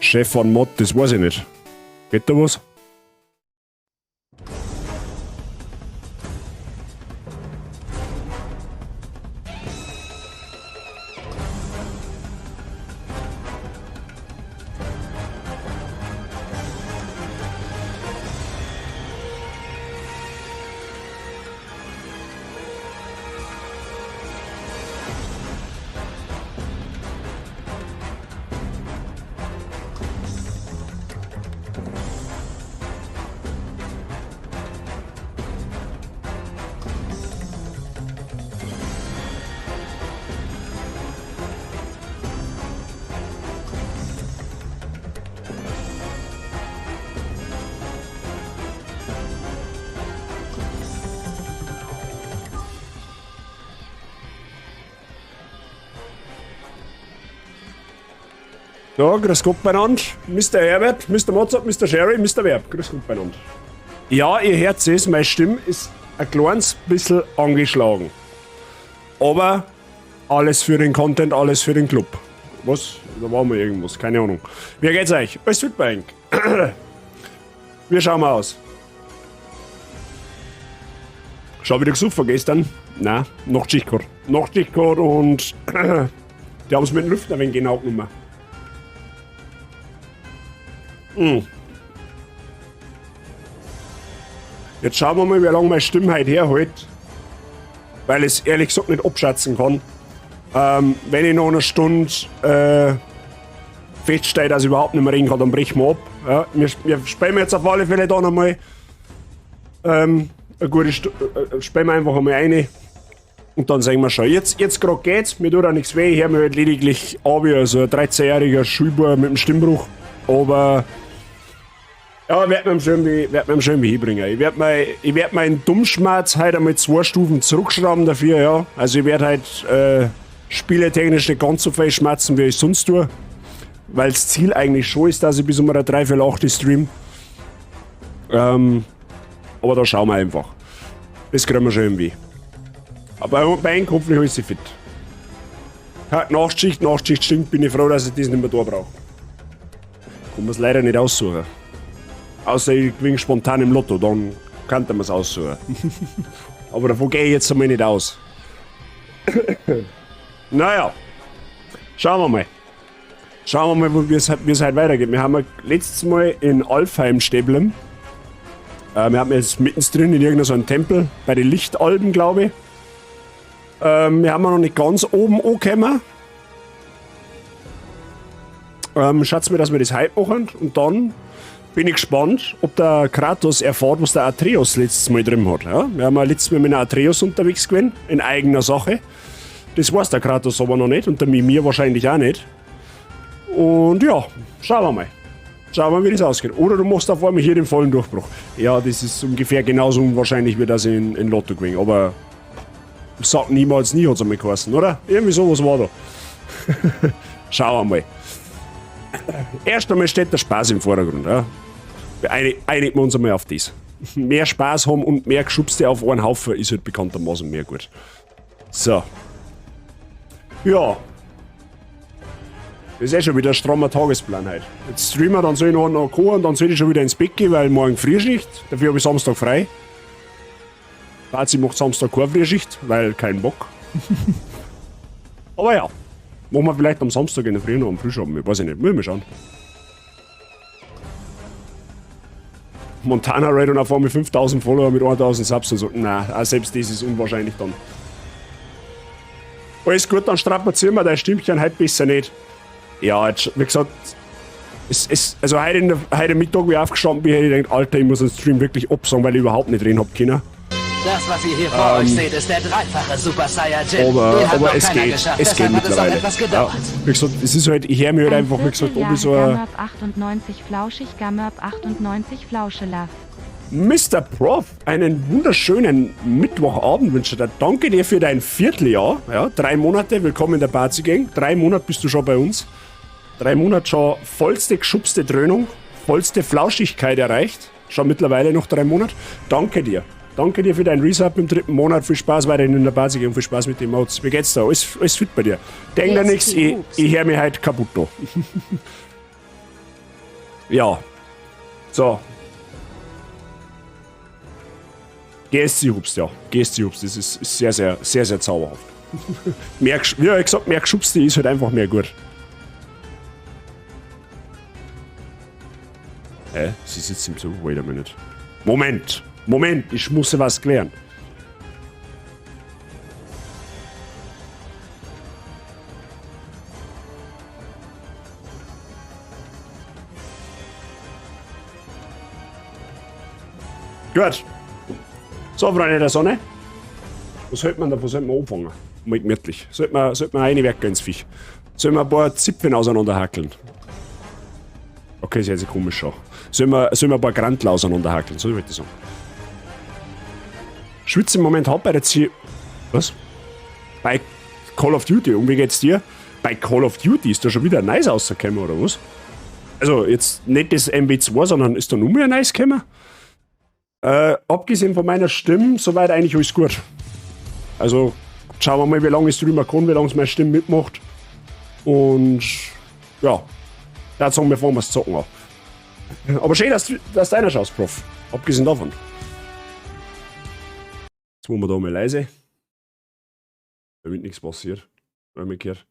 Chef von Mod, das weiß ich nicht. Geht da was? Ja, grüß Gott beieinander. Mr. Herbert, Mr. Mozart, Mr. Sherry, Mr. Werb. Grüß Gott beieinander. Ja, ihr hört es, meine Stimme ist ein kleines bisschen angeschlagen. Aber alles für den Content, alles für den Club. Was? Da waren wir irgendwas, keine Ahnung. Wie geht's euch? Alles fit bei euch? Wie schauen wir aus? Schon wieder gesucht gestern? Nein, Nachtschicht gehabt. Nachtschicht gehabt und die haben es mit dem Lüfter ein wenig genau genommen. Jetzt schauen wir mal, wie lange meine Stimme heute herhält. Weil ich es ehrlich gesagt nicht abschätzen kann. Wenn ich noch eine Stunde feststelle, dass ich überhaupt nicht mehr reden kann, dann brechen wir ab. Ja, wir spielen jetzt auf alle Fälle da nochmal eine gute spielen wir einfach einmal rein. Und dann sagen wir schon, jetzt gerade geht's, mir tut auch nichts weh, ich höre mich halt lediglich an wie so ein 13-jähriger Schulbub mit einem Stimmbruch. Aber ja, werd mir schon wie hinbringen. Ich werd meinen Dummschmerz heute einmal 2 Stufen zurückschrauben dafür, ja. Also ich werde halt spieletechnisch nicht ganz so viel schmerzen, wie ich sonst tue. Weil das Ziel eigentlich schon ist, dass ich bis um eine 3-4-8 stream. Aber da schauen wir einfach. Das kriegen wir schon irgendwie. Aber bei einem Kopf ist alles fit. Ja, Nachtschicht stinkt, bin ich froh, dass ich das nicht mehr da brauche. Kann man es leider nicht aussuchen. Außer ich gewinne spontan im Lotto, dann könnte man es aussuchen. Aber davon gehe ich jetzt einmal nicht aus. Naja, schauen wir mal. Schauen wir mal, wie es halt weitergeht. Wir haben letztes Mal in Alfheim stäblen. Wir haben jetzt mittendrin in irgendeinem Tempel, bei den Lichtalben, glaube ich. Wir haben noch nicht ganz oben angekommen. Schaut's mir, dass wir das heute machen. Und dann bin ich gespannt, ob der Kratos erfährt, was der Atreus letztes Mal drin hat. Ja? Wir haben ja letztes Mal mit einem Atreus unterwegs gewesen, in eigener Sache. Das weiß der Kratos aber noch nicht und der Mimir wahrscheinlich auch nicht. Und ja, schauen wir mal. Schauen wir mal, wie das ausgeht. Oder du machst auf einmal hier den vollen Durchbruch. Ja, das ist ungefähr genauso unwahrscheinlich, wie das in Lotto gewinnt. Aber sag niemals nie, hat es einmal geheißen, oder? Irgendwie sowas war da. Schauen wir mal. Erst einmal steht der Spaß im Vordergrund. Ja. Einigen wir uns einmal auf das. Mehr Spaß haben und mehr Geschubste auf einen Haufen ist halt bekanntermaßen mehr gut. So. Ja. Das ist eh schon wieder ein strammer Tagesplan heute. Jetzt streamen wir, dann soll ich noch kochen, dann soll ich schon wieder ins Bett gehen, weil morgen Frühschicht. Dafür habe ich Samstag frei. Bazi macht Samstag keine Frühschicht, weil kein Bock. Aber ja. Machen wir vielleicht am Samstag in der Früh noch am Frühschoppen. Ich weiß nicht, müssen wir schauen. Montana Raid und auf einmal 5000 Follower mit 1000 Subs und so. Nein, auch selbst das ist unwahrscheinlich dann. Alles gut, dann strapazieren wir dein Stimmchen heute besser nicht. Ja, jetzt, wie gesagt, also heute Mittag, wie ich aufgestanden bin, hätte ich gedacht, Alter, ich muss den Stream wirklich absagen, weil ich überhaupt nicht reden hab können. Das, was ihr hier vor euch seht, ist der dreifache Super Saiyajin. Aber es geht mittlerweile. Ja, wie gesagt, es ist halt, ich höre mich halt einfach, wie gesagt, ob ich so ein... 98 flauschig, Gammerb 98 Flauschelaf. Mr. Prof, einen wunderschönen Mittwochabend wünsche ich dir. Danke dir für dein Vierteljahr. Ja, 3 Monate, willkommen in der Bazi Gang. 3 Monate bist du schon bei uns. 3 Monate schon vollste geschubste Dröhnung, vollste Flauschigkeit erreicht. Schon mittlerweile noch 3 Monate. Danke dir. Danke dir für deinen Resub im 3. Monat. Viel Spaß weiterhin in der Basis und viel Spaß mit den Mods. Wie geht's da? Alles fit bei dir? Denk da nichts, ich höre mich heute kaputt da. Ja. So. GSC-Hubst, ja. GSC-Hubst, das ist sehr, sehr, sehr, sehr zauberhaft. Wie gesagt, mehr geschubste ist halt einfach mehr gut. Sie sitzt im Zug. Wait a minute. Moment, ich muss was klären. Gut. So, Freunde der Sonne. Was sollte man anfangen? Mal gemütlich. Sollte man reinwerken ins Viech. Sollen wir ein paar Zipfen auseinanderhackeln? Okay, das hört sich komisch an. Sollen wir ein paar Grantler auseinanderhackeln? So würde ich sagen. Schwitze im Moment hart bei der Was? Bei Call of Duty. Und wie geht's dir? Bei Call of Duty ist da schon wieder ein Nice rausgekommen, oder was? Also, jetzt nicht das MW2, sondern ist da nur mehr ein Nice gekommen? Abgesehen von meiner Stimme, soweit eigentlich alles gut. Also, schauen wir mal, wie lange ich drüber kann, wie lange es meine Stimme mitmacht. Und ja, da sagen wir, fahren wir es zocken an. Aber schön, dass du einer schaust, Prof. Abgesehen davon. Jetzt machen wir da mal leise. Damit nichts passiert. Umgekehrt.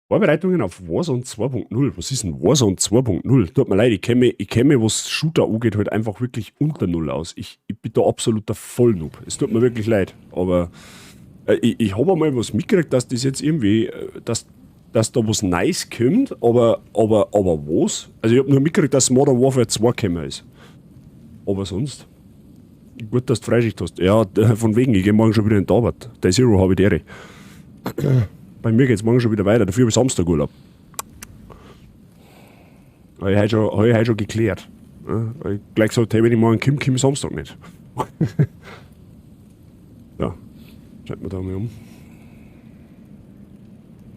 Vorbereitungen auf Warzone 2.0. Was ist denn Warzone 2.0? Tut mir leid, ich kenne was Shooter angeht, halt einfach wirklich unter Null aus. Ich bin da absoluter Vollnoob. Es tut mir wirklich leid. Aber ich habe einmal was mitgekriegt, dass das jetzt irgendwie, dass da was Nice kommt, aber was? Also ich habe nur mitgekriegt, dass Modern Warfare 2 gekommen ist. Aber sonst? Gut, dass du Freischicht hast. Ja, von wegen, ich gehe morgen schon wieder in die Arbeit. Der Zero habe ich die Ehre. Bei mir geht es morgen schon wieder weiter, dafür habe ich Samstag Urlaub. Habe ich heute schon geklärt. Ja, ich gleich gesagt, hey, wenn ich morgen komme Samstag nicht. Ja, schalten wir da mal um.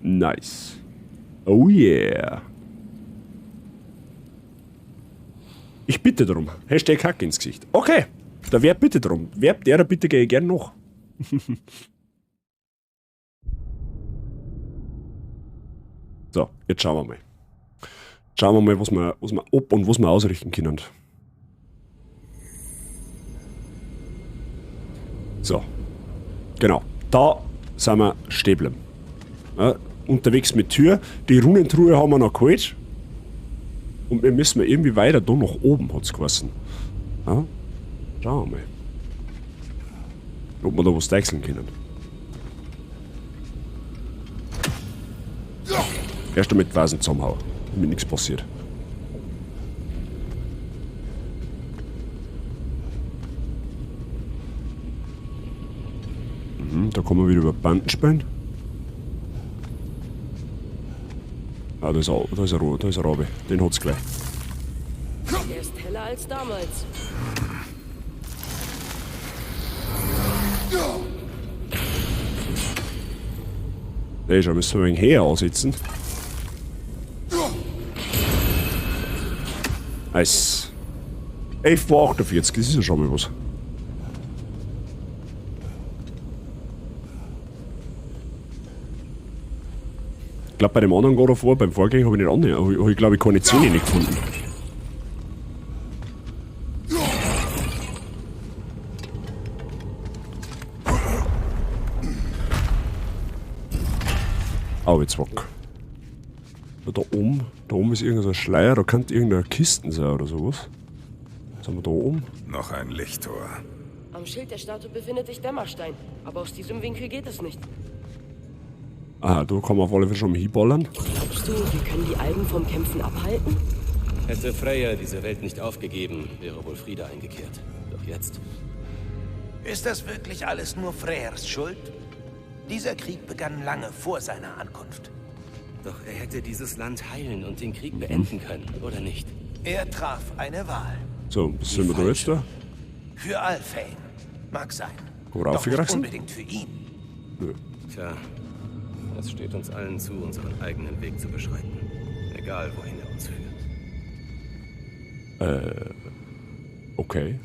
Nice. Oh yeah. Ich bitte darum. Hashtag Hack ins Gesicht. Okay, da wer bitte darum. Wer der bitte gehe ich gern noch. So, jetzt schauen wir mal. Schauen wir mal, was wir ob und was wir ausrichten können. So. Genau. Da sind wir stehen bleiben. Ja, unterwegs mit Tür. Die Runentruhe haben wir noch geholt. Und wir müssen irgendwie weiter da nach oben, hat es geheißen. Ja, schauen wir mal. Ob wir da was deichseln können. Erst damit Vasen zusammenhauen, damit nichts passiert. Da kommen wir wieder über Banden spielen. Ah, da ist ein Rabe. Den hat's gleich. Der ist heller als damals. Ey, schon müssen wir ein wenig her ansetzen. Nice. 11:48, das ist ja schon mal was. Ich glaube, bei dem anderen God of War, beim Vorgänger, habe ich nicht annähernd. Habe ich, glaube ich, keine Zähne nicht gefunden. Au, jetzt wack. Da oben ist irgendein Schleier, da könnte irgendeine Kisten sein oder sowas. Was haben wir da oben? Noch ein Lichttor. Am Schild der Statue befindet sich Dämmerstein, aber aus diesem Winkel geht es nicht. Ah, da kann man auf alle Fälle schon mal hinballern. Glaubst du, wir können die Alben vom Kämpfen abhalten? Hätte Freya diese Welt nicht aufgegeben, wäre wohl Friede eingekehrt. Doch jetzt? Ist das wirklich alles nur Freyrs Schuld? Dieser Krieg begann lange vor seiner Ankunft. Doch er hätte dieses Land heilen und den Krieg beenden können, oder nicht? Er traf eine Wahl. So, was sind wir da jetzt da? Für Alfheim. Mag sein. Wo Doch nicht raufgewachsen? unbedingt für ihn. Nö. Tja, es steht uns allen zu, unseren eigenen Weg zu beschreiten. Egal, wohin er uns führt. Okay.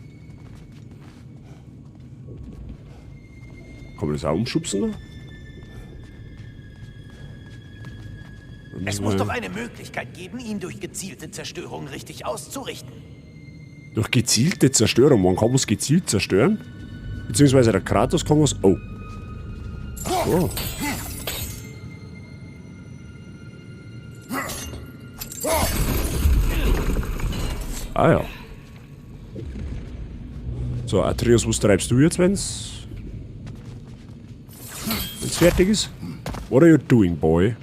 Kann man das auch umschubsen? Da? Es muss doch eine Möglichkeit geben, ihn durch gezielte Zerstörung richtig auszurichten. Durch gezielte Zerstörung. Man kann was gezielt zerstören. Beziehungsweise der Kratos kann was... Oh. Oh. Ah ja. So, Atreus, was treibst du jetzt, wenn's fertig ist? What are you doing, boy?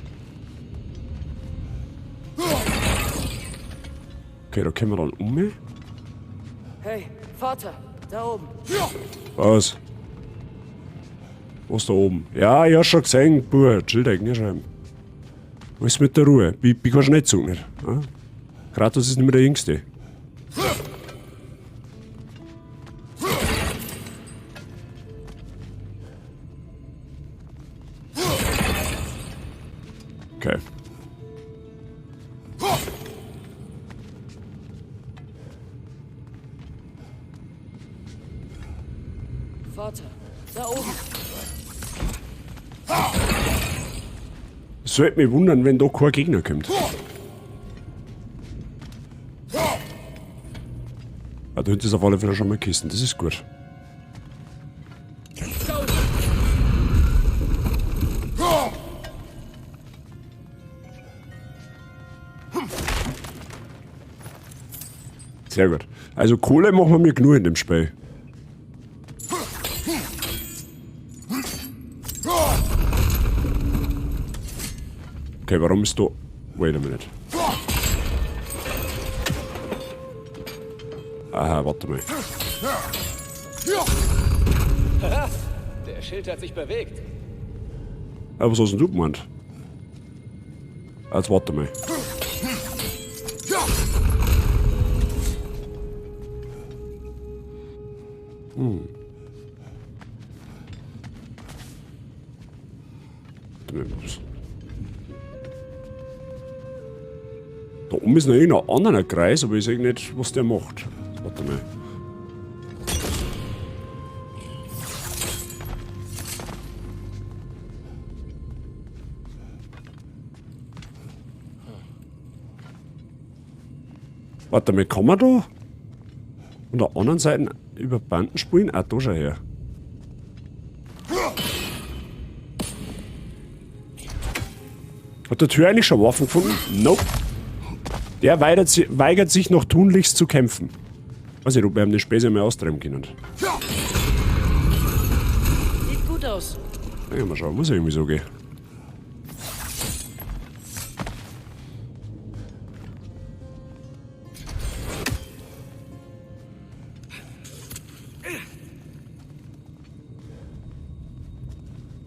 Okay, da können wir dann um. Hey, Vater, da oben. Was? Was da oben? Ja, ich hab schon gesehen, Buh, chill dich, nicht schreiben. Was ist mit der Ruhe? Wie kannst du nicht sagen, nicht? Ja? Kratos ist nicht mehr der Jüngste. Okay. Vater, da oben. Es sollte mich wundern, wenn da kein Gegner kommt. Ah, da hinten ist auf alle Fälle schon mal Kisten, das ist gut. Sehr gut. Also Kohle machen wir mir genug in dem Spiel. Okay, warum ist da... Wait a minute. Aha, warte mal. Der Schild hat sich bewegt. Aber was hast denn du gemeint? Jetzt warte mal. Da oben ist noch irgendein anderer Kreis, aber ich sehe nicht, was der macht. Warte mal. Warte mal, kann man da von der anderen Seite über Banden spielen? Ah, da schau her. Hat der Tür eigentlich schon Waffen gefunden? Nope. Der weigert sich noch tunlichst zu kämpfen. Weiß nicht, ob wir ihm den Späße mehr austreiben können. Sieht gut aus. Ja, mal schauen, muss ja irgendwie so gehen.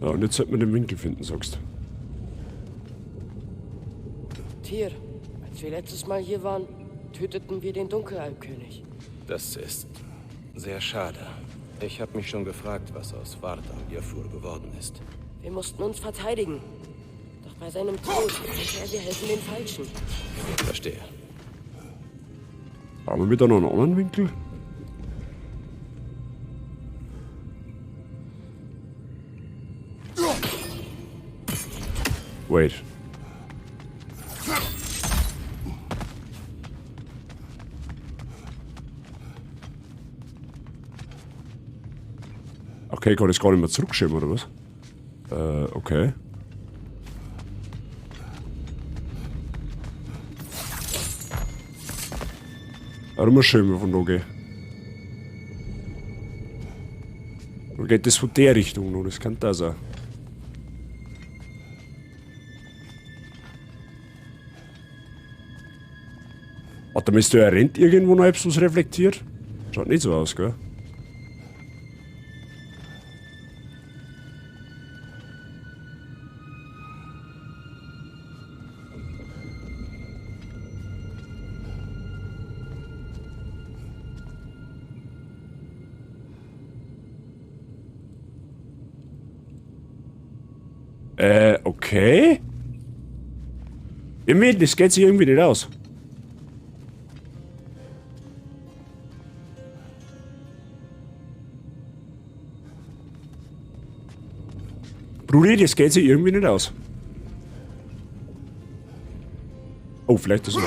Ja, und jetzt sollten wir den Winkel finden, sagst du. Tyr, als wir letztes Mal hier waren, töteten wir den Dunkelalbkönig. Das ist sehr schade. Ich habe mich schon gefragt, was aus Vardar Jafur geworden ist. Wir mussten uns verteidigen. Doch bei seinem Tod dachte er, wir helfen den Falschen. Verstehe. Haben wir wieder noch einen anderen Winkel? Wait. Okay, ich kann das gar nicht mehr zurückschieben, oder was? Okay. Aber mal schön, wie von da gehen. Oder geht das von der Richtung noch? Das kann das auch. Warte, ist der rennt irgendwo noch etwas reflektiert? Schaut nicht so aus, gell? Okay. Irgendwie, das geht sich irgendwie nicht aus. Brudi, das geht sich irgendwie nicht aus. Oh, vielleicht ist er.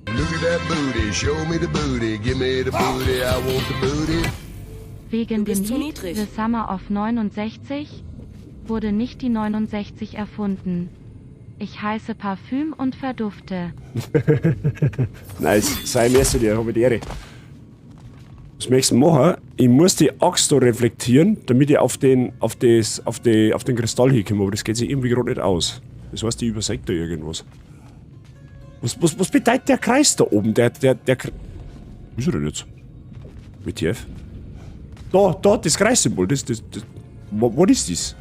Look at that booty, show me the booty, give me the booty, I want the booty. Wegen Du dem bist zu Lied niedrig. The Summer of 69 wurde nicht die 69 erfunden. Ich heiße Parfüm und verdufte. Nice, sei Messer dir, habe ich die Ehre. Was möchtest du machen? Ich muss die Axt da reflektieren, damit ich auf den Kristall hinkomme, aber das geht sich irgendwie gerade nicht aus. Das heißt, ich übersehe da irgendwas. Was bedeutet der Kreis da oben? Der Wo ist er denn jetzt? WTF? Da, das Kreissymbol, was ist das?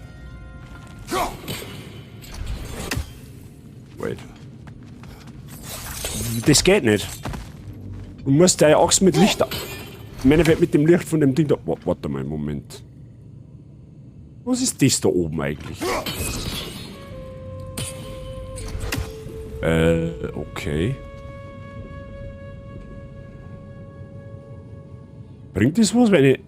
Wait. Das geht nicht. Du musst deine Axt mit Licht... Ich meine, mit dem Licht von dem Ding da... Warte mal, Moment. Was ist das da oben eigentlich? Okay. Bringt das was, wenn ich...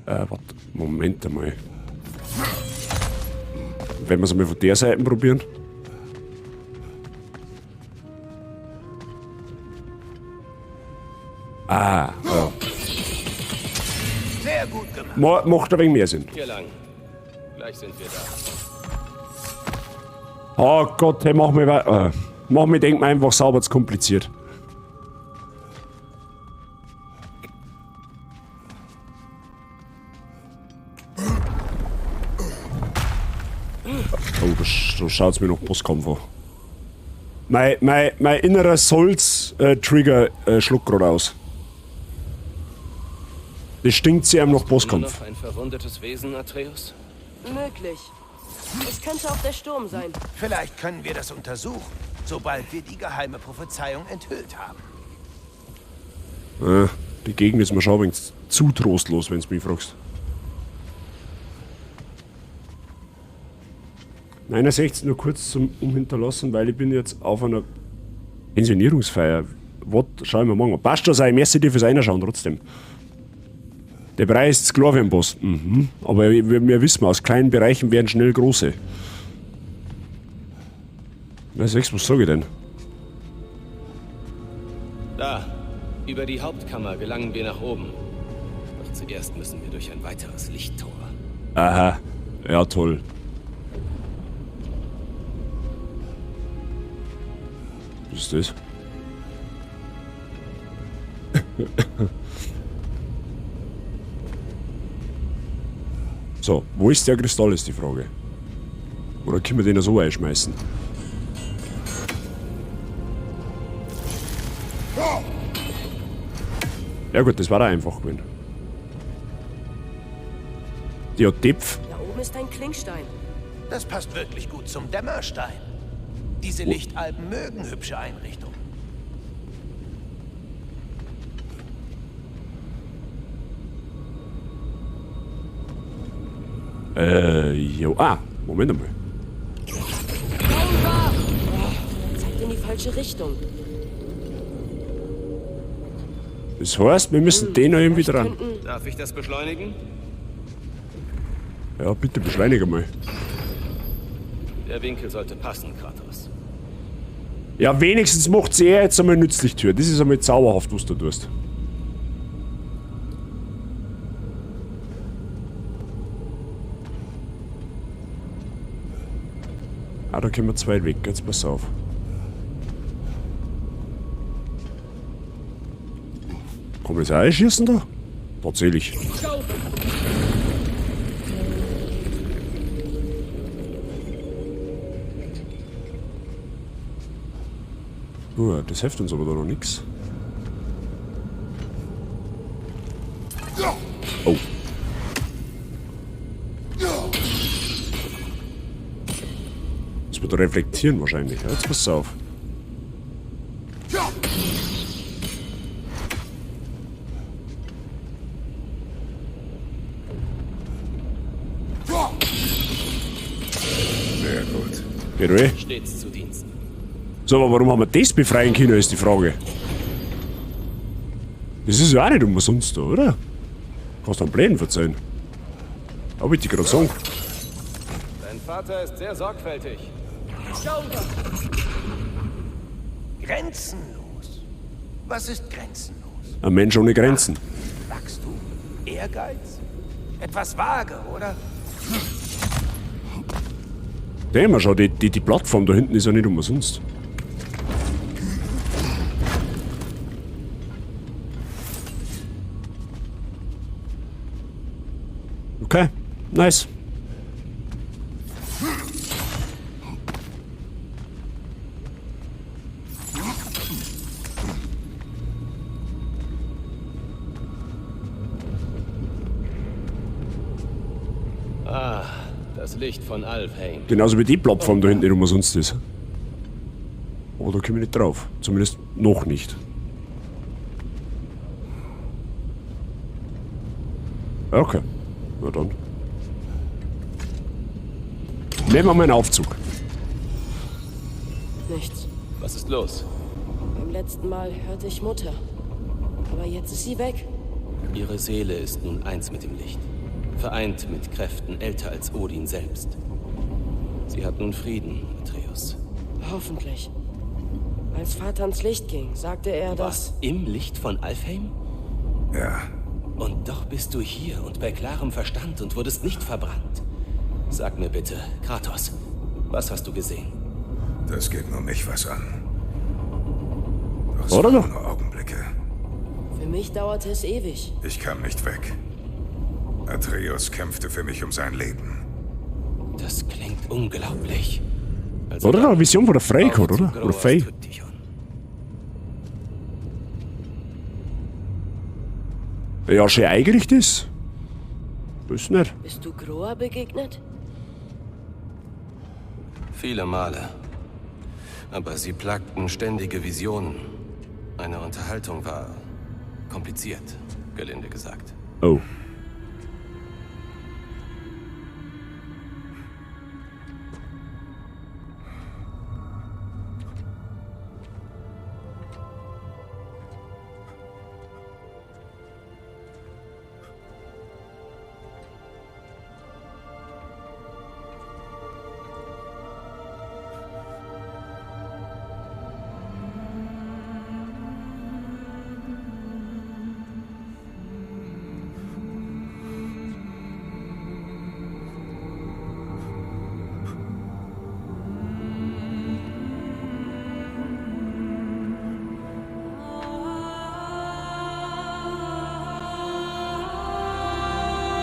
Warte, Moment einmal. Wenn wir es einmal von der Seite probieren. Ja. Sehr gut gemacht. Macht ein wenig mehr Sinn. Hier lang. Gleich sind wir da. Oh Gott, hey, mach mir denkt man einfach sauber zu kompliziert. Oh, so schaut's mir noch Bosskampf an. Mein innerer Souls-Trigger schluckt gerade aus. Das stinkt sehr nach Bosskampf. Noch ein verwundetes Wesen, Atreus? Möglich. Es könnte auch der Sturm sein. Vielleicht können wir das untersuchen, sobald wir die geheime Prophezeiung enthüllt haben. Die Gegend ist mir schon ein wenig zu trostlos, wenn du mich fragst. 69 nur kurz zum Umhinterlassen, weil ich bin jetzt auf einer Pensionierungsfeier. Was schau ich mir morgen an? Passt schon, sei merci dir fürs Einschauen trotzdem. Der Bereich ist klar wie ein Boss. Aber wir wissen, aus kleinen Bereichen werden schnell große. Na, was sag ich denn? Da. Über die Hauptkammer gelangen wir nach oben. Doch zuerst müssen wir durch ein weiteres Lichttor. Aha. Ja, toll. Was ist das? So, wo ist der Kristall, ist die Frage. Oder können wir den so einschmeißen? Ja gut, das war da einfach gewesen. Die hat Depf. Da oben ist ein Klingstein. Das passt wirklich gut zum Dämmerstein. Diese Lichtalben mögen hübsche Einrichtungen. Jo. Ah, Moment einmal. Zeigt in die falsche Richtung. Das heißt, wir müssen den noch irgendwie dran. Darf ich das beschleunigen? Ja, bitte beschleunige mal. Der Winkel sollte passen, Kratos. Ja, wenigstens macht sie jetzt einmal nützlich Tür. Das ist einmal zauberhaft, was du tust. Ah, da können wir zu weit weg. Jetzt pass auf. Kann man das auch einschießen da? Tatsächlich. Das hilft uns aber da noch nichts. Oh. Das wird reflektieren wahrscheinlich. Jetzt pass auf. Geht weh. Stets zu Diensten. So, aber warum haben wir das befreien können, ist die Frage. Das ist ja auch nicht umsonst da, oder? Kannst du einen Plänen verzeihen. Hab ich dir gerade sagen. Dein Vater ist sehr sorgfältig. Grenzenlos. Was ist grenzenlos? Ein Mensch ohne Grenzen. Wachstum? Ehrgeiz? Etwas vage, oder? Sehen wir schon, die Plattform da hinten ist ja nicht umsonst. Okay, nice. Das Licht von Alfheim. Genauso wie die Plattform da hinten nicht umsonst ist. Aber da komme ich nicht drauf. Zumindest noch nicht. Okay. Na dann. Nehmen wir mal einen Aufzug. Nichts. Was ist los? Beim letzten Mal hörte ich Mutter. Aber jetzt ist sie weg. Ihre Seele ist nun eins mit dem Licht. Vereint mit Kräften älter als Odin selbst. Sie hat nun Frieden, Atreus. Hoffentlich. Als Vater ans Licht ging, sagte er, dass... Was? Im Licht von Alfheim? Ja, Und doch bist du hier und bei klarem Verstand und wurdest nicht verbrannt. Sag mir bitte, Kratos, was hast du gesehen? das geht nur mich was an. Doch es Oder waren doch? nur Augenblicke. Für mich dauerte es ewig. Ich kam nicht weg. Atreus kämpfte für mich um sein Leben. Das klingt unglaublich. Oder eine Vision von der Frey gehabt, oder? Oder Faye. Ja, schön eigentlich das. Weiß nicht. Bist du Groa begegnet? Viele Male. Aber sie plagten ständige Visionen. Eine Unterhaltung war kompliziert, gelinde gesagt. Oh.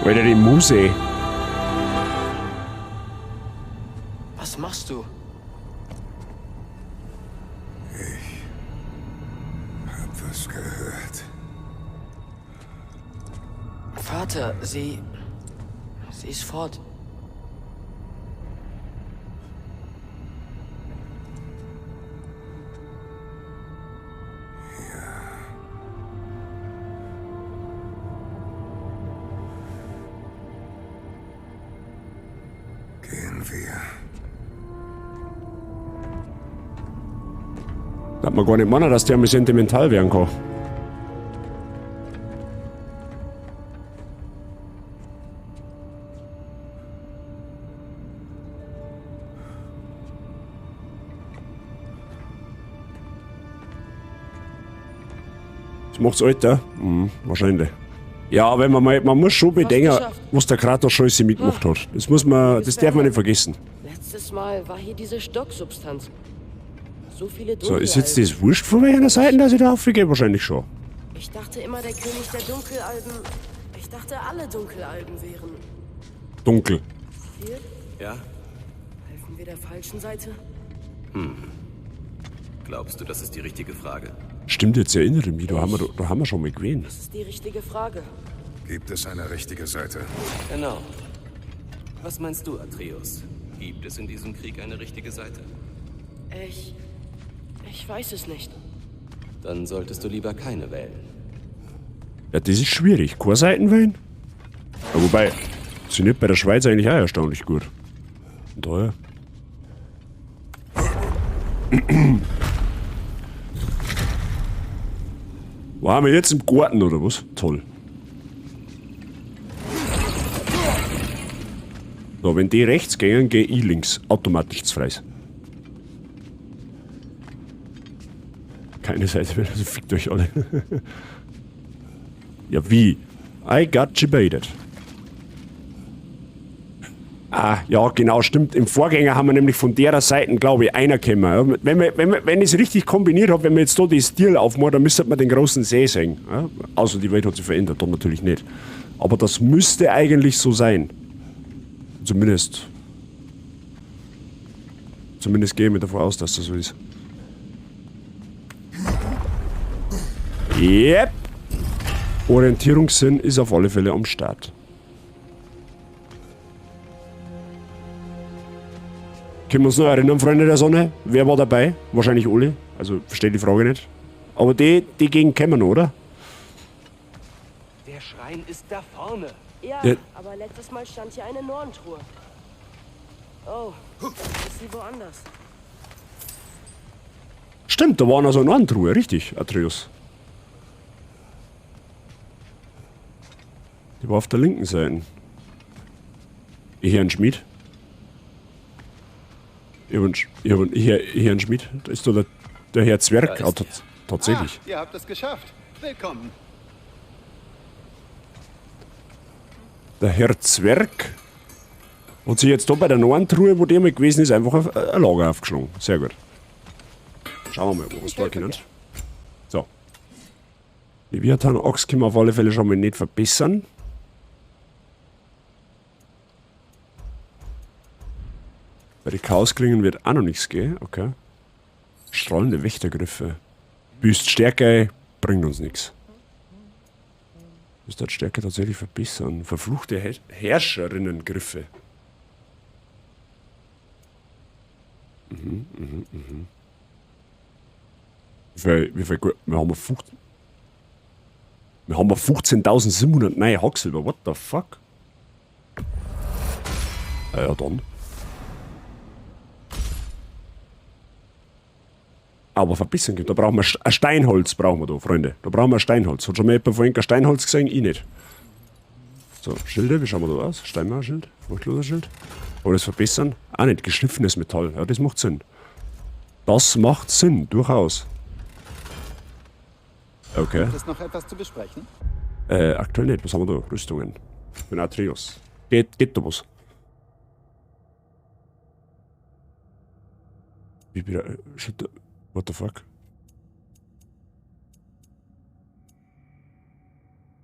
Oder die Muse. Was machst du? Hab was gehört. Vater, sie ist fort. Gehen wir. Da hat man gar nicht meinen, dass der mal sentimental werden kann. Das macht's Alter? Wahrscheinlich. Ja, wenn man muss schon bedenken, geschafft. was der Kratos schon alles mitgemacht hat. Das darf man nicht vergessen. Letztes Mal war hier diese Stocksubstanz. So viele So, ist Dunkelalben. jetzt das wurscht von welcher Seite, dass ich da aufgehe? Wahrscheinlich schon. Ich dachte immer, der König der Dunkelalben... Ich dachte, alle Dunkelalben wären... Dunkel. Hier? Ja? Helfen wir der falschen Seite? Glaubst du, das ist die richtige Frage? Stimmt, jetzt erinnere ich mich, da haben wir schon mal gewählt. Das ist die richtige Frage. Gibt es eine richtige Seite? Genau. Was meinst du, Atreus? Gibt es in diesem Krieg eine richtige Seite? Ich weiß es nicht. Dann solltest du lieber keine wählen. Ja, das ist schwierig. Keine Seiten wählen? Ja, wobei, sind nicht bei der Schweiz eigentlich auch erstaunlich gut. Und daher. Waren wir jetzt im Garten oder was? Toll. So, wenn die rechts gehen, gehe ich links. Automatisch ins Freis. Keine Seite mehr, also fickt euch alle. Ja, wie? I got you baited. Ah, ja, genau, stimmt. Im Vorgänger haben wir nämlich von der Seite, glaube ich, einer gekommen. Wenn ich es richtig kombiniert habe, wenn wir jetzt da die Stil aufmachen, dann müsste man den großen See sehen. Ja? Also die Welt hat sich verändert, dann natürlich nicht. Aber das müsste eigentlich so sein. Zumindest gehe ich mir davon aus, dass das so ist. Yep. Orientierungssinn ist auf alle Fälle am Start. Können wir uns noch erinnern, Freunde der Sonne? Wer war dabei? Wahrscheinlich alle. Also, verstehe die Frage nicht. Aber die gegen kämen, oder? Der Schrein ist da vorne. Ja, Ja. aber letztes Mal stand hier eine Normtruhe. Oh, ist sie woanders? Stimmt, da waren also eine Norntruhe, richtig, Atreus. Die war auf der linken Seite. Hier ein Schmied. Hier ein Schmied. Da ist doch der Herr Zwerg. Da ist er. Tatsächlich. Ihr habt es geschafft. Willkommen. Der Herr Zwerg hat sich jetzt da bei der Norntruhe, wo der mal gewesen ist, einfach ein Lager aufgeschlagen. Sehr gut. Schauen wir mal, was da können. So. Leviathan-Axt können wir auf alle Fälle schon mal nicht verbessern. Bei den Chaosklingen wird auch noch nichts gehen. Okay. Strahlende Wächtergriffe. Büst Stärke bringt uns nichts. Müsste die Stärke tatsächlich verbessern. Verfluchte Herrscherinnengriffe. Wie viel gut? Wir haben 15.700 neue Hacksilber. What the fuck? Ja, dann. Aber verbessern gibt. Da brauchen wir ein Steinholz, brauchen wir da, Freunde. Da brauchen wir ein Steinholz. Hat schon mal jemand vorhin ein Steinholz gesehen? Ich nicht. So, Schilde, wie schauen wir da aus? Steinmauerschild, furchtloser Schild. Aber das verbessern? Auch nicht. Geschliffenes Metall. Ja, das macht Sinn. Das macht Sinn, durchaus. Okay. Gibt es noch etwas zu besprechen? Aktuell nicht. Was haben wir da? Rüstungen. Für den Atreus. Geht da was? Wie wieder. Shit. What the fuck?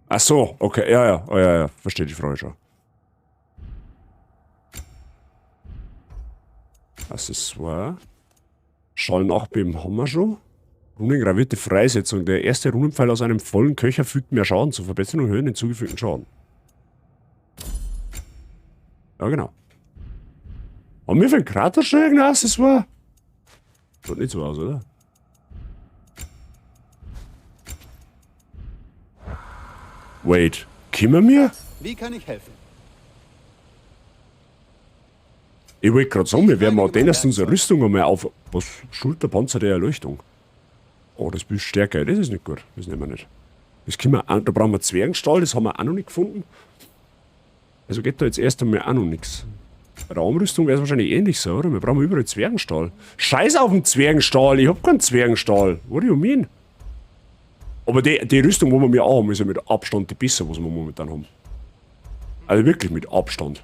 Ach so, okay, ja. Verstehe die Frage schon. Accessoire. Schallenachbeben haben wir schon. Runengravierte Freisetzung. Der erste Runenpfeil aus einem vollen Köcher fügt mehr Schaden zur Verbesserung und Höhen hinzugefügten Schaden. Ja, genau. Haben wir für einen Krater schon irgendein Accessoire? Schaut nicht so aus, oder? Wait, können wir? Wie kann ich helfen? Ich wollte gerade sagen, wir werden mal dennoch unsere Rüstung einmal auf. Was? Schulterpanzer der Erleuchtung. Oh, das ist stärker. Das ist nicht gut. Das nehmen wir nicht. Das können wir auch, da brauchen wir Zwergenstahl, das haben wir auch noch nicht gefunden. Also geht da jetzt erst einmal auch noch nichts. Bei der Armrüstung wäre es wahrscheinlich ähnlich so, oder? Wir brauchen überall Zwergenstahl. Scheiß auf den Zwergenstahl, ich hab keinen Zwergenstahl. What do you mean? Aber die Rüstung, wo wir mir haben, ist ja mit Abstand die bessere, was wir momentan haben. Also wirklich mit Abstand.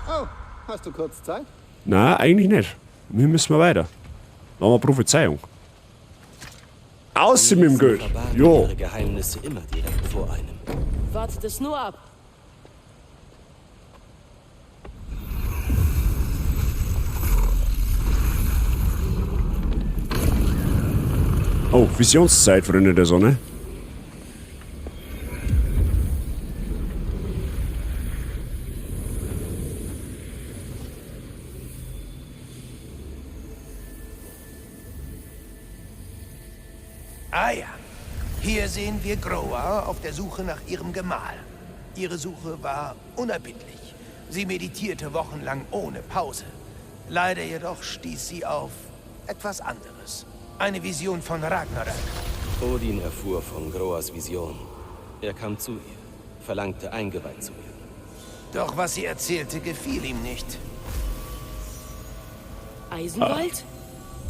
Oh, hast du kurz Zeit? Nein, eigentlich nicht. Wir müssen weiter. Dann haben wir Prophezeiung. Außer mit dem Geld. Jo. Ihre Geheimnisse immer direkt vor einem. Wartet es nur ab. Oh, Visionszeit, Freunde der Sonne. Ah ja, hier sehen wir Groa auf der Suche nach ihrem Gemahl. Ihre Suche war unerbittlich. Sie meditierte wochenlang ohne Pause. Leider jedoch stieß sie auf etwas anderes. Eine Vision von Ragnarök. Odin erfuhr von Groas Vision. Er kam zu ihr, verlangte eingeweiht zu werden. Doch was sie erzählte, gefiel ihm nicht. Eisenwald?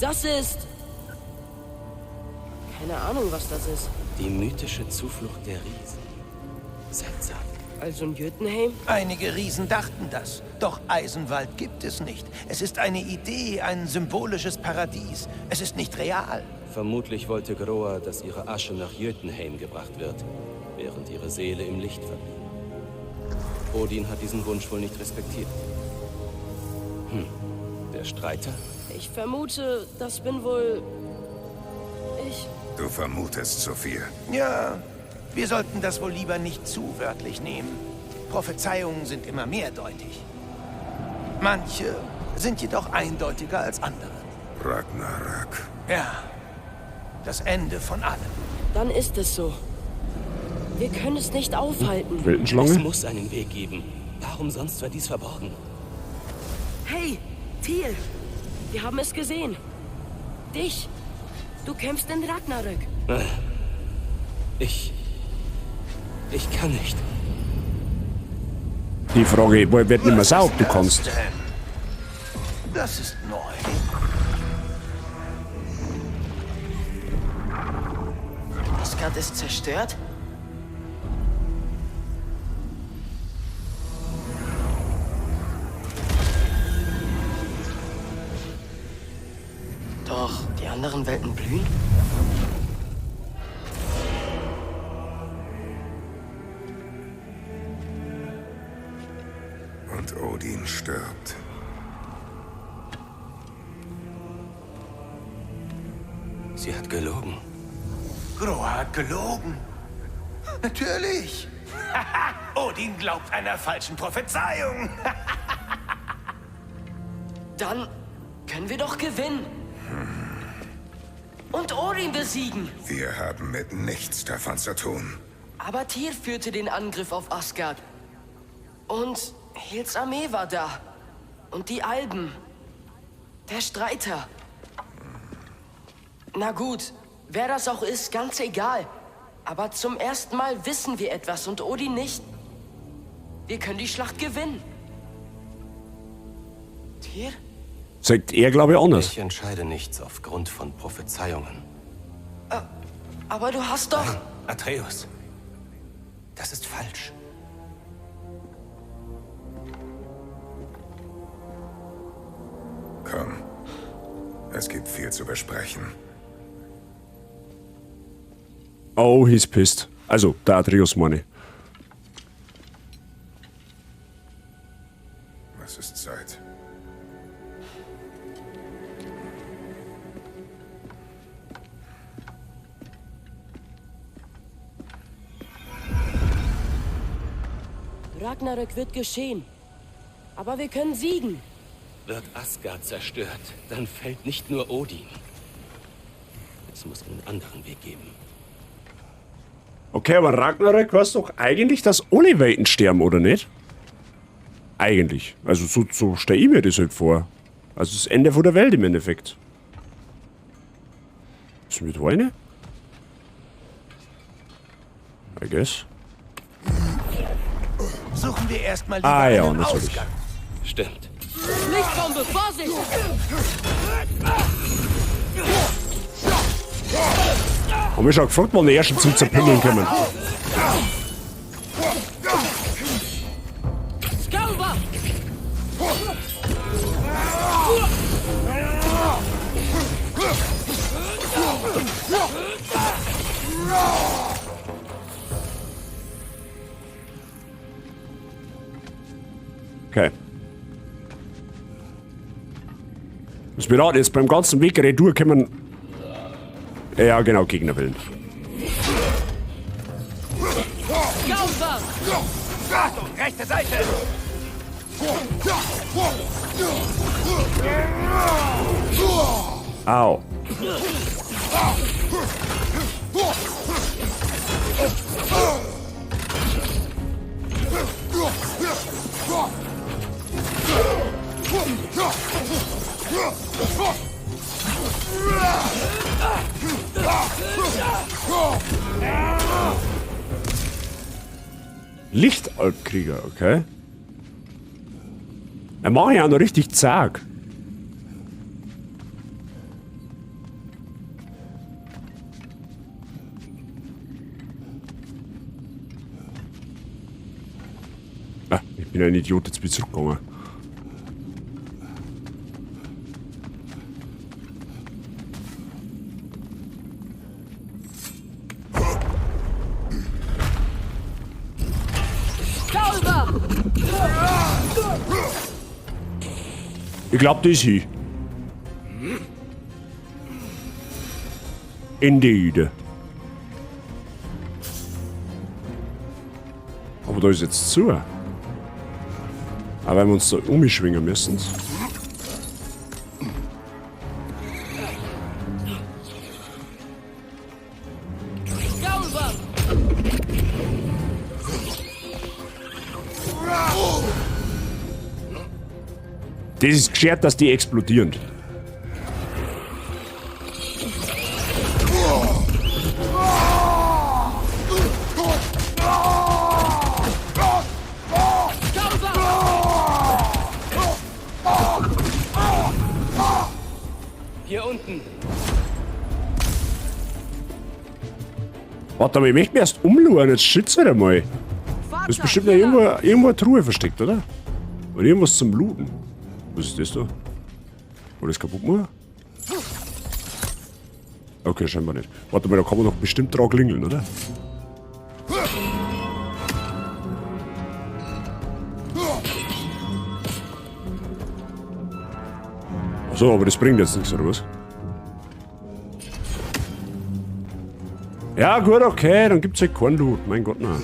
Das ist... Keine Ahnung, was das ist. Die mythische Zuflucht der Riesen. Seltsam. Also in Jötunheim? Einige Riesen dachten das. Doch Eisenwald gibt es nicht. Es ist eine Idee, ein symbolisches Paradies. Es ist nicht real. Vermutlich wollte Groa, dass ihre Asche nach Jötunheim gebracht wird, während ihre Seele im Licht verblieb. Odin hat diesen Wunsch wohl nicht respektiert. Der Streiter? Ich vermute, das bin wohl... ich. Du vermutest zu viel. Ja, wir sollten das wohl lieber nicht zu wörtlich nehmen. Prophezeiungen sind immer mehrdeutig. Manche sind jedoch eindeutiger als andere. Ragnarök. Ja, das Ende von allem. Dann ist es so. Wir können es nicht aufhalten. Es Weltenschlange? muss einen Weg geben. Warum sonst war dies verborgen? Hey, Tyr! Wir haben es gesehen. Dich. Du kämpfst in Ragnarök. Ich kann nicht. Die Frage wird nicht mehr sagen, ob du kannst. Das ist neu. Asgard ist zerstört? Doch, die anderen Welten blühen? Und Odin stirbt. Sie hat gelogen. Groa hat gelogen. Natürlich. Odin glaubt einer falschen Prophezeiung. Dann können wir doch gewinnen. Und Odin besiegen. Wir haben mit nichts davon zu tun. Aber Tyr führte den Angriff auf Asgard. Und Hels Armee war da. Und die Alben. Der Streiter. Na gut, wer das auch ist, ganz egal. Aber zum ersten Mal wissen wir etwas und Odin nicht. Wir können die Schlacht gewinnen. Tyr? Sagt er, glaube ich, anders. Ich entscheide nichts aufgrund von Prophezeiungen. Aber du hast doch... Nein, Atreus. Das ist falsch. Komm. Es gibt viel zu besprechen. Oh, he's pissed. Also, der Atreus meine ich. Es ist Zeit. Ragnarök wird geschehen. Aber wir können siegen. Wird Asgard zerstört, dann fällt nicht nur Odin. Es muss einen anderen Weg geben. Okay, aber Ragnarök weiß doch eigentlich, dass alle Welten sterben, oder nicht? Eigentlich. Also so stelle ich mir das halt vor. Also das Ende von der Welt im Endeffekt. Ist mit Weine? I guess. Suchen wir erstmal lieber Ah ja, einen natürlich. Ausgang. Stimmt. Lichtbombe, Vorsicht! Haben wir schon gefragt, wann die ersten zum Zerpimmeln kommen. Skalber! Okay. Das bedeutet jetzt beim ganzen Weg retour können wir... Ja, genau, Gegnerwillen. Skalber! Achtung, rechte Seite! Au. Lichtaltkrieger, okay. Er macht ja auch noch richtig zag. Ah, ich bin ein Idiot, jetzt bin ich zurückgegangen. Ich glaub, das ist hier. Indeed. Aber da ist jetzt zu. Aber wenn wir uns da umschwingen müssen. Das ist geschert, dass die explodieren. Hier unten. Warte mal, ich möchte mir erst umschauen, jetzt schütze halt einmal. Da ist bestimmt noch irgendwo eine Truhe versteckt, oder? Oder irgendwas zum Looten. Was ist das da? Oder ist kaputt machen? Okay, scheinbar nicht. Warte mal, da kann man doch bestimmt dran klingeln, oder? Achso, aber das bringt jetzt nichts, oder was? Ja, gut, okay, dann gibt's halt keinen Loot. Mein Gott, nein.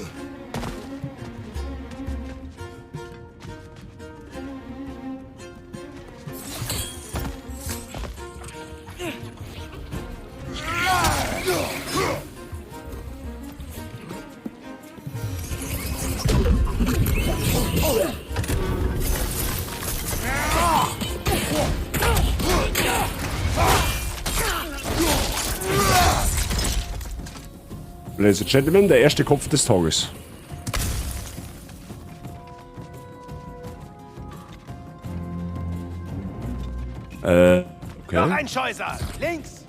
Ladies and Gentlemen, der erste Kopf des Tages. Okay. Noch ein Scheusal! Links!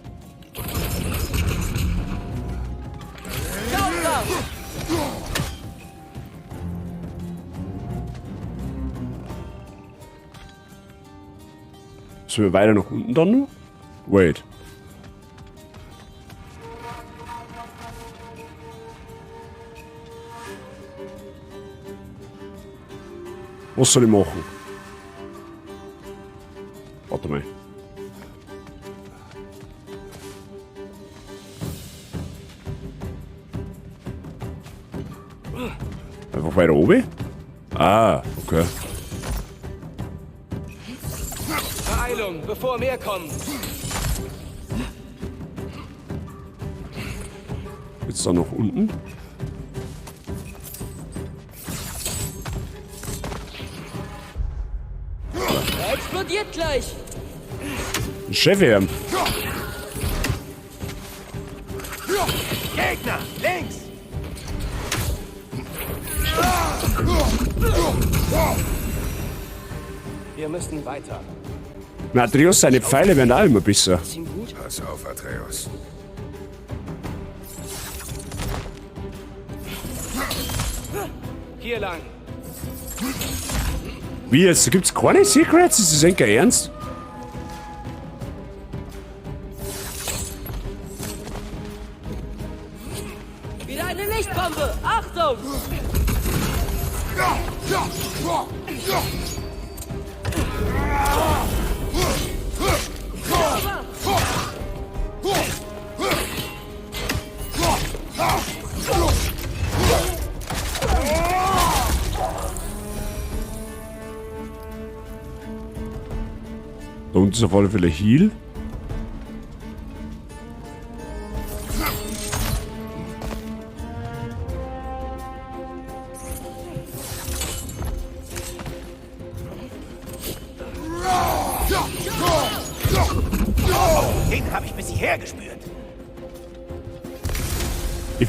Sollen wir weiter nach unten dann noch? Wait. Was soll ich machen? Warte mal. Einfach weiter oben? Ah, okay. Beeilung, bevor mehr kommen. Jetzt da noch unten. Er explodiert gleich. Ein Chef haben. Gegner! Links! Wir müssen weiter. Na, Atreus, seine Pfeile werden auch immer besser. Pass auf, Atreus. Hier lang. Wie jetzt? Da gibt's keine Secrets? Ist das eigentlich ernst? Wieder eine Lichtbombe. Achtung! Da unten ist auf alle Fälle Heal.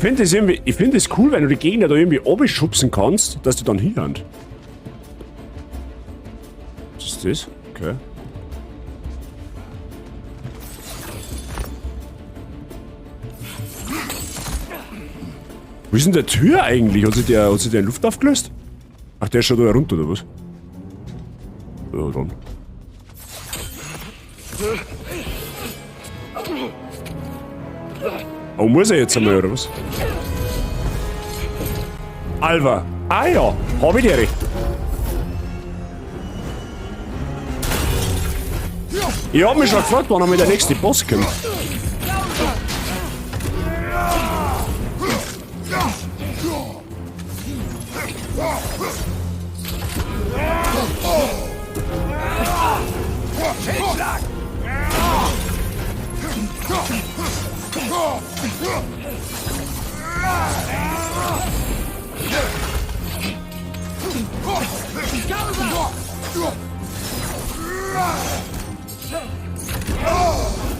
finde es cool, wenn du die Gegner da irgendwie schubsen kannst, dass die dann hinhauen. Was ist das? Okay. Wo ist denn der Tür eigentlich? Hat sich der in Luft aufgelöst? Ach, der ist schon da runter, oder was? Ja, dann. Oh, muss er jetzt einmal, oder was? Alva. Ah ja, hab ich dir recht. Ich hab mich schon gefragt, wann einmal der nächste Boss kommt.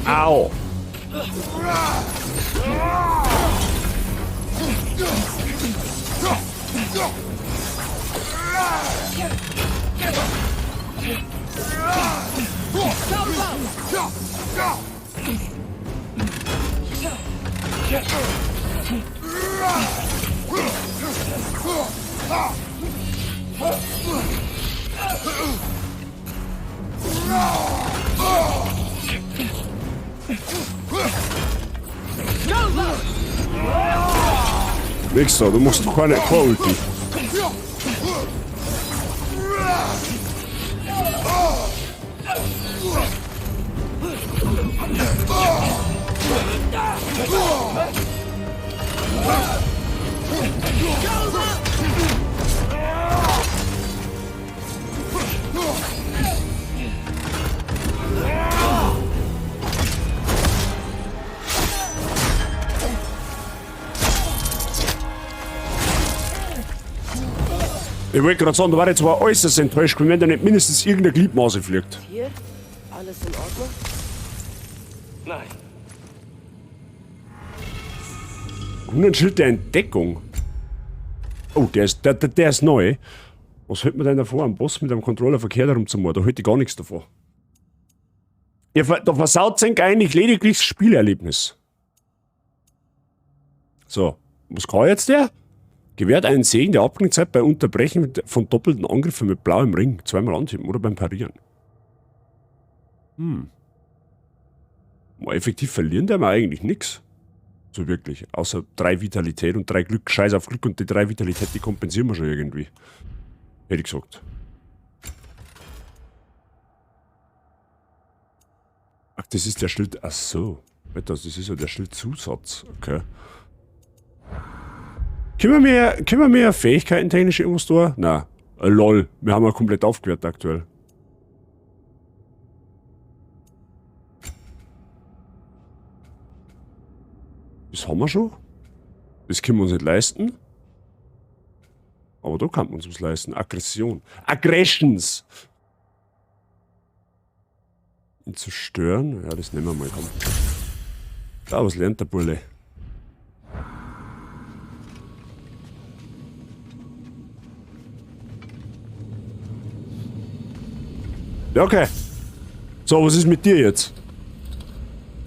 Au! Nix da, du musst keine Ulti. Ich wollte gerade sagen, da war jetzt zwar äußerst enttäuscht, wenn da nicht mindestens irgendeine Gliedmaße fliegt. Hier? Alles in Ordnung? Nein. Und ein Schild der Entdeckung. Oh, der ist neu. Was hält man denn davor, am Boss mit einem Controller verkehrt herumzumorden? Da hält ich gar nichts davor. Da versaut sich eigentlich lediglich das Spielerlebnis. So, was kann jetzt der? Gewährt einen Segen der Abklingzeit bei Unterbrechen von doppelten Angriffen mit blauem Ring. Zweimal antippen oder beim Parieren. Effektiv verlieren der mal eigentlich nichts. So wirklich. Außer 3 Vitalität und 3 Glück. Scheiß auf Glück und die 3 Vitalität, die kompensieren wir schon irgendwie. Hätte ich gesagt. Ach, das ist der Schild. Ach so. Das ist ja der Schildzusatz. Okay. Können wir mehr Fähigkeiten technisch irgendwas da? Nein. Lol. Wir haben ja komplett aufgewertet aktuell. Das haben wir schon. Das können wir uns nicht leisten. Aber da kann man uns was leisten. Aggression. Aggressions! Ihn zu stören? Ja, das nehmen wir mal. Komm. Da, was lernt der Bulle? Ja, okay. So, was ist mit dir jetzt?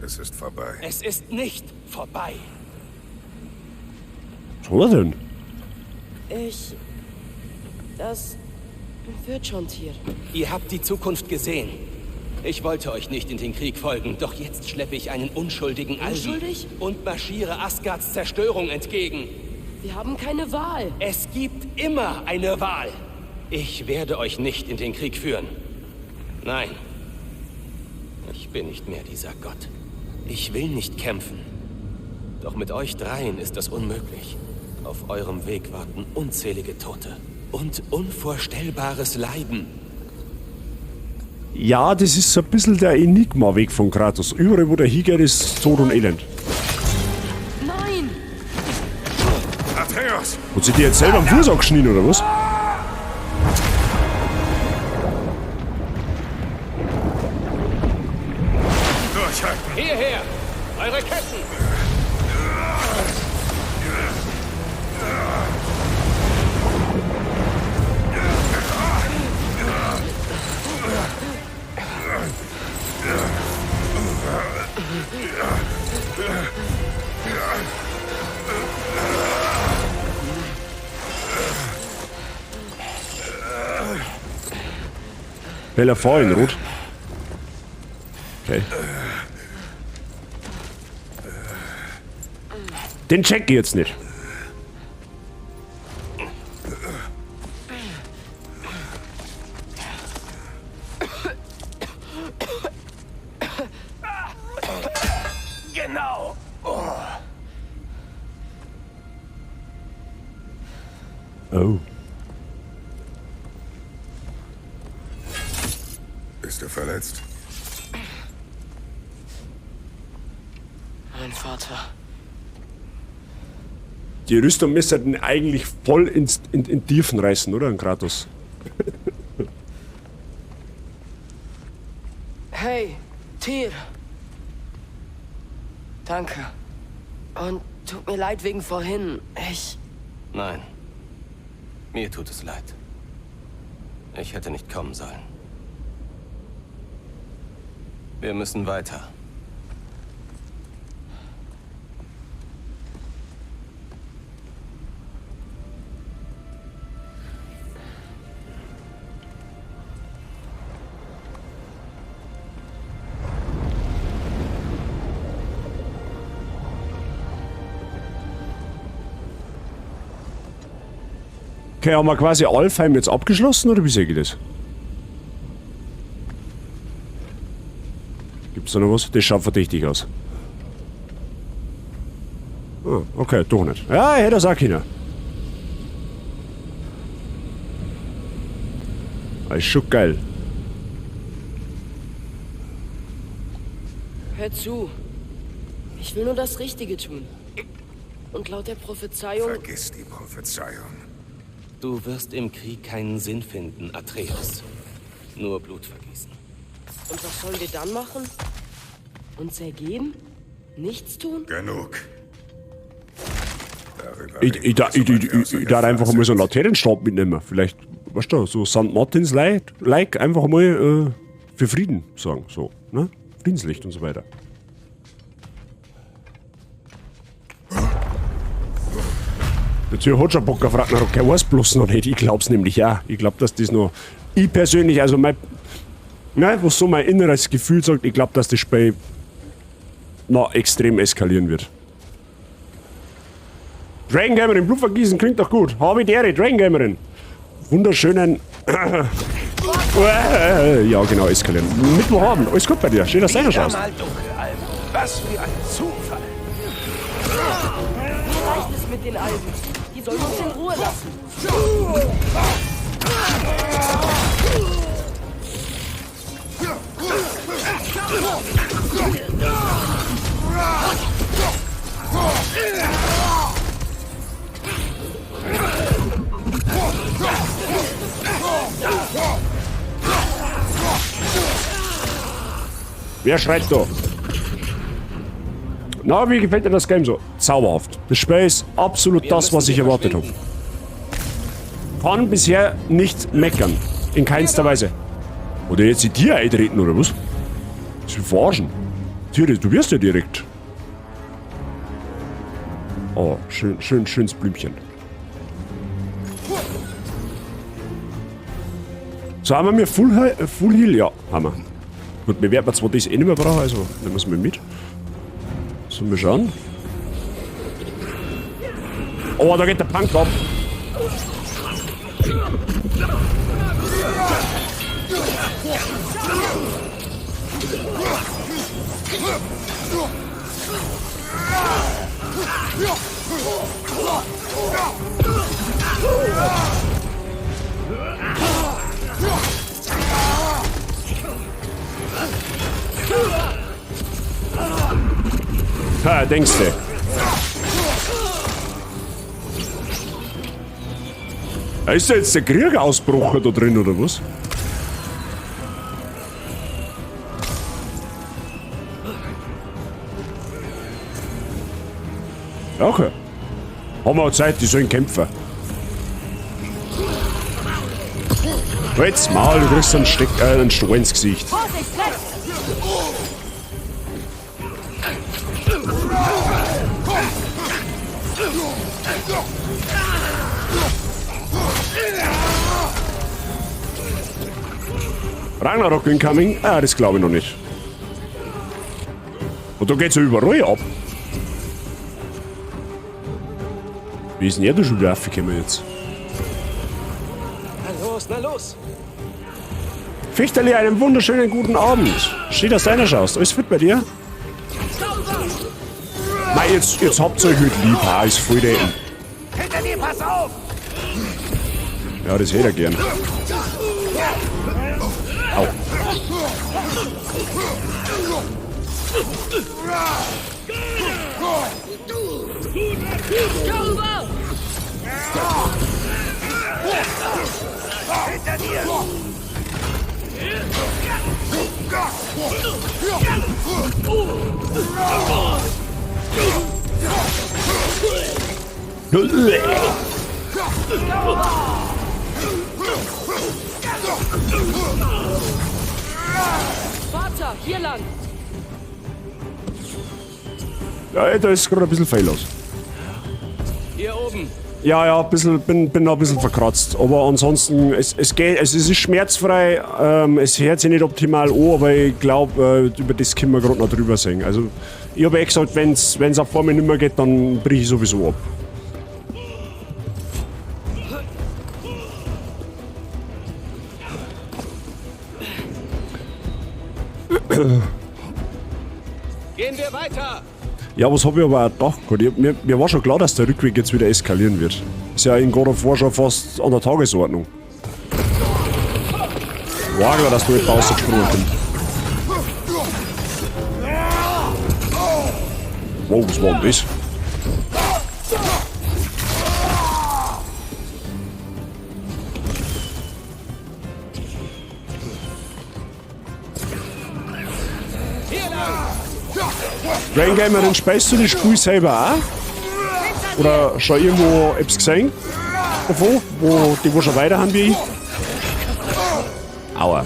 Es ist vorbei. Es ist nicht vorbei. Was hat er denn? Das wird schon, Tyr. Ihr habt die Zukunft gesehen. Ich wollte euch nicht in den Krieg folgen, doch jetzt schleppe ich einen unschuldigen Alvi Unschuldig? und marschiere Asgards Zerstörung entgegen. Wir haben keine Wahl. Es gibt immer eine Wahl. Ich werde euch nicht in den Krieg führen. Nein. Ich bin nicht mehr dieser Gott. Ich will nicht kämpfen. Doch mit euch dreien ist das unmöglich. Auf eurem Weg warten unzählige Tote und unvorstellbares Leiden. Ja, das ist so ein bisschen der Enigma-Weg von Kratos. Überall, wo der hingeht, ist Tod und Elend. Nein! Atreus! Hat sie dir jetzt selber am Fuß angeschnitten, oder was? Durchhalten! Hierher! Eure Ketten! Belafort in Rot. Okay. Den check ich jetzt nicht. Genau. Oh. Bist du verletzt? Mein Vater. Die Rüstung müsste den eigentlich voll in Tiefen reißen, oder? Ein Kratos. Hey, Tyr. Danke. Und tut mir leid wegen vorhin. Nein. Mir tut es leid. Ich hätte nicht kommen sollen. Wir müssen weiter. Okay, haben wir quasi Alfheim jetzt abgeschlossen, oder wie sehe ich das? Gibt's da noch was? Das schaut verdächtig aus. Ah, okay, doch nicht. Ja, ich hätte das auch können. Das ist schon geil. Hör zu. Ich will nur das Richtige tun. Und laut der Prophezeiung... Vergiss die Prophezeiung. Du wirst im Krieg keinen Sinn finden, Atreus. Nur Blut vergießen. Und was sollen wir dann machen? Uns ergeben? Nichts tun? Genug. Ich darf einfach mal so einen Laternenstab mitnehmen. Vielleicht, weißt du, so St. Martins like einfach mal für Frieden sagen. So, ne? Friedenslicht und so weiter. Der Tür hat schon Bock auf Ragnarok, er weiß bloß noch nicht. Ich glaub's nämlich ja. Ich glaub, dass das noch. Ich persönlich, also mein. Nein, was so mein inneres Gefühl sagt, ich glaube, dass das Spiel noch extrem eskalieren wird. Dragon Gamerin, Blut vergießen klingt doch gut. Habe die Ehre, Dragon Gamerin. Wunderschönen. Ja, genau, eskalieren. Mittel haben. Alles gut bei dir. Schön, dass du Wieder schaust. mal Dunkelalben. Was für ein Zufall. Mir reicht es mit den Alben. Die sollen uns in Ruhe lassen. Wer schreit da? Na, wie gefällt dir das Game so? Zauberhaft. Das Spiel ist absolut das, was ich erwartet habe. Kann bisher nicht meckern. In keinster Weise. Oder jetzt die Tier eintreten, oder was? Das will verarschen. Tiere, du wirst ja direkt. Oh, schönes Blümchen. So, haben wir Full Heal? Ja, haben wir. Gut, wir werden zwar das eh nicht mehr brauchen, also nehmen wir es mal mit. Sollen wir schauen? Oh, da geht der Punk ab. Ha, denkst du? Ist da jetzt der Krieg ausgebrochen da drin, oder was? Okay. Haben wir auch Zeit, die sollen kämpfen. Halt's Maul, du kriegst einen Stroh ins Gesicht. Ragnarok incoming? Ah, das glaube ich noch nicht. Und da geht's ja überall ab. Wie ist denn da schon wieder aufgekommen jetzt? Na los, na los. Fichterli, einen wunderschönen guten Abend. Steht, dass du einer schaust. Alles fit bei dir? Mei, jetzt habt ihr euch halt lieb. Ah, ist voll der. Hinter dir, pass auf! Ja, das hätte er gern. Au. Hinter dir! Vater, hier lang! Ja, da ist gerade ein bisschen viel los. Hier oben. Ja, ein bisschen, bin noch ein bisschen verkratzt. Aber ansonsten, es geht, es ist schmerzfrei. Es hört sich nicht optimal an, aber ich glaube, über das können wir gerade noch drüber singen. Also, ich habe gesagt, wenn es auf einmal nicht mehr geht, dann brich ich sowieso ab. Gehen wir weiter. Ja, was habe ich aber auch gedacht? Mir war schon klar, dass der Rückweg jetzt wieder eskalieren wird. Ist ja in God of War schon fast an der Tagesordnung. War klar, dass du nicht rausgesprungen bist. Wow, was war denn das? Rain Gamer, den spielst du das Spiel selber auch? Oder schon irgendwo etwas gesehen davon, wo schon weiter haben wie ich? Aua.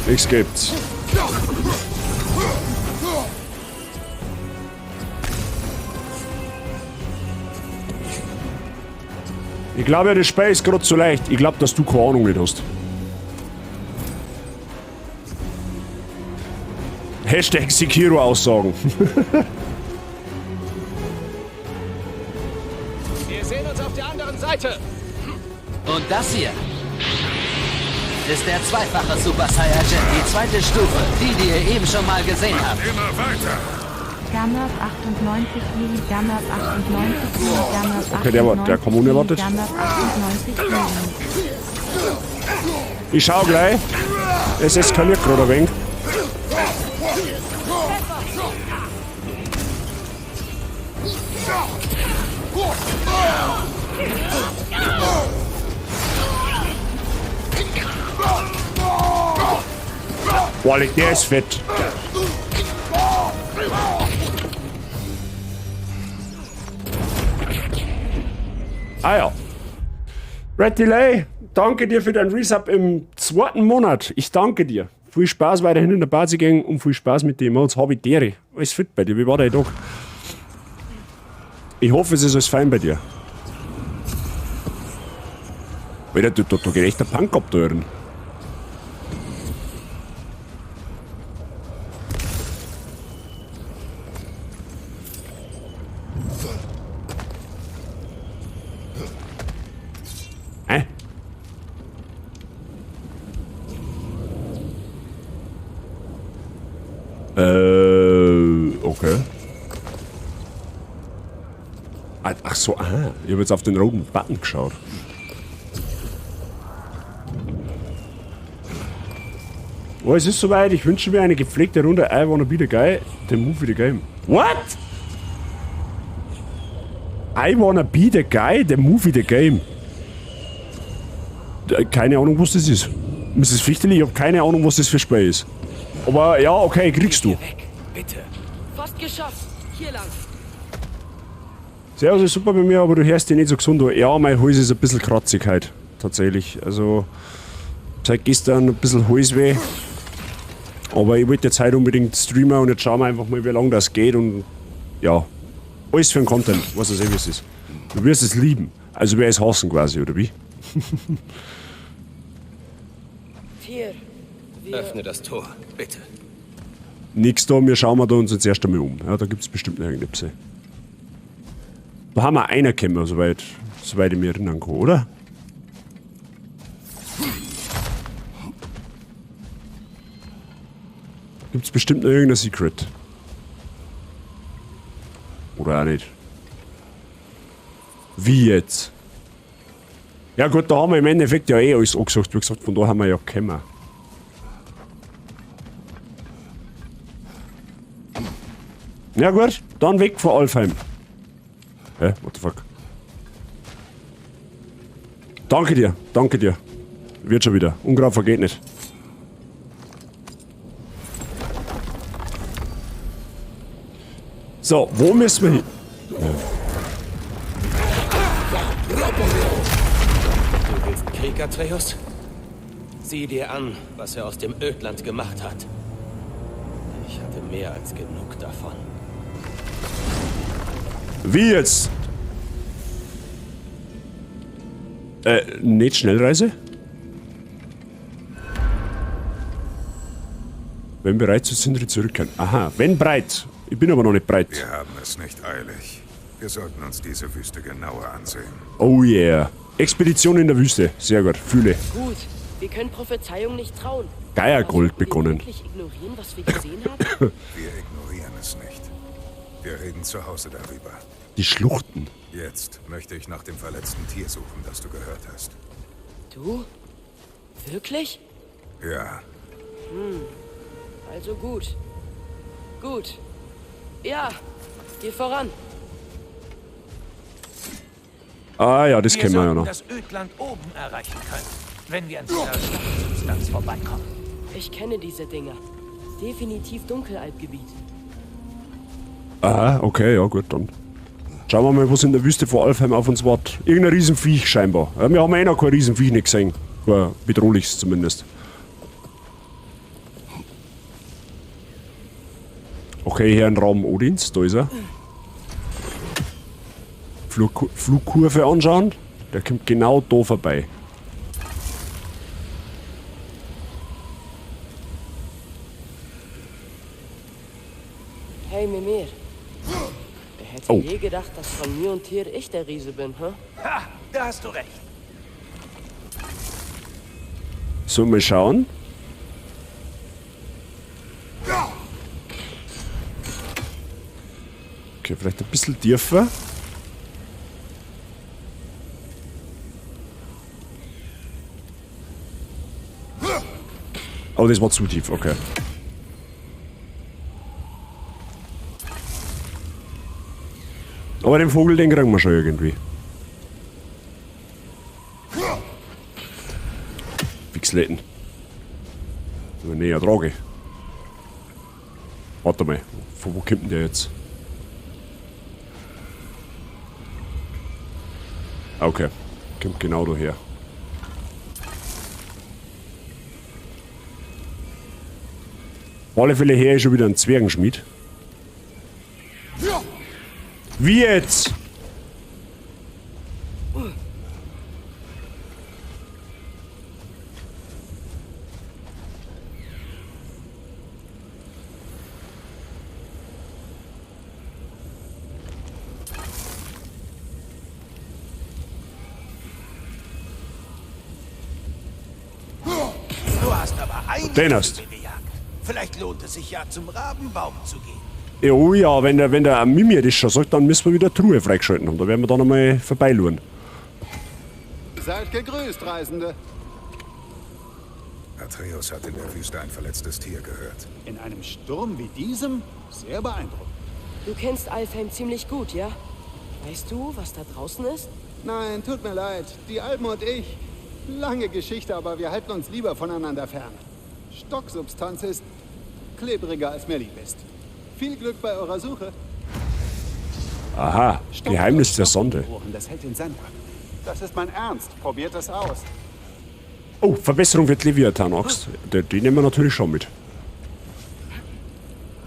Nichts gibt's. Ich glaube, das Spiel ist gerade zu leicht. Ich glaube, dass du keine Ahnung nicht hast. Hashtag Sekiro-Aussagen. Wir sehen uns auf der anderen Seite. Und das hier ist der zweifache Super Saiyajin, die zweite Stufe, die ihr eben schon mal gesehen habt. Immer weiter. Gandalf 98 Lili, Gandalf 98 Lili, Gandalf 98 Okay, der kommt unerwartet. Gandalf 98 Lili. Ich schau gleich. Es eskaliert gerade ein wenig. Boah, der ist fett. Ah ja. Red Delay, danke dir für deinen Resub im 2. Monat. Ich danke dir. Viel Spaß weiterhin in der Basis-Gang und viel Spaß mit den Emotes. Habe ich dir. Alles fit bei dir. Wie war der Tag? Ich hoffe, es ist alles fein bei dir. Alter, da geht echt der Punk ab da drin. Okay. Ach so, aha. Ich habe jetzt auf den roten Button geschaut. Oh, es ist soweit. Ich wünsche mir eine gepflegte Runde I Wanna Be the Guy, den Move the Game. What? I wanna be the guy, the movie, the game. Keine Ahnung, was das ist. Mrs. Fichteli, ich hab keine Ahnung, was das für Spiel ist. Aber ja, okay, kriegst du. Weg, bitte. Fast geschafft. Hier lang. Servus ist super bei mir, aber du hörst dich nicht so gesund an. Ja, mein Hals ist ein bisschen kratzig heute. Tatsächlich. Also, seit gestern ein bisschen Halsweh. Aber ich wollte jetzt heute unbedingt streamen und jetzt schauen wir einfach mal, wie lange das geht und ja. Alles für den Content, was es wie es ist. Du wirst es lieben. Also wer es hassen quasi, oder wie? Hier. Öffne das Tor, bitte. Nix da, wir schauen uns jetzt erst einmal um. Ja, da gibt es bestimmt noch irgendetwas. Da haben wir einer gekommen, soweit ich mich erinnern kann, oder? Gibt es bestimmt noch irgendein Secret. Oder auch nicht. Wie jetzt? Ja gut, da haben wir im Endeffekt ja eh alles angesagt. Wie gesagt, von da haben wir ja gekommen. Ja gut, dann weg von Alfheim. Hä? What the fuck? Danke dir, danke dir. Wird schon wieder. Unkraut vergeht nicht. So, wo müssen wir hin? Ja. Du willst Krieg, Atreus? Sieh dir an, was er aus dem Ödland gemacht hat. Ich hatte mehr als genug davon. Wie jetzt? Nicht Schnellreise? Wenn bereit, so sind wir zurückkehren. Aha, wenn bereit. Ich bin aber noch nicht bereit. Wir haben es nicht eilig. Wir sollten uns diese Wüste genauer ansehen. Oh yeah. Expedition in der Wüste. Sehr gut. Fühle. Gut. Wir können Prophezeiung nicht trauen. Geiergold begonnen. Wirklich ignorieren, was wir gesehen haben? Wir ignorieren es nicht. Wir reden zu Hause darüber. Die Schluchten. Jetzt möchte ich nach dem verletzten Tier suchen, das du gehört hast. Du? Wirklich? Ja. Also gut. Gut. Ja, geh voran. Ah ja, das Wir kennen wir ja sollten noch. das Ödland oben erreichen können, wenn wir an dieser Schlachtsubstanz vorbeikommen. Ich kenne diese Dinger. Definitiv Dunkelalpgebiet. Ah, okay, ja gut, dann. Schauen wir mal, was in der Wüste vor Alfheim auf uns wartet. Irgendein Riesenviech scheinbar. Ja, wir haben eh noch kein Riesenviech nicht gesehen. Kein bedrohliches zumindest. Okay, hier ein Raum Odins, da ist er. Flugkurve anschauen. Der kommt genau da vorbei. Hey, Mimir. Wer hätte je gedacht, dass von mir und Tyr ich der Riese bin, hä? Ha, da hast du recht. So, mal schauen. Okay, vielleicht ein bisschen tiefer. Oh, das war zu tief, okay. Aber den Vogel, den kriegen wir schon irgendwie. Fixletten. Näher trage. Warte mal, von wo kommt denn der jetzt? Okay, kommt genau daher. Auf alle Fälle her ist schon wieder ein Zwergenschmied. Wie jetzt? Du hast aber Den einige hast. Vögel gejagt. Vielleicht lohnt es sich ja, zum Rabenbaum zu gehen. Oh ja, wenn der Mimir das schon sagt, dann müssen wir wieder Truhe freigeschalten haben. Da werden wir dann einmal vorbeiluren. Seid gegrüßt, Reisende. Atreus hat in der Wüste ein verletztes Tier gehört. In einem Sturm wie diesem? Sehr beeindruckend. Du kennst Alfheim ziemlich gut, ja? Weißt du, was da draußen ist? Nein, tut mir leid. Die Alben und ich. Lange Geschichte, aber wir halten uns lieber voneinander fern. Stocksubstanz ist klebriger, als mir lieb ist. Viel Glück bei eurer Suche. Aha, Geheimnis der Sonde. Das hält den Sand ab. Das ist mein Ernst. Probiert es aus. Oh, Verbesserung wird Leviathan-Axt. Die nehmen wir natürlich schon mit.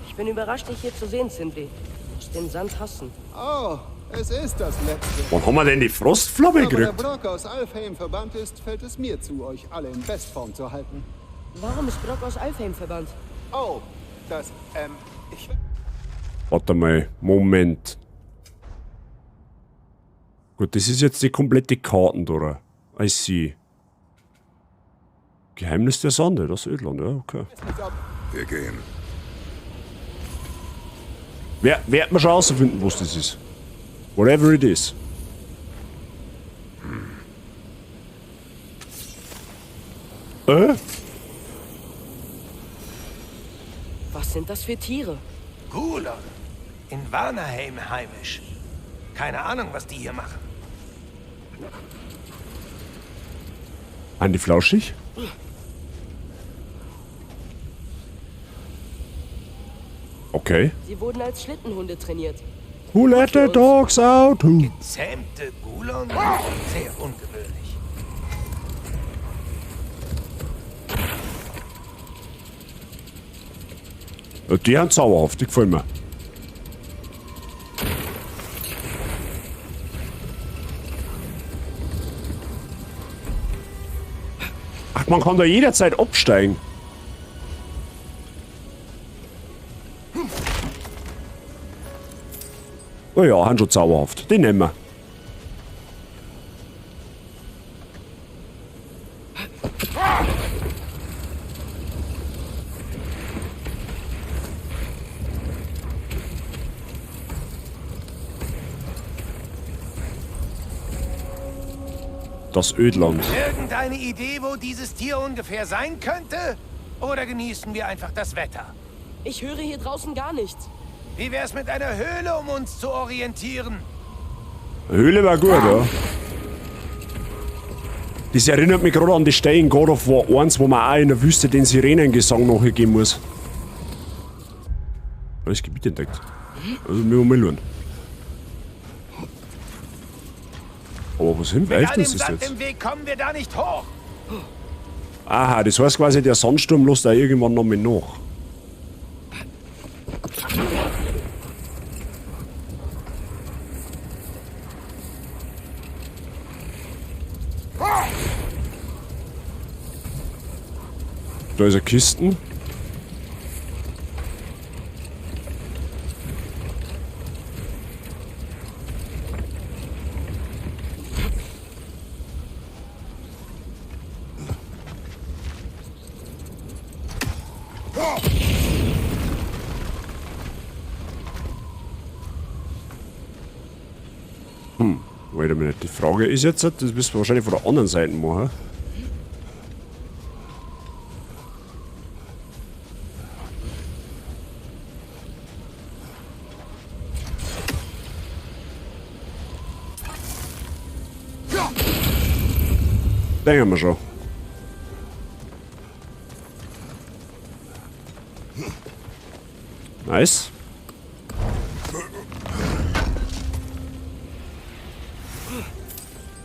Ich bin überrascht, dich hier zu sehen, Sindri. Du musst den Sand hassen. Oh, es ist das Letzte. Wann haben wir denn die Frostflamme Aber der gekriegt? Brock aus Alfheim verbannt ist, fällt es mir zu, euch alle in Bestform zu halten. Warum ist Brock aus Alfheim verbannt? Oh, ich... Warte mal, Moment. Gut, das ist jetzt die komplette Karten, oder? I see. Geheimnis der Sonde, das Ödland, ja, okay. Wir gehen. Werd man schon herausfinden, was das ist. Whatever it is. Was sind das für Tiere? Gulon. In Vanaheim heimisch. Keine Ahnung, was die hier machen. Andi Flauschig? Okay. Sie wurden als Schlittenhunde trainiert. Who let the dogs out? Who? Gezähmte Gulon? Sehr ungewöhnlich. Die haben zauberhaft, die gefallen mir. Ach, man kann da jederzeit absteigen. Oh ja, haben schon zauberhaft. Den nehmen wir. Das Ödland. Irgendeine Idee, wo dieses Tier ungefähr sein könnte? Oder genießen wir einfach das Wetter? Ich höre hier draußen gar nichts. Wie wär's mit einer Höhle, um uns zu orientieren? Höhle war gut, ja. Das erinnert mich gerade an die Stelle in God of War 1, wo man auch in der Wüste den Sirenengesang nachgeben muss. Alles Gebiet entdeckt. Also wir mal schauen. Aber was hin? Weißt du, das ist jetzt? Im Weg kommen wir da nicht hoch. Aha, das heißt quasi, der Sandsturm lässt da irgendwann noch mit nach. Da ist eine Kiste. Wait a minute. Die Frage ist jetzt, das müssen wir wahrscheinlich von der anderen Seite machen. Denken wir schon. Nice.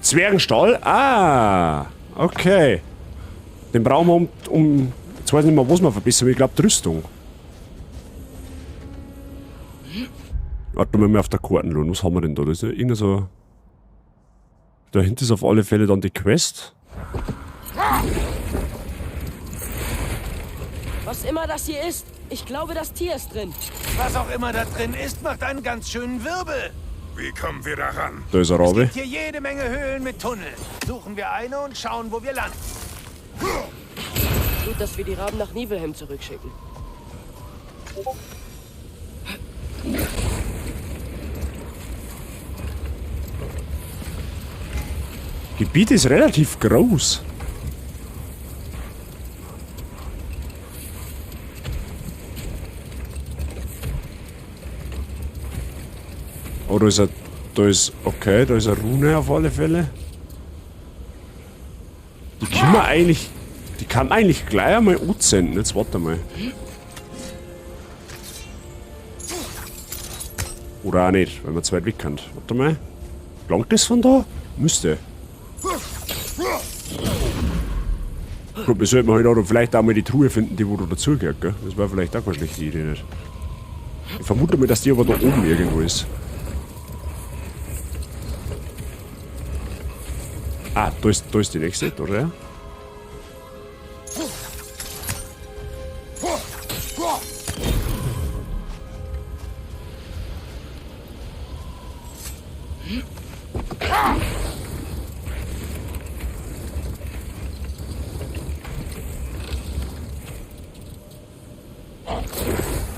Zwergenstall? Ah, okay. Den brauchen wir jetzt weiß ich nicht mehr, was wir verbessern, aber ich glaube die Rüstung. Warte mal auf der Karte schauen. Was haben wir denn da? Das ist ja irgendein so... Dahinter ist auf alle Fälle dann die Quest. Was immer das hier ist, ich glaube, das Tier ist drin. Was auch immer da drin ist, macht einen ganz schönen Wirbel. Wie kommen wir da ran? Da ist ein Es Rabe. gibt hier jede Menge Höhlen mit Tunneln. Suchen wir eine und schauen, wo wir landen. Gut, dass wir die Raben nach Nibelheim zurückschicken. Gebiet ist relativ groß. Oh, da ist ein... Da ist... Okay, da ist eine Rune auf alle Fälle. Die kann man eigentlich... Die kann man eigentlich gleich einmal anzünden. Jetzt warte mal. Oder auch nicht, weil man zu weit weg kann. Warte mal. Langt das von da? Müsste. Gut, wir sollten halt auch vielleicht auch mal die Truhe finden, die wo da dazugehört, gell? Das wäre vielleicht auch keine schlechte Idee, nicht? Ich vermute mal, dass die aber da oben irgendwo ist. Ah, da ist die nächste, oder?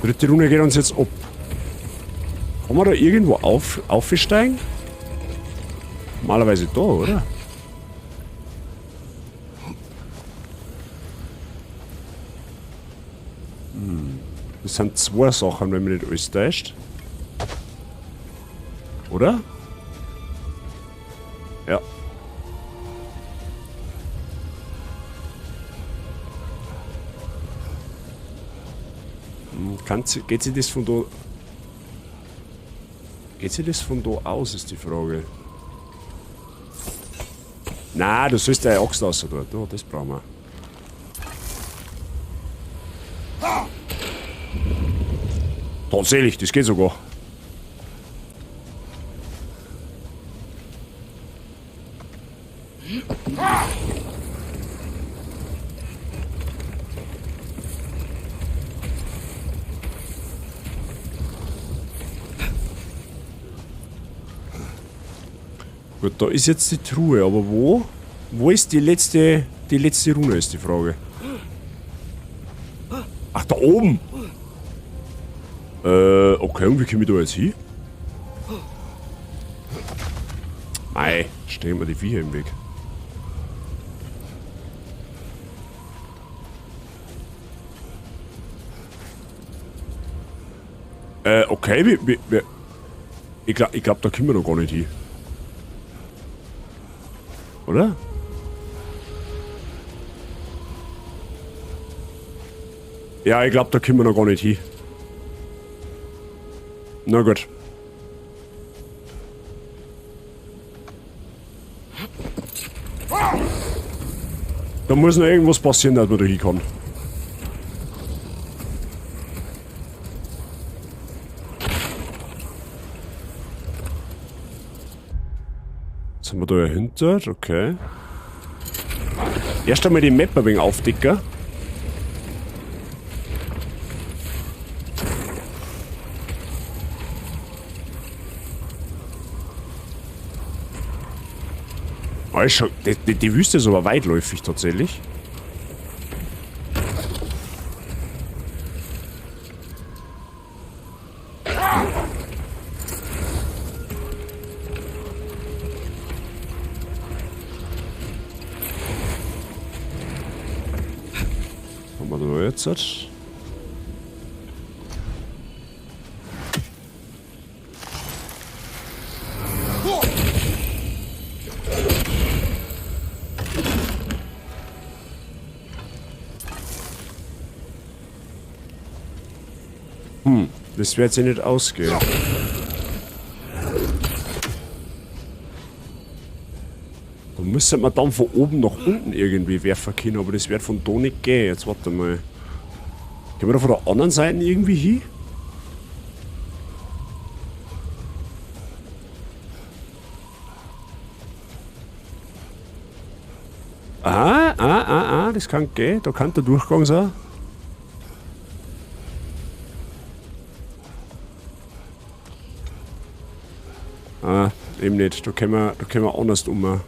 Dritte Runde geht uns jetzt ab. Kann man da irgendwo aufsteigen? Normalerweise da, oder? Das sind zwei Sachen, wenn man nicht alles täuscht. Oder? Ja. Geht sie das von da... Geht sie das von da aus, ist die Frage. Nein, du sollst deine Axt raus tun. Oh, das brauchen wir. Tatsächlich, das geht sogar. Gut, da ist jetzt die Truhe, aber wo? Wo ist die letzte Rune, ist die Frage. Ach, da oben! Okay, und wie komme ich da jetzt hin? Mei, stehen wir die Viecher im Weg. Okay, ich glaub, da kommen wir noch gar nicht hin. Oder? Ja, ich glaube, da kommen wir noch gar nicht hin. Na gut. Da muss noch irgendwas passieren, dass man da hinkommt. Jetzt sind wir da hinter, okay. Erst einmal die Map ein wenig aufdecken. Die Wüste ist aber weitläufig tatsächlich. Was haben wir da jetzt? Das wird sich nicht ausgehen. Da müsste man dann von oben nach unten irgendwie werfen können, aber das wird von da nicht gehen. Jetzt warte mal. Können wir da von der anderen Seite irgendwie hin? Das kann gehen. Da kann der Durchgang sein. Eben nicht. Da können wir anders um.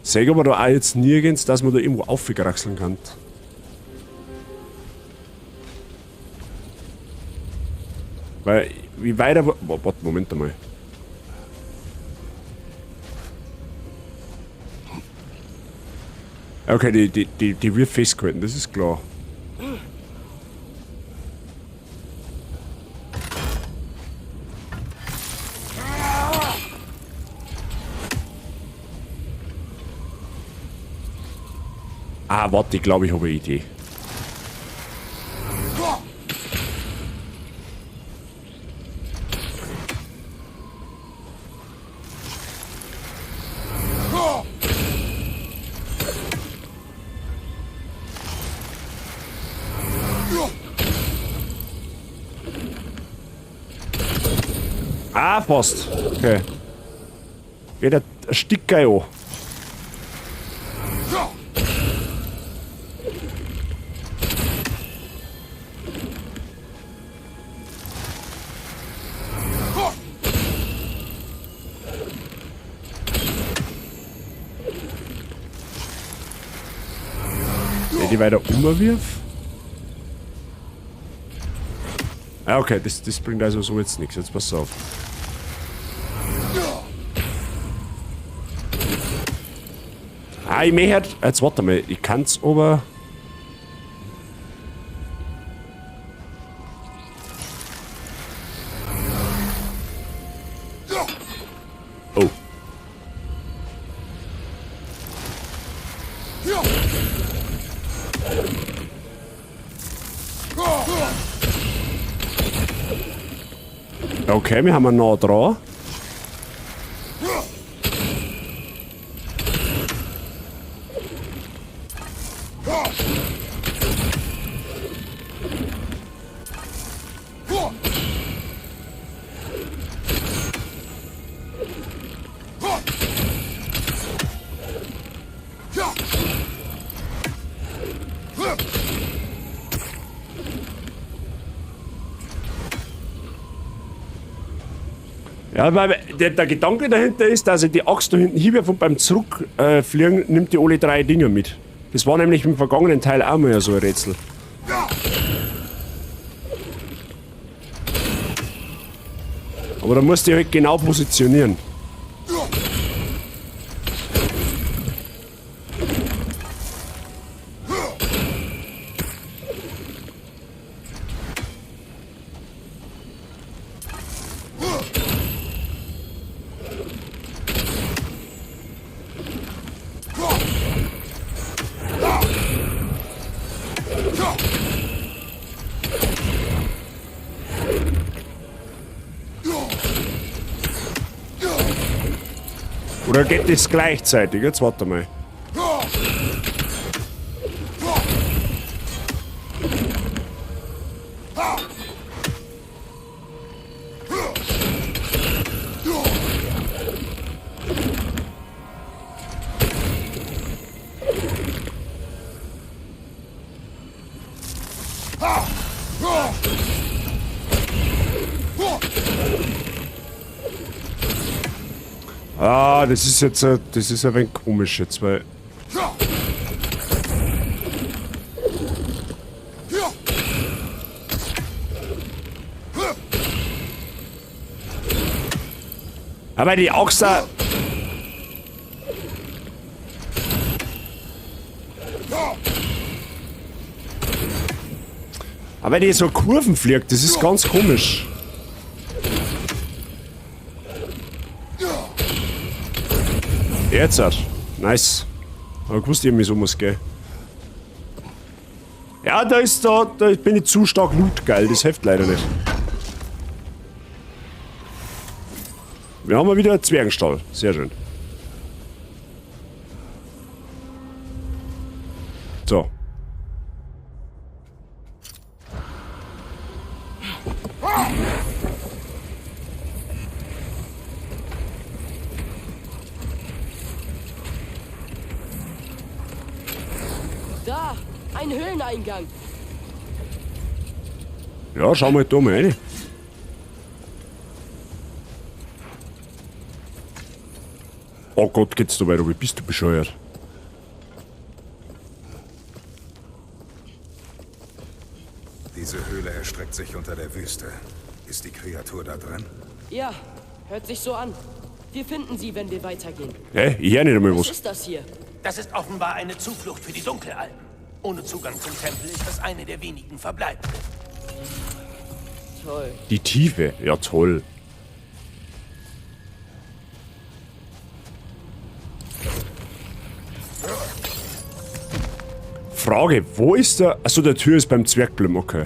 Sag aber da auch jetzt nirgends, dass man da irgendwo aufgekraxeln kann. Weil, wie weiter... Warte, Moment einmal. Okay, die wird festgehalten, das ist klar. Ah, warte, ich glaube, ich habe eine Idee. Ah, fast. Okay. Geht ein Stück geil an. Wenn ich weiter umwirf. Ah, okay, das bringt also so jetzt nichts. Jetzt pass auf. Ah, ich möchte halt. Jetzt warte mal, ich kann's aber. Oh. Okay, wir haben einen nah dran. Ja, weil der Gedanke dahinter ist, dass ich die Axt da hinten hinwerfe und beim Zurückfliegen nimmt die alle 3 Dinger mit. Das war nämlich im vergangenen Teil auch mal so ein Rätsel. Aber da musst du halt genau positionieren. Oder geht das gleichzeitig? Jetzt warte mal. Ah, das ist jetzt ein wenig komisch jetzt, weil... Aber die Axt da... Aber die so Kurven fliegt, das ist ganz komisch. Jetzt hat. Nice. Aber ich wusste irgendwie, so muss gehen. Ja, da bin ich zu stark lootgeil. Das hilft leider nicht. Wir haben mal wieder einen Zwergenstall. Sehr schön. So. Da, ein Höhleneingang. Ja, schau mal da mal rein. Oh Gott, geht's da weiter? Wie bist du bescheuert? Diese Höhle erstreckt sich unter der Wüste. Ist die Kreatur da drin? Ja, hört sich so an. Wir finden sie, wenn wir weitergehen. Hä? Ich höre nicht einmal Was was. ist das hier? Das ist offenbar eine Zuflucht für die Dunkelalben. Ohne Zugang zum Tempel ist das eine der wenigen verbleibenden. Toll. Die Tiefe. Ja, toll. Frage, wo ist der... Achso, der Tür ist beim Zwergblim, okay.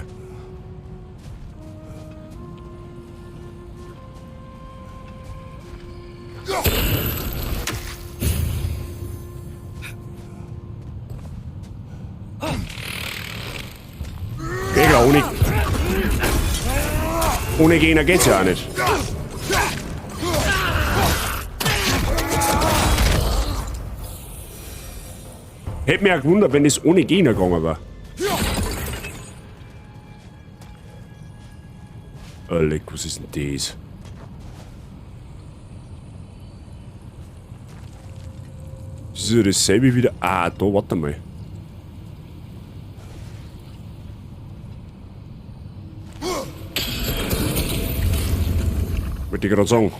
Digga, ohne Gegner geht's ja auch nicht. Hätte mich auch gewundert, wenn es ohne Gegner gegangen war. Alter, was ist denn das? Das ist ja dasselbe wieder. Ah, da, warte mal. Wollte ich gerade sagen.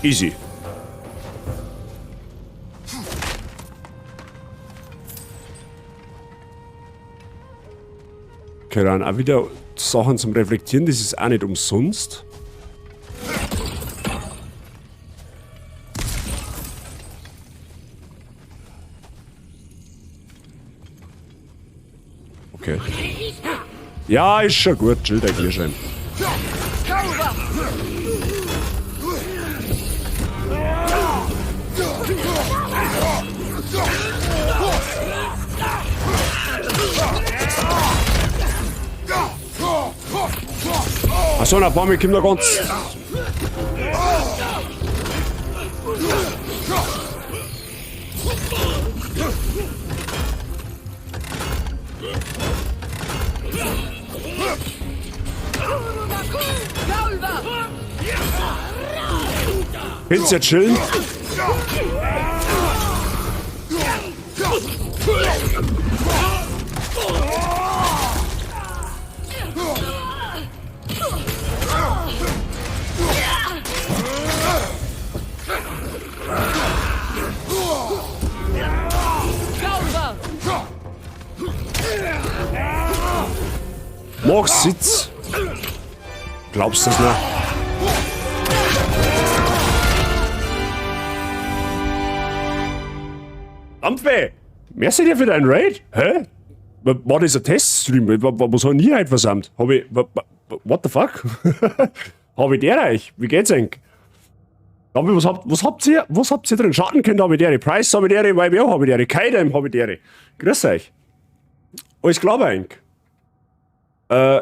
Easy. Okay, dann auch wieder Sachen zum Reflektieren, das ist auch nicht umsonst. Okay. Ja, ist schon gut, chill da hier schreiben. Achso, ein paar Mal kommt noch ganz. Willst du jetzt chillen? Mach Sitz. Glaubst du das noch? Ampfe! Merci dir für deinen Raid? Hä? War das ein Teststream? Was haben die heute versammelt? Hab ich... What the fuck? Hab ich der euch? Wie geht's eigentlich? Was habt ihr drin? Schattenkind hab ich der, Price hab ich der, YBO hab ich der, Kaidem hab ich der. Grüß euch. Alles klar bei euch?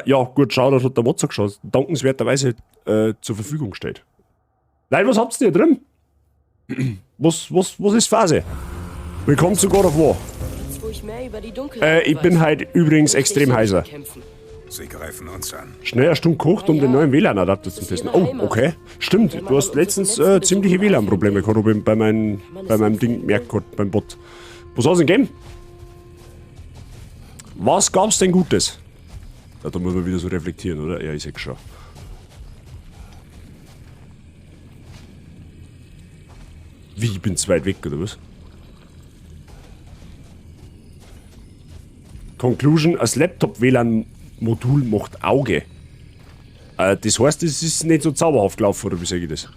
Ja, gut, schau, da hat der Mozart geschaut. Dankenswerterweise zur Verfügung steht. Leute, was habt ihr drin? Was ist Phase? Willkommen zu God of War. Ich bin halt übrigens extrem heiser. Sie greifen uns an. Schnell eine Stunde gekocht, um den neuen WLAN-Adapter zu testen. Oh, okay. Stimmt, du hast letztens ziemliche WLAN-Probleme gehabt, habe ich bei meinem Ding gemerkt gehabt, beim Bot. Was soll es denn geben? Was gab's denn Gutes? Ja, da muss man wieder so reflektieren, oder? Ja, ich seh's schon. Wie, ich bin zu weit weg, oder was? Conclusion, das Laptop-WLAN-Modul macht Auge. Das heißt, es ist nicht so zauberhaft gelaufen, oder wie sage ich das?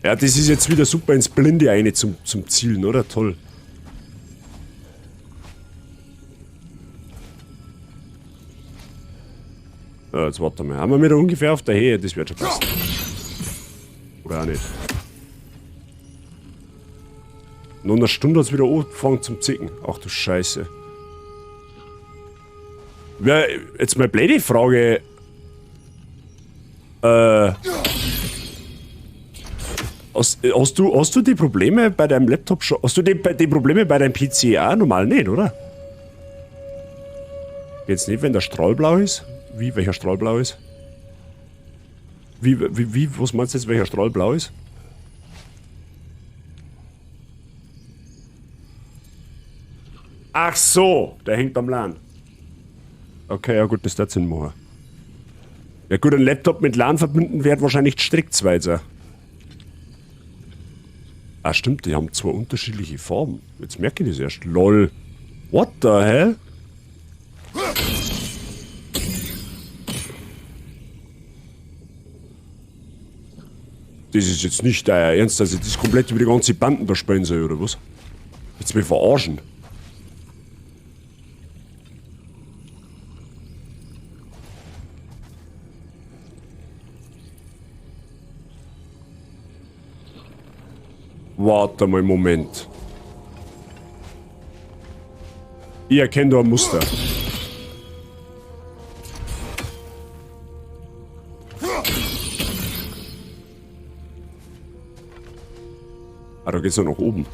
Ja, das ist jetzt wieder super ins Blinde eine zum Zielen, oder? Toll. Jetzt warte mal. Haben wir wieder ungefähr auf der Höhe? Das wird schon passen. Oder auch nicht. Noch eine Stunde hat es wieder angefangen zum Zicken. Ach du Scheiße. Ja, jetzt mal blöde Frage. Hast du die Probleme bei deinem Laptop schon? Hast du die Probleme bei deinem PC auch? Normal nicht, oder? Geht's nicht, wenn der Strahl blau ist? Wie? Welcher Strahl blau ist? Was meinst du jetzt, welcher Strahl blau ist? Ach so, der hängt am LAN. Okay, ja gut, das darf Sinn machen. Ja gut, ein Laptop mit LAN verbinden wird wahrscheinlich strikt weiter. Ah, stimmt, die haben zwei unterschiedliche Farben. Jetzt merke ich das erst. LOL. What the hell? Das ist jetzt nicht euer Ernst, dass ich das komplett über die ganze Banden da spielen soll, oder was? Jetzt mich verarschen. Warte mal, Moment. Ich erkenne da ein Muster. Ah, da geht's ja nach oben.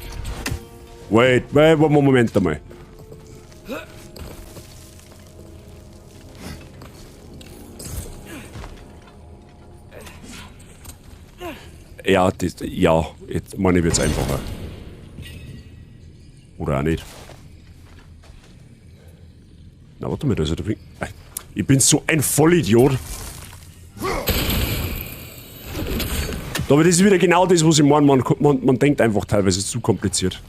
Wait, Moment einmal. Ja, jetzt meine ich wird's einfacher. Oder auch nicht. Na, warte mal, da ist ja der Wink. Ich bin so ein Vollidiot. Aber das ist wieder genau das, was ich meine. Man denkt einfach teilweise zu kompliziert.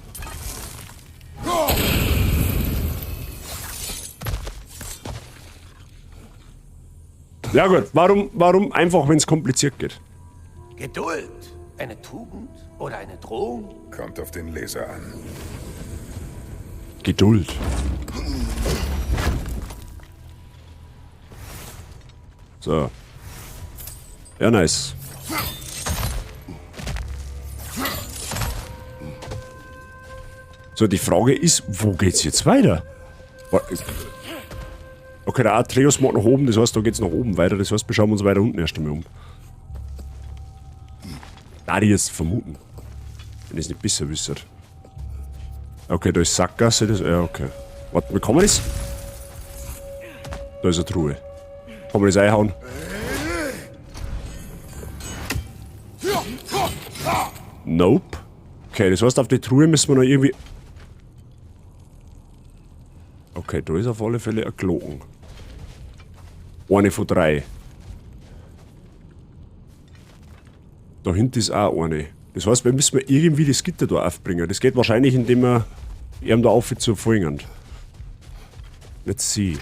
Ja gut, warum einfach, wenn es kompliziert geht? Geduld. Eine Tugend oder eine Drohung? Kommt auf den Leser an. Geduld. So. Ja, nice. So, die Frage ist, wo geht's jetzt weiter? Okay, der Atreus macht nach oben, das heißt, da geht's nach oben weiter. Das heißt, wir schauen uns weiter unten erst einmal um. Da die jetzt vermuten. Wenn ich es nicht besser wüsste. Okay, da ist Sackgasse, das. Ja, okay. Warte, wie kann man das? Da ist eine Truhe. Kann man das einhauen? Nope. Okay, das heißt, auf die Truhe müssen wir noch irgendwie. Okay, da ist auf alle Fälle ein Glocken. Eine von 3. Da hinten ist auch eine. Das heißt, wir müssen irgendwie das Gitter da aufbringen. Das geht wahrscheinlich, indem wir ihm da auf zu folgen. Let's see.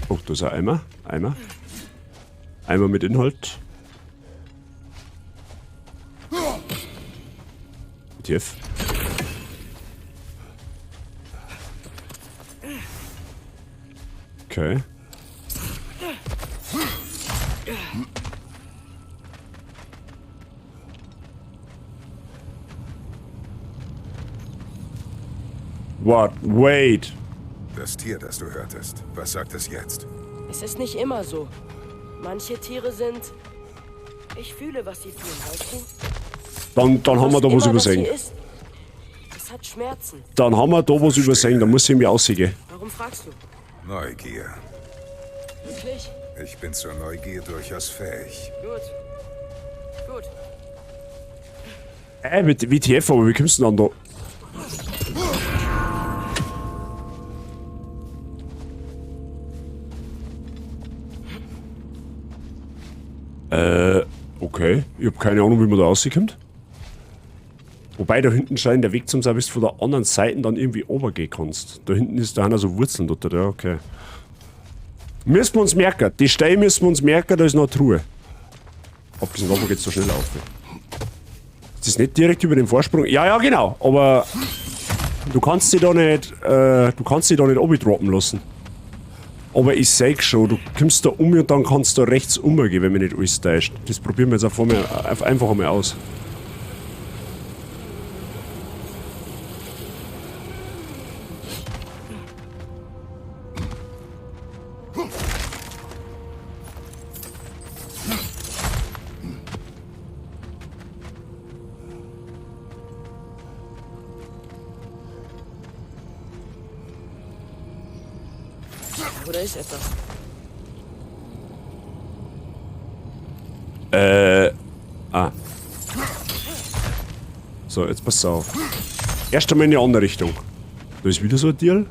Oh, da ist ein Eimer. Eimer mit Inhalt. ETF. Okay. What? Wait. Das Tier, das du hörtest, was sagt es jetzt? Es ist nicht immer so. Manche Tiere sind... Ich fühle, was sie tun, weißt du? Dann haben wir da was übersehen. Es hat Schmerzen. Dann haben wir da was übersehen, da muss ich irgendwie aussehen. Warum fragst du? Neugier. Wirklich? Ich bin zur Neugier durchaus fähig. Gut. Mit WTF, aber wie kommst du denn dann da? Okay. Ich hab keine Ahnung, wie man da rauskommt. Wobei da hinten scheint der Weg zum Sein, bis du von der anderen Seite dann irgendwie runtergehen kannst. Da hinten ist da einer so Wurzeln dort, ja, okay. Müssen wir uns merken. Die Steine müssen wir uns merken, da ist noch eine Truhe. Abgesehen davon geht's so schnell auf. Ist das nicht direkt über den Vorsprung? Ja, genau. Aber du kannst sie da nicht, abdroppen lassen. Aber ich sag schon, du kommst da um und dann kannst du da rechts umgehen, wenn mir nicht alles täuscht. Das probieren wir jetzt einfach einmal aus. Oder ist etwas? So, jetzt pass auf. Erst einmal in die andere Richtung. Da ist wieder so ein Tier.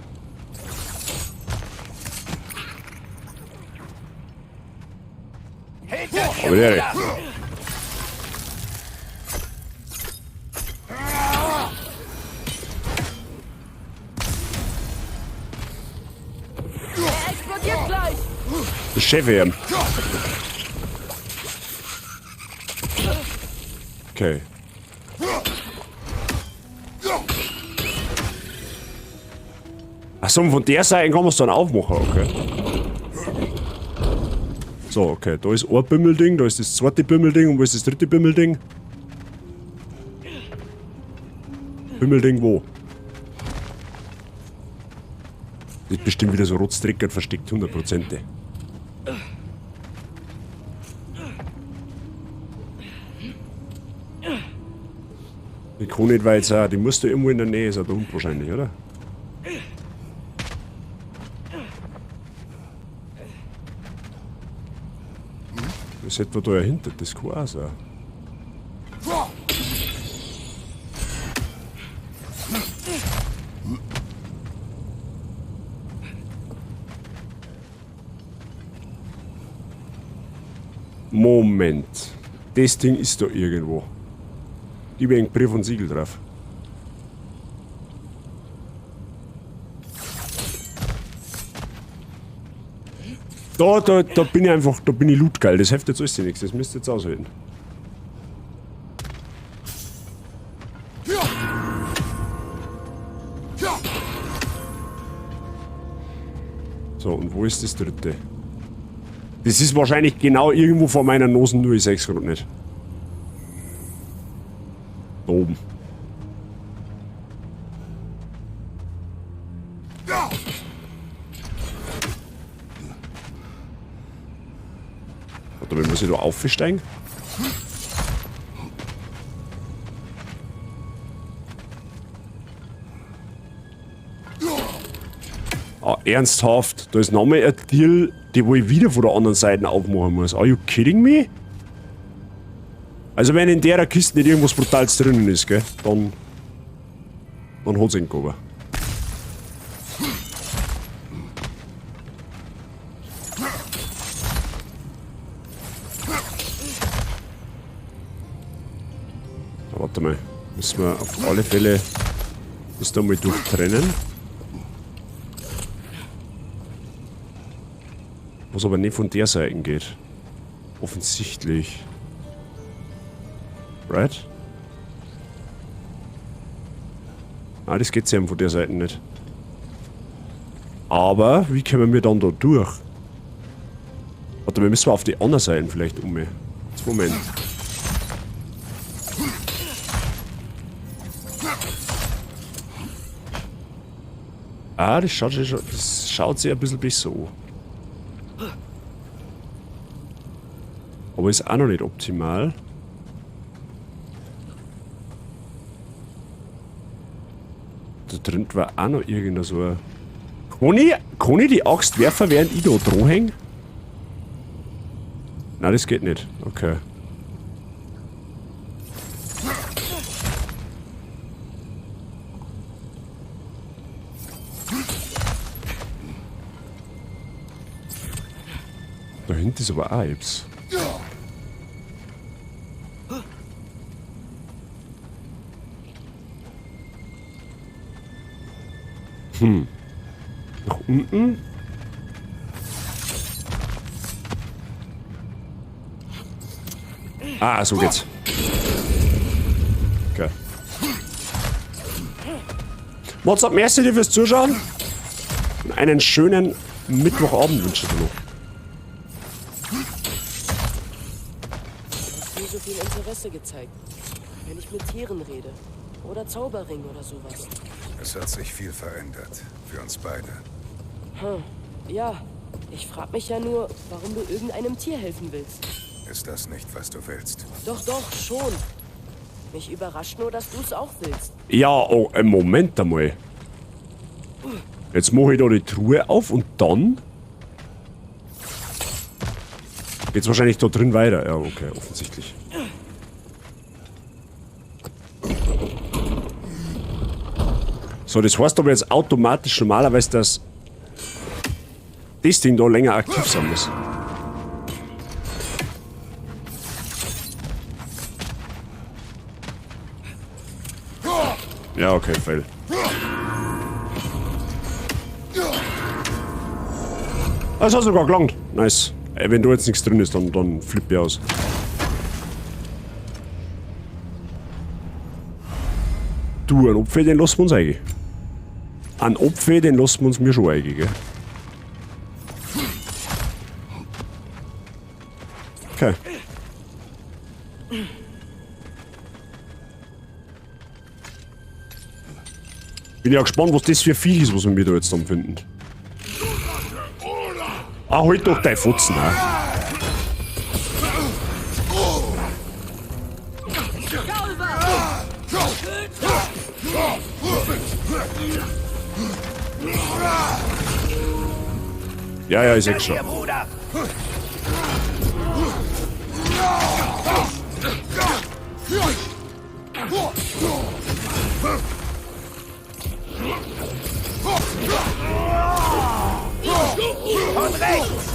Aber der. Er explodiert gleich! Der Chef hier. Okay. Achso, und von der Seite kann man es dann aufmachen, okay. So, okay, da ist ein Bimmelding, da ist das zweite Bimmelding und wo ist das dritte Bimmelding? Bimmelding wo? Das ist bestimmt wieder so Rotztrickert versteckt, 100%. Die kann nicht weit sein, die musst du irgendwo in der Nähe sein, da unten wahrscheinlich, oder? Das ist etwa da dahinter, das kann auch sein. Moment. Das Ding ist da irgendwo. Die hängt Brief und Siegel drauf. Da bin ich einfach, da bin ich lootgeil. Das hilft jetzt alles nichts, das müsst ihr jetzt aushalten. So, und wo ist das dritte? Das ist wahrscheinlich genau irgendwo vor meiner Nase, nur ich sag's gerade nicht. Da oben. Warte, muss ich da aufsteigen? Ah, ernsthaft? Da ist nochmal ein Deal, die wo ich wieder von der anderen Seite aufmachen muss. Are you kidding me? Also wenn in der Kiste nicht irgendwas Brutales drinnen ist, gell, dann hat's ihn gehoben. Warte mal, müssen wir auf alle Fälle das da mal durchtrennen. Was aber nicht von der Seite geht. Offensichtlich. Right? Ah, das geht ja von der Seite nicht. Aber, wie kommen wir dann da durch? Warte, wir müssen auf die andere Seite vielleicht um. Jetzt, Moment. Ah, das schaut sich ein bisschen besser an. Aber ist auch noch nicht optimal. Da drin war auch noch irgendein so ein... Kann ich die Axt werfen, während ich da dran hänge? Nein, das geht nicht. Okay. Da hinten ist aber auch etwas. Nach unten. Ah, so geht's. Okay. What's up, merci dir fürs Zuschauen. Und einen schönen Mittwochabend wünsche ich dir noch. Du hast nie so viel Interesse gezeigt, wenn ich mit Tieren rede. Oder Zauberring oder sowas. Es hat sich viel verändert. Für uns beide. Ja, ich frag mich ja nur, warum du irgendeinem Tier helfen willst. Ist das nicht, was du willst? Doch, schon. Mich überrascht nur, dass du es auch willst. Ja, oh, Moment einmal. Jetzt mache ich da die Truhe auf und dann... Geht's wahrscheinlich da drin weiter. Ja, okay, offensichtlich. So, das heißt aber jetzt automatisch normalerweise, dass das Ding da länger aktiv sein muss. Ja, okay, fail. Das hat sogar gelangt. Nice. Ey, wenn da jetzt nichts drin ist, dann flippe ich aus. Du, einen Opfer, den lassen wir uns eigentlich. Einen Opfer, den lassen wir uns mir schon eigentlich, gell? Okay. Bin ja gespannt, was das für viel ist, was wir da jetzt dann finden. Ah, halt doch dein Futzen, ne? Ja, ich seh's schon. Und rechts!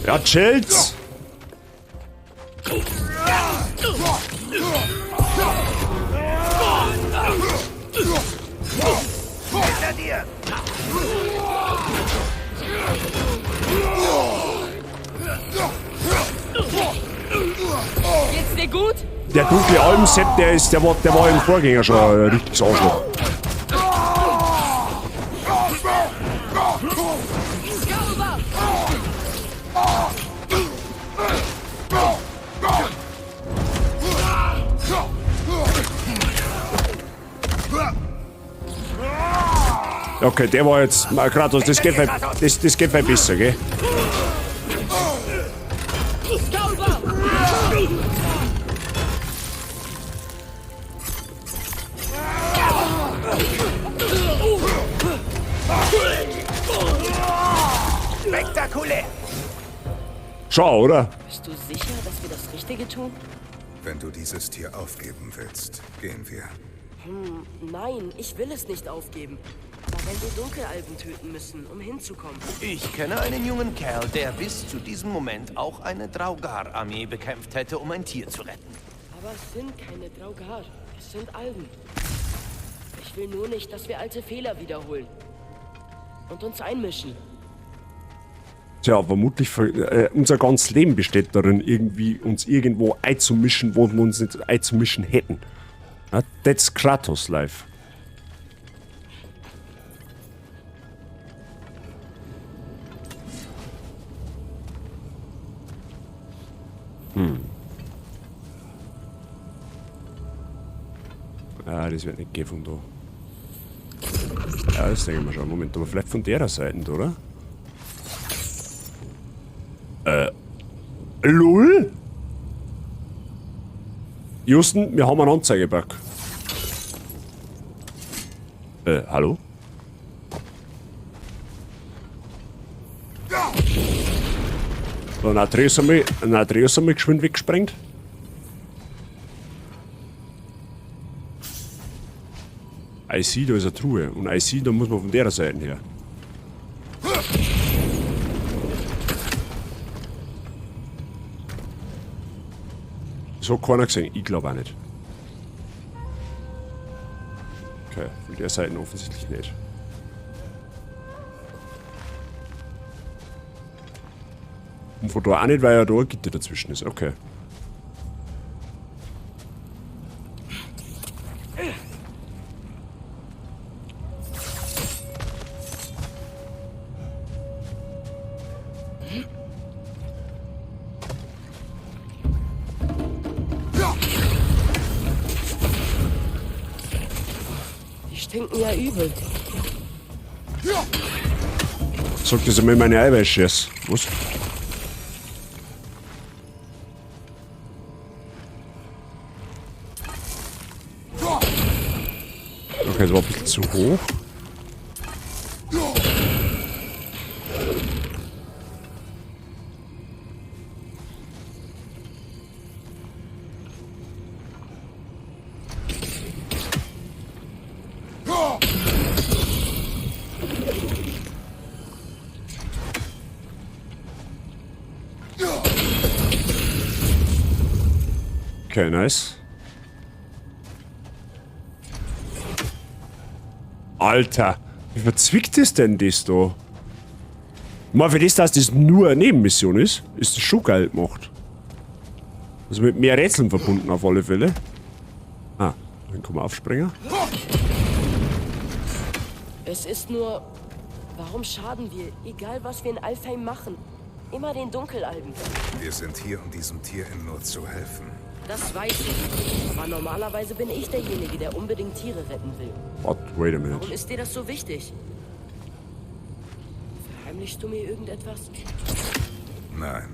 Ja, chillt's! Hinter dir! Geht's dir gut? Der dunkle Almsepp, der war im Vorgänger schon ein richtiges Arschloch. Okay, der war jetzt... Kratos, das geht weit besser, gell? Spektakulär! Schau, oder? Bist du sicher, dass wir das Richtige tun? Wenn du dieses Tier aufgeben willst, gehen wir. Nein, ich will es nicht aufgeben. Aber wenn wir Dunkelalben töten müssen, um hinzukommen. Ich kenne einen jungen Kerl, der bis zu diesem Moment auch eine Draugar-Armee bekämpft hätte, um ein Tier zu retten. Aber es sind keine Draugar, es sind Alben. Ich will nur nicht, dass wir alte Fehler wiederholen. Und uns einmischen. Tja, vermutlich unser ganzes Leben besteht darin, irgendwie uns irgendwo einzumischen, wo wir uns nicht einzumischen hätten. Ja, that's Kratos life. Ah, das wird nicht gehen von da. Ja, das denke ich mir schon. Moment, aber vielleicht von der Seite, oder? LOL? Justin, wir haben einen Anzeigebug. Hallo? So, ein Atreus einmal geschwind weggesprengt. I see, da ist eine Truhe. Und I see, da muss man von der Seite her. So hat keiner gesehen. Ich glaube auch nicht. Okay, von der Seite offensichtlich nicht. Und von da auch nicht, weil ja da ein Gitter dazwischen ist. Okay. Die stinken ja übel. Sag das einmal meine Eiweiße ist. Was? Okay, das war ein bisschen zu hoch. Okay, nice. Alter, wie verzwickt ist denn das da? Mal für das, dass das nur eine Nebenmission ist das schon geil gemacht. Also mit mehr Rätseln verbunden auf alle Fälle. Ah, dann kann man aufspringen. Es ist nur... Warum schaden wir, egal was wir in Alfheim machen? Immer den Dunkelalben. Wir sind hier, um diesem Tier nur zu helfen. Das weiß ich. Aber normalerweise bin ich derjenige, der unbedingt Tiere retten will. What? Wait a minute. Warum ist dir das so wichtig? Verheimlichst du mir irgendetwas? Nein.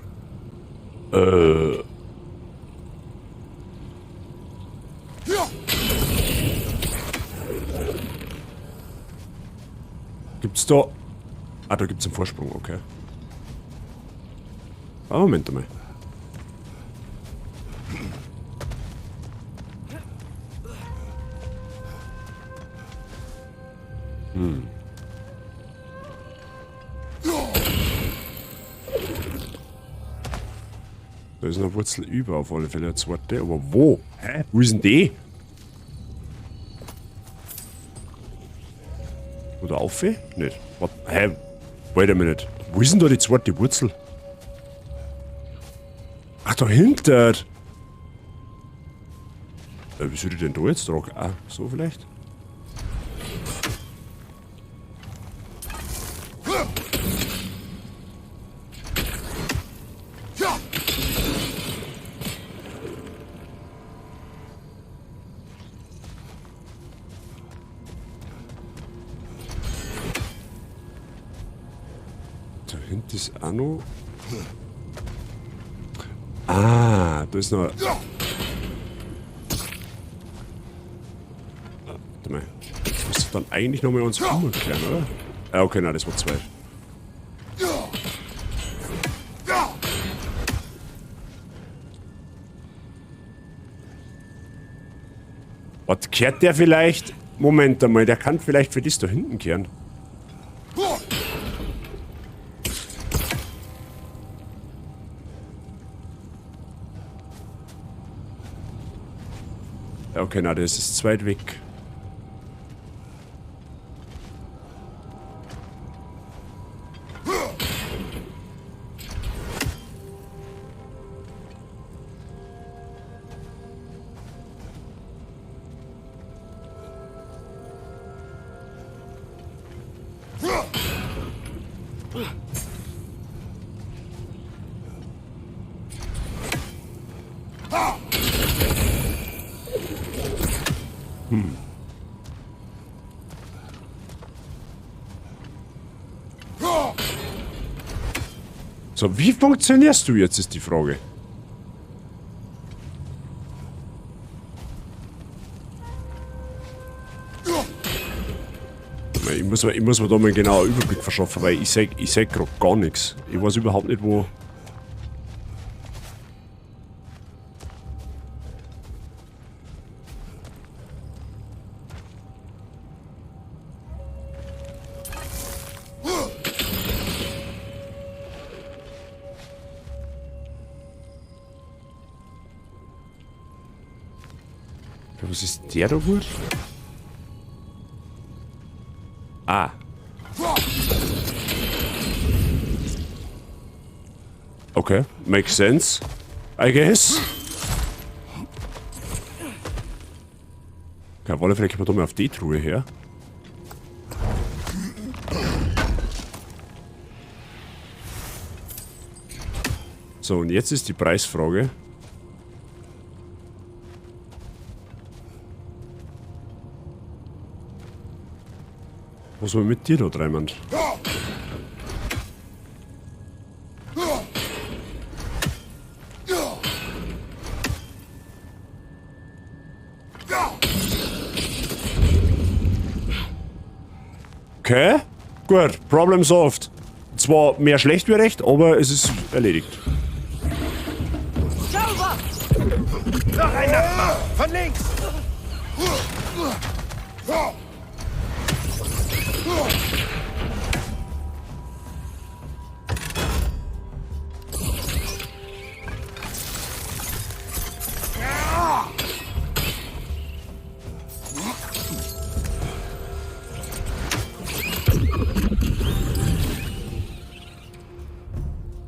Gibt's da... Ah, da gibt's einen Vorsprung, okay. Ah, Moment einmal. Da ist eine Wurzel über, auf alle Fälle eine zweite. Aber wo? Hä? Wo ist denn die? Oder auf? Nicht. What? Hä? Wait a minute. Wo ist denn da die zweite Wurzel? Ach, da hinten. Wie soll ich denn da jetzt tragen? Ah, so vielleicht? Da hinten ist auch noch... Ah, da ist noch... Warte mal. Das müsste dann eigentlich nochmal uns umkehren, oder? Ah, okay, nein, das war 2. Was kehrt der vielleicht? Moment einmal, der kann vielleicht für das da hinten kehren. Ja, okay, na, das ist zu weit weg. So, wie funktionierst du jetzt, ist die Frage. Ich muss mir da mal einen genauen Überblick verschaffen, weil ich seh gerade gar nichts. Ich weiß überhaupt nicht, wo... Was ist der da wohl? Ah. Okay, makes sense, I guess. Okay, wollen vielleicht mal da mal auf die Truhe her. So, und jetzt ist die Preisfrage. Was soll mit dir da treiben? Okay, gut, Problem solved. Zwar mehr schlecht wie recht, aber es ist erledigt. Sauber! Noch ein Nachbar! Von links!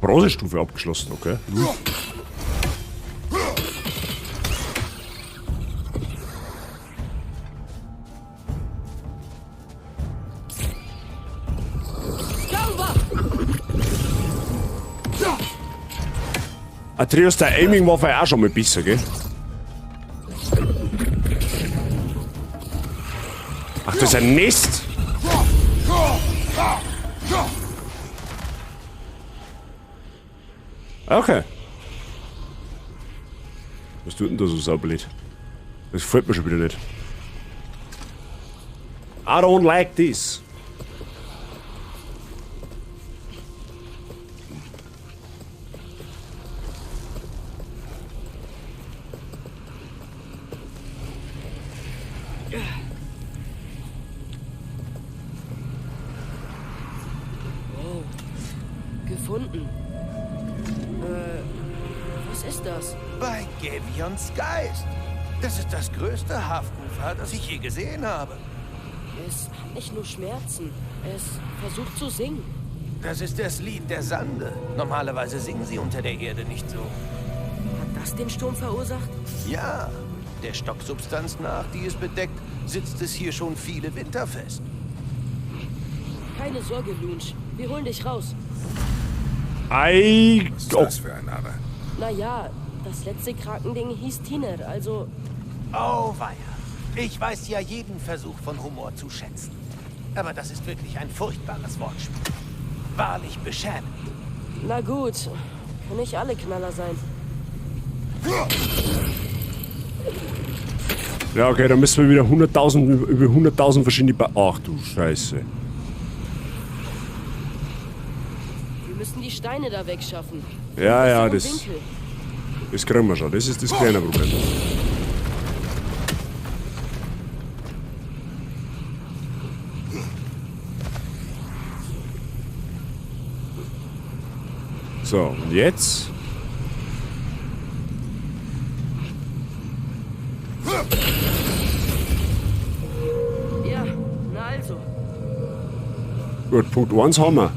Bronzestufe abgeschlossen, okay. Atreus, der Aiming war vorher auch schon mal besser, gell? Ach, das ist ein Nest! Okay. Was tut denn da so saublöd? Das gefällt mir schon wieder nicht. I don't like this. Oh, gefunden. Was ist das? Bei Gevions Geist. Das ist das größte Haftufer, das ich je gesehen habe. Es hat nicht nur Schmerzen. Es versucht zu singen. Das ist das Lied der Sande. Normalerweise singen sie unter der Erde nicht so. Hat das den Sturm verursacht? Ja, der Stocksubstanz nach, die es bedeckt, sitzt es hier schon viele Winter fest. Keine Sorge, Lunch. Wir holen dich raus. Was ist das für ein Name? Naja, das letzte Krakending hieß Tiner, also... Oh, weia. Ich weiß ja jeden Versuch von Humor zu schätzen. Aber das ist wirklich ein furchtbares Wortspiel. Wahrlich beschämend. Na gut, können nicht alle Knaller sein. Ja, okay, dann müssen wir wieder 100.000 über 100.000 verschiedene Ach du Scheiße. Wir müssen die Steine da wegschaffen. Ja, ja, Im das Winkel. kriegen wir schon. Das ist das kleine Problem. So, und jetzt? Ja, na also. Gut, Punkt 1 haben wir.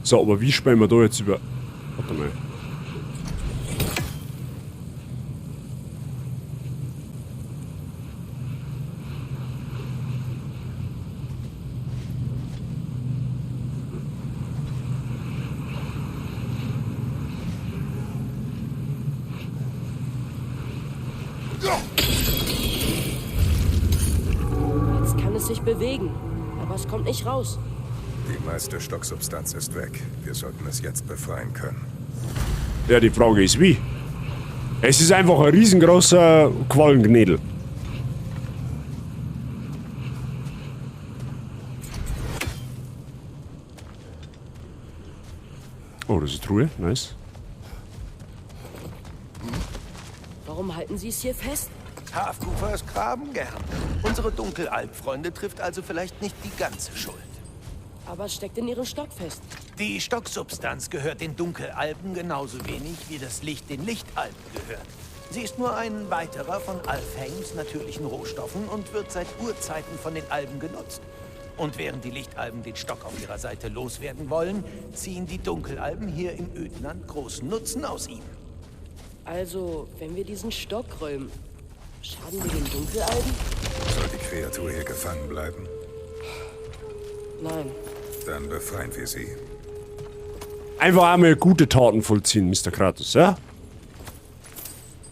So, aber wie springen wir da jetzt über... Warte mal. Jetzt kann es sich bewegen, aber es kommt nicht raus. Die meiste Stocksubstanz ist weg. Wir sollten es jetzt befreien können. Ja, die Frage ist wie. Es ist einfach ein riesengroßer Quallengnädel. Oh, das ist Truhe. Nice. Warum halten Sie es hier fest? Hafkufers graben gern. Unsere Dunkelalbfreunde trifft also vielleicht nicht die ganze Schuld. Aber es steckt in Ihrem Stock fest. Die Stocksubstanz gehört den Dunkelalben genauso wenig, wie das Licht den Lichtalben gehört. Sie ist nur ein weiterer von Alfheims natürlichen Rohstoffen und wird seit Urzeiten von den Alben genutzt. Und während die Lichtalben den Stock auf ihrer Seite loswerden wollen, ziehen die Dunkelalben hier im Ödland großen Nutzen aus ihm. Also, wenn wir diesen Stock räumen, schaden wir den Dunkelalben? Soll die Kreatur hier gefangen bleiben? Nein. Dann befreien wir sie. Einfach einmal gute Taten vollziehen, Mr. Kratos, ja?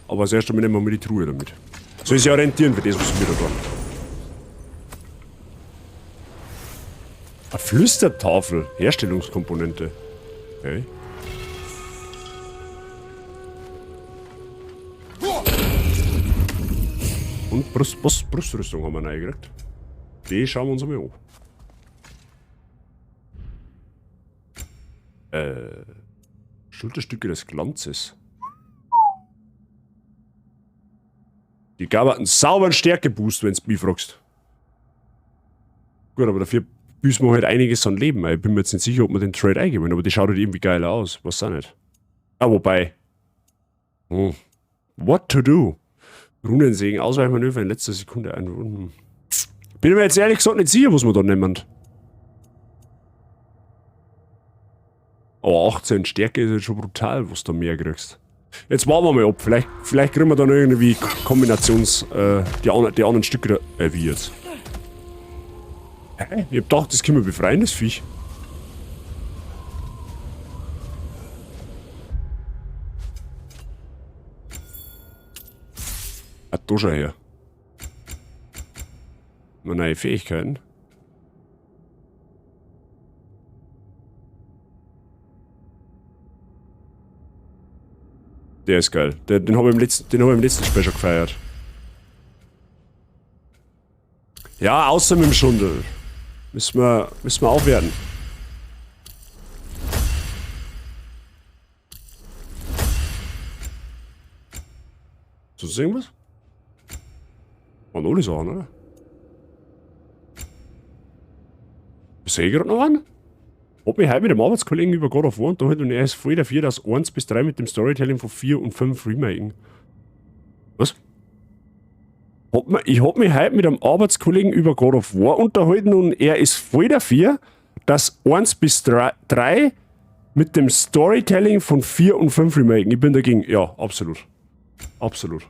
Aber als erstes nehmen wir mal die Truhe damit. Soll ich sich orientieren für das, was wir da tun? Eine Flüstertafel. Herstellungskomponente. Okay. Und Brustrüstung haben wir reingekriegt. Die schauen wir uns mal an. Schulterstücke des Glanzes. Die gab einen sauberen Stärkeboost, wenn du mich fragst. Gut, aber dafür büßen wir halt einiges an Leben. Ich bin mir jetzt nicht sicher, ob wir den Trade eingeben, aber die schaut halt irgendwie geiler aus. Was auch nicht. Ah, wobei. What to do? Runensegen, Ausweichmanöver in letzter Sekunde einrunden. Bin mir jetzt ehrlich gesagt nicht sicher, was wir da nehmen. Aber 18 Stärke ist jetzt schon brutal, was du mehr kriegst. Jetzt warten wir mal ab. Vielleicht kriegen wir dann irgendwie die anderen Stücke da. Wie jetzt? Ich hab gedacht, das können wir befreien, das Viech. Ah, da schau her. Noch neue Fähigkeiten. Der ist geil. Den habe ich im letzten Spiel schon gefeiert. Ja, außer mit dem Schundel. Müssen wir aufwerten. Sonst irgendwas? Waren alle Sachen, oder? Sehe ich gerade noch einen? Hab mich heute mit dem Arbeitskollegen über God of War unterhalten und er ist voll dafür, dass 1 bis 3 mit dem Storytelling von 4 und 5 remaken. Was? Ich hab mich heute mit einem Arbeitskollegen über God of War unterhalten und er ist voll dafür, dass 1 bis 3 mit dem Storytelling von 4 und 5 remaken. Ich bin dagegen. Ja, absolut. Absolut.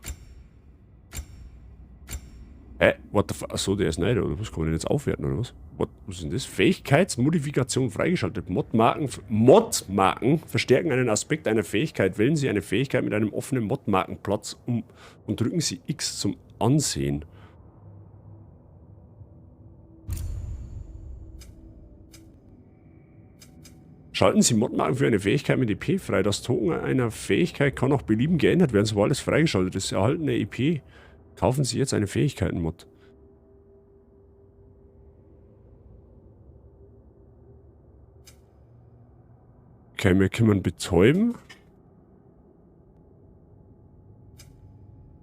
What the fuck? Achso, der ist nicht, oder was? Kann man den jetzt aufwerten, oder was? Was ist denn das? Fähigkeitsmodifikation freigeschaltet. Mod-Marken verstärken einen Aspekt einer Fähigkeit. Wählen Sie eine Fähigkeit mit einem offenen Mod-Markenplatz und drücken Sie X zum Ansehen. Schalten Sie Mod-Marken für eine Fähigkeit mit EP frei. Das Token einer Fähigkeit kann auch beliebig geändert werden, sobald es freigeschaltet ist. Erhaltene EP. Kaufen Sie jetzt eine Fähigkeiten-Mod. Okay, wir können betäuben.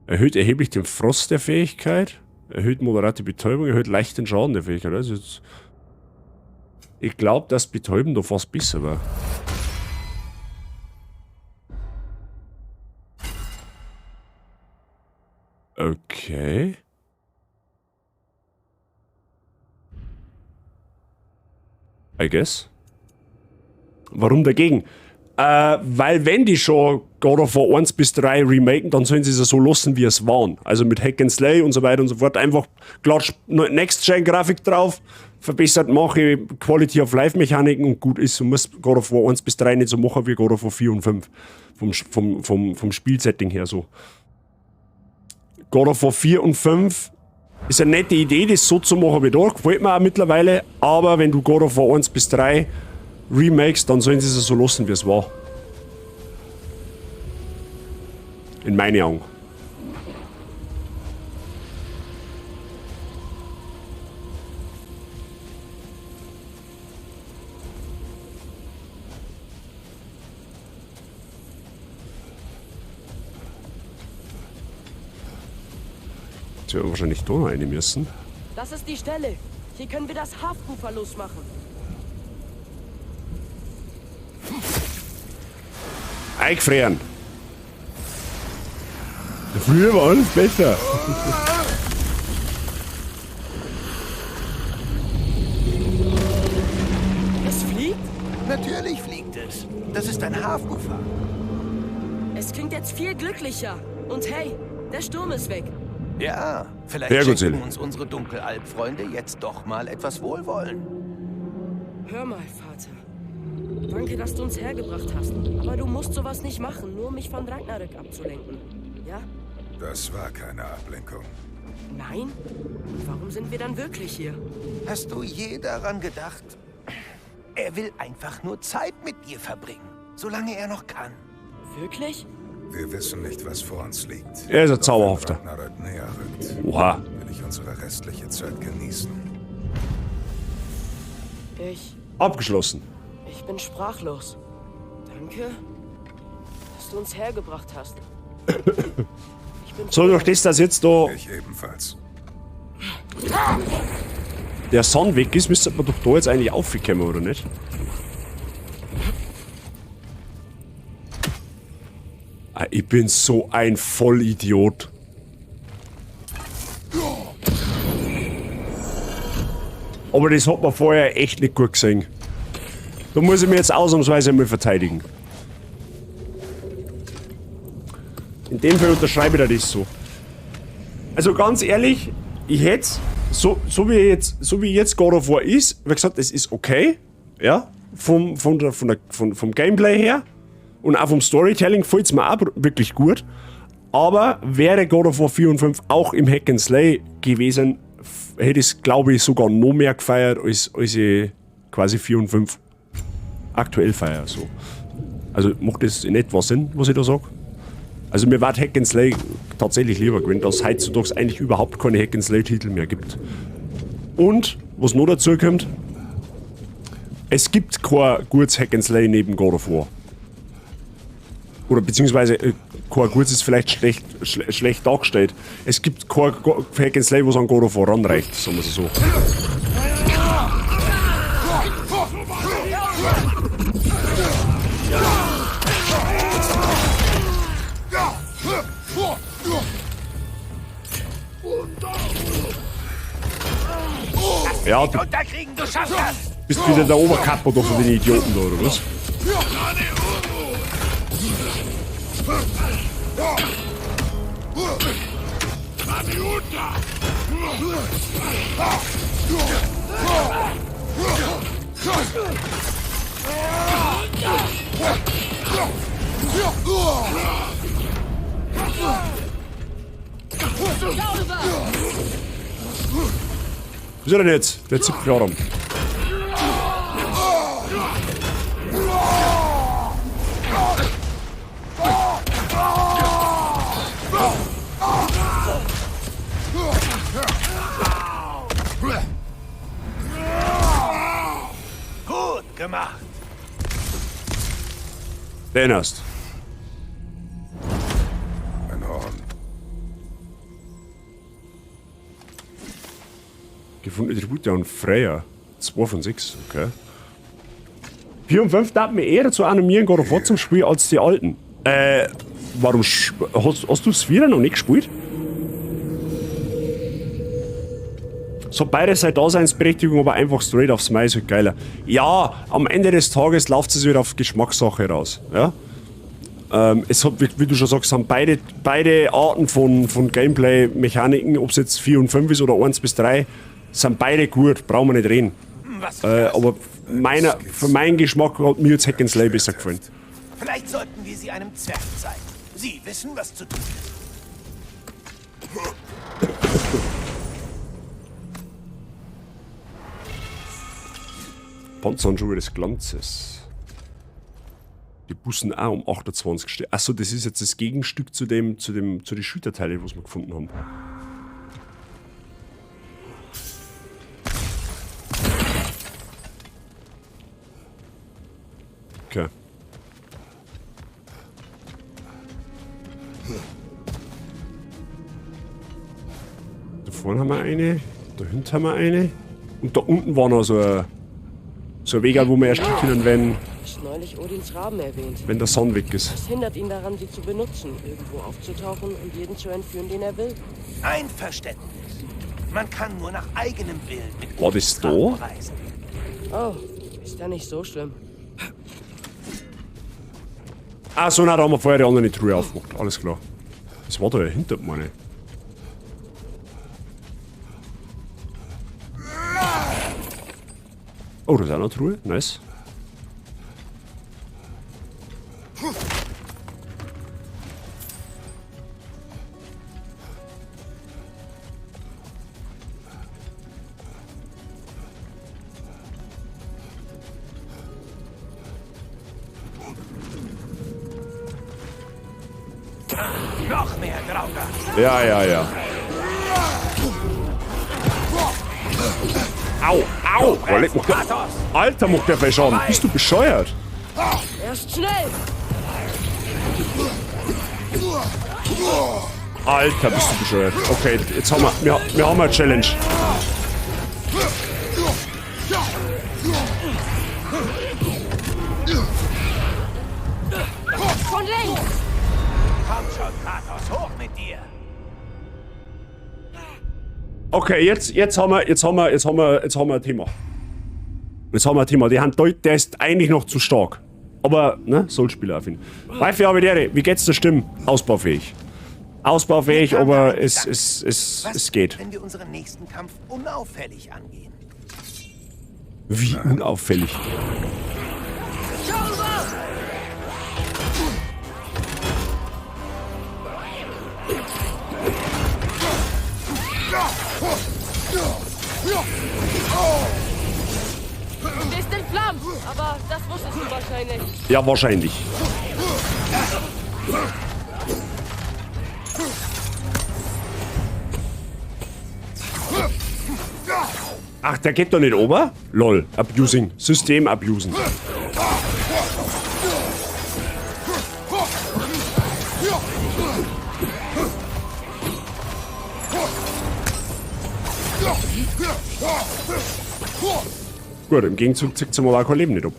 Erhöht erheblich den Frost der Fähigkeit. Erhöht moderate Betäubung, erhöht leicht den Schaden der Fähigkeit. Also jetzt, ich glaube, dass Betäuben da fast besser war. Okay. I guess. Warum dagegen? Weil wenn die schon God of War 1 bis 3 remaken, dann sollen sie es so lassen, wie es waren. Also mit Hack and Slay und so weiter und so fort. Einfach klatsch Next-Gen-Grafik drauf, verbessert mache, Quality of Life-Mechaniken und gut ist. Du musst God of War 1 bis 3 nicht so machen wie God of War 4 und 5. Vom Spielsetting her so. God of War 4 und 5 ist eine nette Idee, das so zu machen wie da. Gefällt mir auch mittlerweile. Aber wenn du God of War 1 bis 3 remakes, dann sollen sie es so lassen, wie es war. In meinen Augen. Jetzt werden wir wahrscheinlich da noch eine müssen. Das ist die Stelle. Hier können wir das Haftufer losmachen. Eingefrieren. Früher war alles besser. Es fliegt? Natürlich fliegt es. Das ist ein Haftufer. Es klingt jetzt viel glücklicher. Und hey, der Sturm ist weg. Ja, vielleicht schenken uns unsere Dunkelalb-Freunde jetzt doch mal etwas Wohlwollen. Hör mal, Vater. Danke, dass du uns hergebracht hast. Aber du musst sowas nicht machen, nur um mich von Ragnarök abzulenken. Ja? Das war keine Ablenkung. Nein? Und warum sind wir dann wirklich hier? Hast du je daran gedacht? Er will einfach nur Zeit mit dir verbringen, solange er noch kann. Wirklich? Wir wissen nicht, was vor uns liegt. Er ist ein Zauberhafter. Wenn Ragnarök näher rückt, Oha. will ich unsere restliche Zeit genießen. Abgeschlossen. Ich bin sprachlos. Danke, dass du uns hergebracht hast. So, durch das jetzt da Ich ebenfalls. der Sound weg ist, müsste man doch da jetzt eigentlich aufkommen, oder nicht? Ah, ich bin so ein Vollidiot. Aber das hat man vorher echt nicht gut gesehen. Da muss ich mir jetzt ausnahmsweise mal verteidigen. In dem Fall unterschreibe ich das so. Also ganz ehrlich, ich hätte so wie jetzt God of War ist, wie gesagt, es ist okay, ja, vom Gameplay her und auch vom Storytelling gefällt es mir auch wirklich gut. Aber wäre God of War 4 und 5 auch im Hack and Slay gewesen, hätte ich es, glaube ich, sogar noch mehr gefeiert, als ich quasi 4 und 5 aktuell feiere. So. Also macht das in etwa Sinn, was ich da sage? Also mir war Hack and Slay tatsächlich lieber gewesen, dass es heutzutage eigentlich überhaupt keine Hack and Slay Titel mehr gibt. Und, was noch dazu kommt, es gibt kein gutes Hack and Slay neben God of War. Oder beziehungsweise, kein gutes ist vielleicht schlecht dargestellt. Es gibt kein Hack and Slay, was an God of War ranreicht, sagen wir es so. Ja, du bist wieder der Oberkapper da von den Idioten da, oder was? Was ist denn jetzt? Der zieht gerade rum. Gut gemacht. Den hast. Ein Horn. Gefundene Tribute an Freya. 2 von 6, okay. 4 und 5 darf mir eher dazu animieren, God of War zum Spiel als die alten. Warum hast du das 4 noch nicht gespielt? So beide seine Daseinsberechtigung, aber einfach straight aufs Mais ist geiler. Ja, am Ende des Tages läuft es wieder auf Geschmackssache raus. Ja? Es hat, wie du schon sagst, haben beide Arten von Gameplay-Mechaniken, ob es jetzt 4 und 5 ist oder 1 bis 3, sind beide gut, brauchen wir nicht reden. Aber für meinen Geschmack hat mir jetzt Hack and Slay besser gefallen. Vielleicht sollten wir sie einem Zwerg zeigen. Sie wissen, was zu tun ist. Panzerhandschuhe des Glanzes. Die Bussen auch um 28 Stück. Achso, das ist jetzt das Gegenstück zu den Schütterteilen, was wir gefunden haben. Okay. Da vorne haben wir eine, da hinten haben wir eine. Und da unten war noch so ein Weg, wo wir erst können, wenn Neulich Odins Raben erwähnt. Wenn der Sonn weg ist. Was hindert ihn daran, sie zu benutzen, irgendwo aufzutauchen und jeden zu entführen, den er will? Einverständnis. Man kann nur nach eigenem Willen mit War das da? reisen. Oh, ist ja nicht so schlimm. Ah, so, na, da haben wir vorher die andere Truhe aufgemacht. Alles klar. Das war da ja hinter meine. Oh, da ist auch noch eine Truhe. Nice. Noch mehr Graugas. Ja, ja, ja. Au, au! Alter, macht der Fisch an. Bist du bescheuert? Er ist schnell! Alter, bist du bescheuert. Okay, jetzt haben wir haben eine Challenge. Von links! Komm schon, Kratos, hoch mit dir. Okay, jetzt haben wir ein Thema. Jetzt haben wir ein Thema. Der ist eigentlich noch zu stark. Aber, ne, soll Spieler finden. Reife Habitäre, wie geht's der Stimme? Ausbaufähig. Ausbaufähig, aber es geht. Wenn wir unseren nächsten Kampf unauffällig angehen. Wie unauffällig? Du stehst in Flammen, aber das wusstest du wahrscheinlich. Ja, wahrscheinlich. Ach, der geht doch nicht ober? Lol, abusing. System abusen. Gut, im Gegenzug zieht sie mal auch kein Leben nicht ab.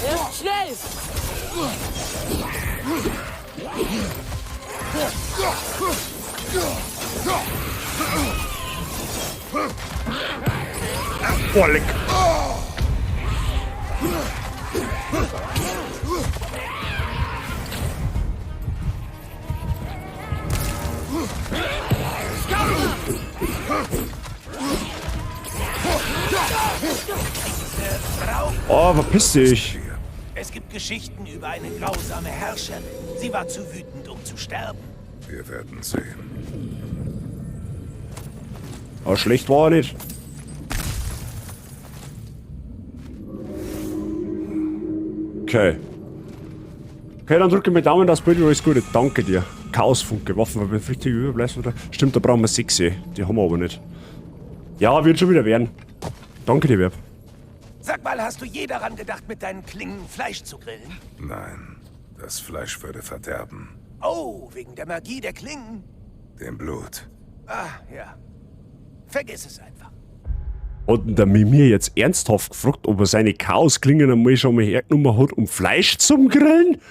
Erst schnell! Boah, leck. Oh, verpiss dich. Es gibt Geschichten über eine grausame Herrscherin. Sie war zu wütend, um zu sterben. Wir werden sehen. Aber schlecht war er nicht. Okay. Okay, dann drücke mir Daumen, das Bild alles Gute. Danke dir. Chaosfunke, Waffenverpflichtung, Überbleibsel. Stimmt, da brauchen wir 6. Die haben wir aber nicht. Ja, wird schon wieder werden. Danke dir, Werb. Sag mal, hast du je daran gedacht, mit deinen Klingen Fleisch zu grillen? Nein, das Fleisch würde verderben. Oh, wegen der Magie der Klingen? Dem Blut. Ah, ja. Vergiss es einfach. Hat denn der Mimir jetzt ernsthaft gefragt, ob er seine Chaosklingen einmal schon mal hergenommen hat, um Fleisch zum Grillen?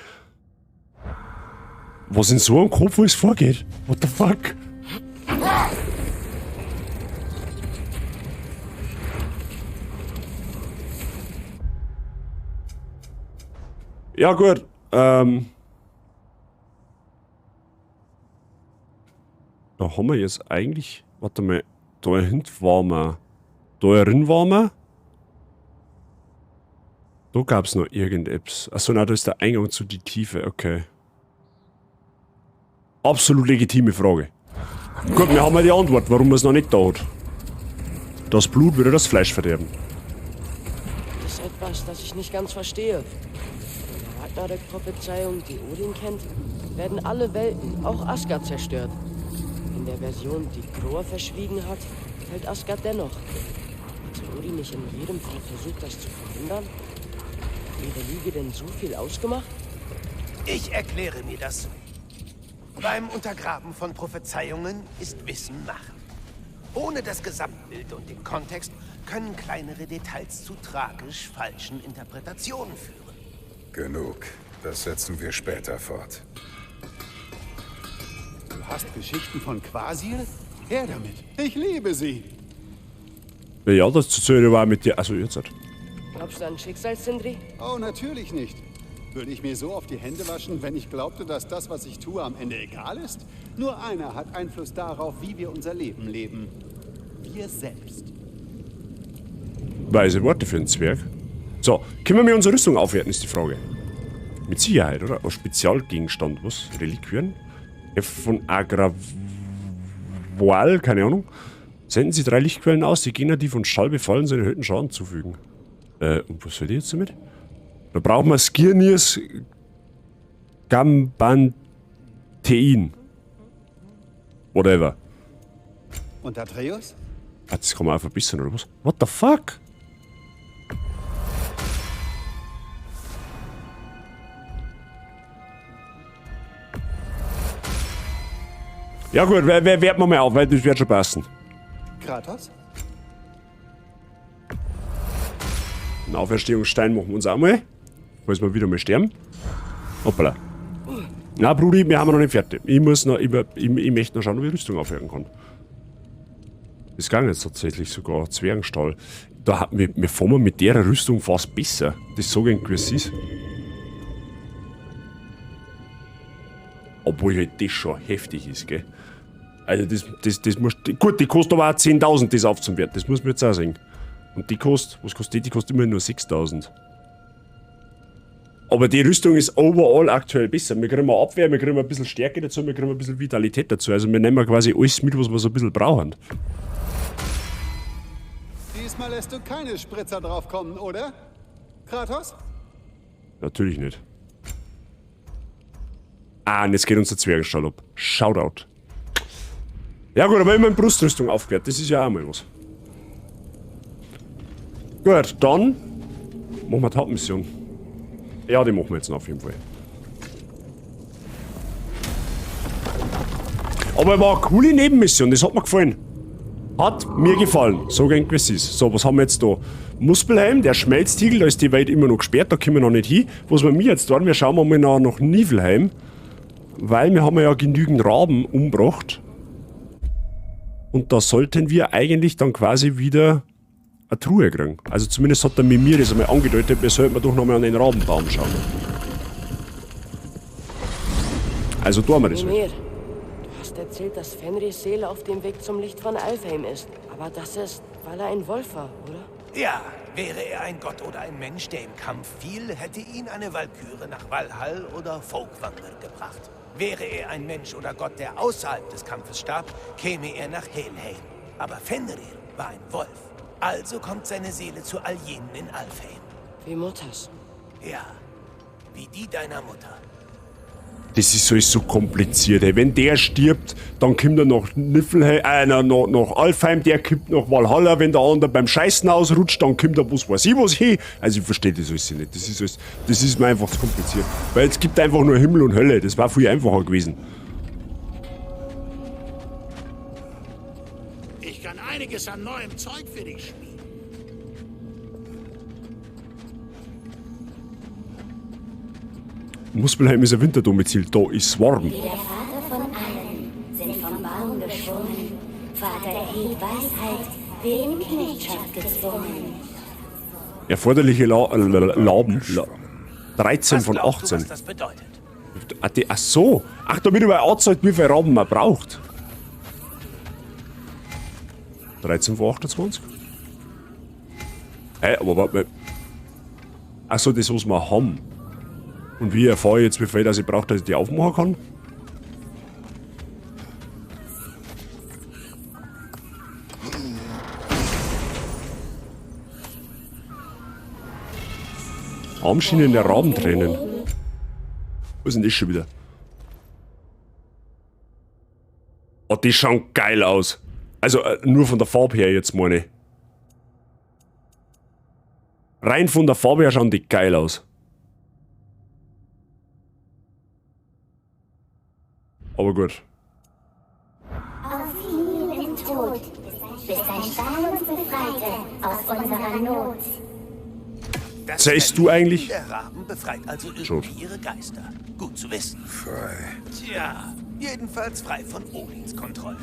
Was in so einem Kopf alles vorgeht? What the fuck? Ja gut, da haben wir jetzt eigentlich, warte mal, da hinten waren wir, da drin waren wir, da gab es noch irgendetwas. Achso, nein, da ist der Eingang zu die Tiefe, okay. Absolut legitime Frage. Gut, wir haben ja die Antwort, warum man es noch nicht da hat. Das Blut würde das Fleisch verderben. Das ist etwas, das ich nicht ganz verstehe. Ragnarök-Prophezeiung, die Odin kennt, werden alle Welten, auch Asgard, zerstört. In der Version, die Grohr verschwiegen hat, fällt Asgard dennoch. Hat Odin nicht in jedem Fall versucht, das zu verhindern? Hat ihre Lüge denn so viel ausgemacht? Ich erkläre mir das so. Beim Untergraben von Prophezeiungen ist Wissen Macht. Ohne das Gesamtbild und den Kontext können kleinere Details zu tragisch falschen Interpretationen führen. Genug. Das setzen wir später fort. Du hast Geschichten von Quasir? Her damit. Ich liebe sie. Ja, das zählt war mit dir. Also jetzt halt. Glaubst du an Schicksal, Sindri? Oh, natürlich nicht. Würde ich mir so auf die Hände waschen, wenn ich glaubte, dass das, was ich tue, am Ende egal ist? Nur einer hat Einfluss darauf, wie wir unser Leben leben. Wir selbst. Weise Worte für einen Zwerg. So, können wir unsere Rüstung aufwerten, ist die Frage. Mit Sicherheit, oder? Ein Spezialgegenstand, was? Reliquien? F von Agraval, keine Ahnung. Senden Sie 3 Lichtquellen aus, die Gegner, die von Schall befallen, sind erhöhten Schaden zufügen. Und was soll die jetzt damit? Da brauchen wir Skirnirs Gambantein. Whatever. Und Atreus? Das kann man auch verbessern, oder was? What the fuck? Ja gut, werten wir mal auf, weil das wird schon passen. Kratos? Einen Auferstehungsstein machen wir uns auch mal. Falls wir wieder mal sterben. Hoppala. Na, Brudi, wir haben noch nicht fertig. Ich möchte noch schauen, ob ich Rüstung aufwerten kann. Das ging jetzt tatsächlich sogar. Zwergenstall. Wir fahren mit der Rüstung fast besser. Das sage ich, wie es ist. Obwohl halt das schon heftig ist, gell. Also das muss... Gut, die kostet aber auch 10.000, das aufzuwerten. Das muss man jetzt auch sagen. Und die kostet... Was kostet die? Die kostet immer nur 6.000. Aber die Rüstung ist overall aktuell besser. Wir kriegen mal Abwehr, wir kriegen ein bisschen Stärke dazu, wir kriegen ein bisschen Vitalität dazu. Also wir nehmen quasi alles mit, was wir so ein bisschen brauchen. Diesmal lässt du keine Spritzer draufkommen, oder? Kratos? Natürlich nicht. Ah, und jetzt geht unser Zwergenstall ab. Shoutout. Ja gut, aber immerhin Brustrüstung aufgehört. Das ist ja auch mal was. Gut, dann machen wir die Hauptmission. Ja, die machen wir jetzt noch auf jeden Fall. Aber war eine coole Nebenmission, das hat mir gefallen. Hat mir gefallen, so gern wie es ist. So, was haben wir jetzt da? Muspelheim, der Schmelztiegel, da ist die Welt immer noch gesperrt, da können wir noch nicht hin. Was wir jetzt tun, wir schauen mal nach Niflheim. Weil wir haben ja genügend Raben umgebracht. Und da sollten wir eigentlich dann quasi wieder eine Truhe kriegen. Also zumindest hat der Mimir das einmal angedeutet, wir sollten doch nochmal an den Rabenbaum schauen. Also tun wir das Mimir, halt. du hast erzählt, dass Fenris Seele auf dem Weg zum Licht von Alfheim ist. Aber das ist, weil er ein Wolf war, oder? Ja, wäre er ein Gott oder ein Mensch, der im Kampf fiel, hätte ihn eine Walküre nach Valhall oder Folkwanger gebracht. Wäre er ein Mensch oder Gott, der außerhalb des Kampfes starb, käme er nach Helheim. Aber Fenrir war ein Wolf. Also kommt seine Seele zu all jenen in Alfheim. Wie Mutters. Ja, wie die deiner Mutter. Das ist alles so kompliziert, ey. Wenn der stirbt, dann kommt er nach Niflheim, nach Alfheim, der kommt nach Valhalla, wenn der andere beim Scheißen ausrutscht, dann kommt er was weiß ich was hin. Also ich verstehe das alles nicht. Das ist mir einfach zu kompliziert. Weil es gibt einfach nur Himmel und Hölle, das war viel einfacher gewesen. Ich kann einiges an neuem Zeug für dich schmieden. Muspelheim ist ein Winterdomizil, da ist Swarm. Wir, der Vater von allen, sind vom Baum geschwungen. Vater erhielt Weisheit, wir in Knechtschaft gezwungen. Erforderliche Lauben. 13 von 18. Was das bedeutet? Ach so. Ach, damit er anzeigt, wie viel Rauben man braucht. 13 von 28? Hey, aber warte mal. Ach so, das, was wir haben. Und wie erfahre ich jetzt, wie viel das ich brauche, dass ich die aufmachen kann? Armschienen der Rabentränen. Was ist denn das schon wieder? Oh, die schauen geil aus. Also nur von der Farbe her jetzt, meine ich. Rein von der Farbe her schauen die geil aus. Aber gut. Aus vielem Tod, bis dein Stein uns befreite aus unserer Not. Zählst du eigentlich? Der Raben befreit also irgendwie ihre Geister. Gut zu wissen. Frei. Tja, jedenfalls frei von Odins Kontrolle.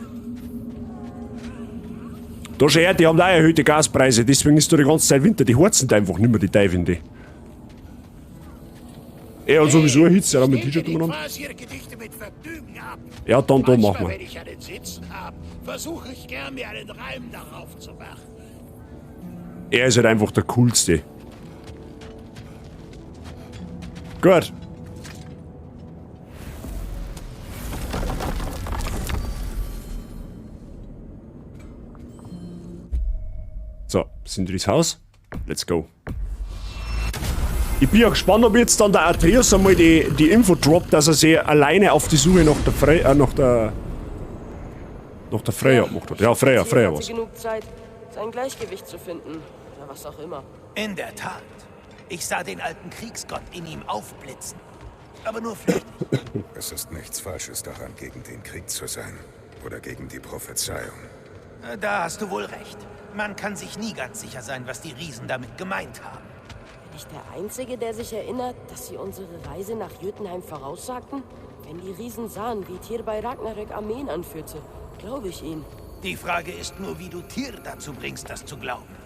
Da schau her, die haben auch erhöhte Gaspreise, deswegen ist da die ganze Zeit Winter. Die harzen da einfach nicht mehr, die Teufel. Er hat sowieso einen Hitze, ja, mit T-Shirt umeinander. Ihre Gedichte mit Vergnügen ab. Ja, dann machen wir. Wenn ich einen Sitzen habe, versuche ich gern, mir einen Reim darauf zu machen. Er ist halt einfach der Coolste. Gut. So, sind wir ins Haus? Let's go. Ich bin ja gespannt, ob jetzt dann der Atreus einmal die Info droppt, dass er sich alleine auf die Suche nach der Freya, nach der Freya gemacht hat. Ja, Freya was. Genug Zeit, sein Gleichgewicht zu finden. Oder was auch immer. In der Tat. Ich sah den alten Kriegsgott in ihm aufblitzen. Aber nur flüchtig. Es ist nichts Falsches daran, gegen den Krieg zu sein. Oder gegen die Prophezeiung. Da hast du wohl recht. Man kann sich nie ganz sicher sein, was die Riesen damit gemeint haben. Bin ich der Einzige, der sich erinnert, dass sie unsere Reise nach Jötunheim voraussagten? Wenn die Riesen sahen, wie Tyr bei Ragnarök Armeen anführte, glaube ich ihnen. Die Frage ist nur, wie du Tyr dazu bringst, das zu glauben.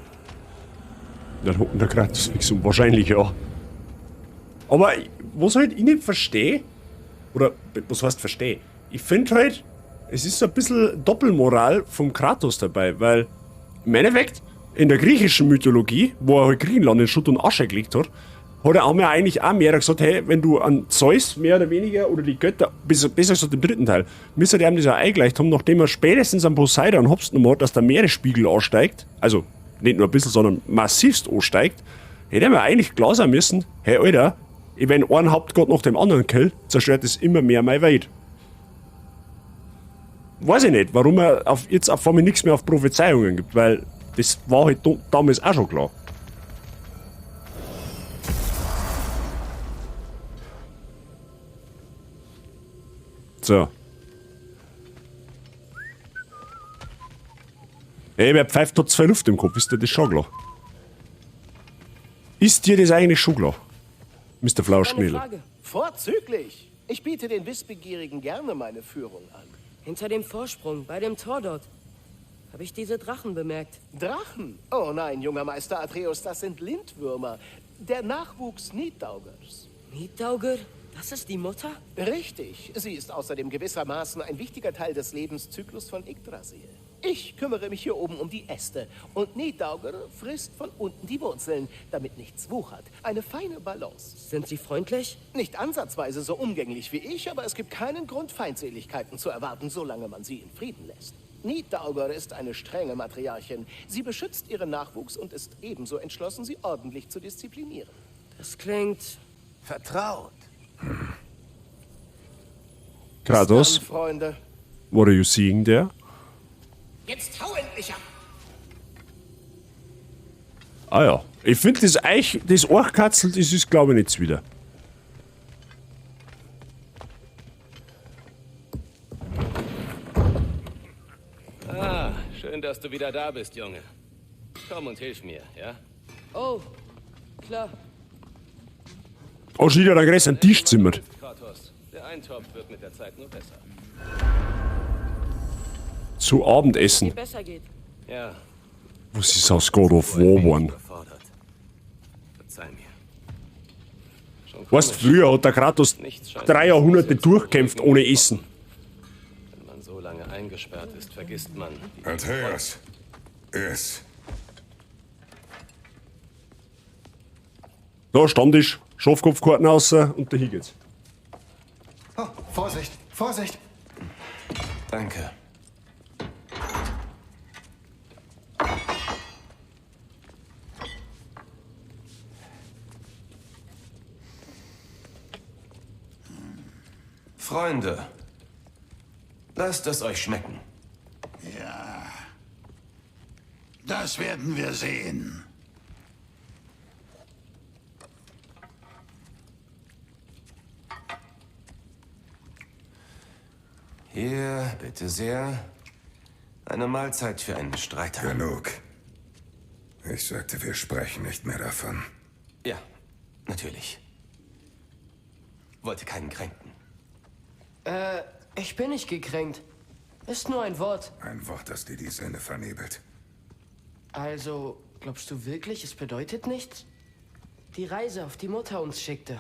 Dann hocken der Kratos fix und wahrscheinlich ja. Aber was halt ich nicht verstehe, oder was heißt verstehe? Ich finde halt, es ist so ein bisschen Doppelmoral vom Kratos dabei, weil im Endeffekt in der griechischen Mythologie, wo er halt Griechenland in Schutt und Asche gelegt hat, hat er auch mehr eigentlich auch mehr gesagt, hey, wenn du an Zeus mehr oder weniger oder die Götter, besser gesagt im dritten Teil, müsste er ihm das ja eingeleicht haben, nachdem er spätestens am Poseidon Hopst nochmal hat, dass der Meeresspiegel ansteigt, also nicht nur ein bisschen, sondern massivst ansteigt, hätte er mir eigentlich klar sein müssen, hey Alter, wenn ein Hauptgott nach dem anderen killt, zerstört es immer mehr meine Welt. Weiß ich nicht, warum er jetzt auf einmal nichts mehr auf Prophezeiungen gibt, weil das war halt damals auch schon klar. So. Ey, wer pfeift, hat zwei Luft im Kopf, ist dir das schon klar? Ist dir das eigentlich schon klar, Mr. Flauschknädel? Vorzüglich. Ich biete den Wissbegierigen gerne meine Führung an. Hinter dem Vorsprung, bei dem Tor dort, habe ich diese Drachen bemerkt. Drachen? Oh nein, junger Meister Atreus, das sind Lindwürmer. Der Nachwuchs Niddaugers. Niddaugr? Das ist die Mutter? Richtig. Sie ist außerdem gewissermaßen ein wichtiger Teil des Lebenszyklus von Yggdrasil. Ich kümmere mich hier oben um die Äste und Niddaugr frisst von unten die Wurzeln, damit nichts wuchert. Eine feine Balance. Sind sie freundlich? Nicht ansatzweise so umgänglich wie ich, aber es gibt keinen Grund, Feindseligkeiten zu erwarten, solange man sie in Frieden lässt. Niddaugr ist eine strenge Matriarchin. Sie beschützt ihren Nachwuchs und ist ebenso entschlossen, sie ordentlich zu disziplinieren. Das klingt... vertraut. Kratos, Freunde. what are you seeing there? Jetzt hau endlich ab! Ah ja, ich finde das Eich, das Orchkatzel, das ist glaube ich nichts wieder. Ah, schön, dass du wieder da bist, Junge. Komm und hilf mir, ja? Oh, klar. Oh, schon wieder der Gräß ein Tisch zimmert. Kratos, der Eintopf wird mit der Zeit nur besser. Zu Abendessen. Besser geht. Ja. Was ist aus God of War geworden? Verzeih mir. Weißt, früher hat der Kratos 3 Jahrhunderte durchkämpft ohne Essen. Wenn man so lange eingesperrt ist, vergisst man. Atreus. Iss. Da, Stammtisch, Schafkopfkarten raus und dahin geht's. Oh, Vorsicht, Vorsicht! Danke. Freunde, lasst es euch schmecken. Ja. Das werden wir sehen. Hier, bitte sehr. Eine Mahlzeit für einen Streiter. Genug. Ich sagte, wir sprechen nicht mehr davon. Ja, natürlich. Wollte keinen kränken. Ich bin nicht gekränkt. Ist nur ein Wort. Ein Wort, das dir die Sinne vernebelt. Also, glaubst du wirklich, es bedeutet nichts? Die Reise, auf die Mutter uns schickte.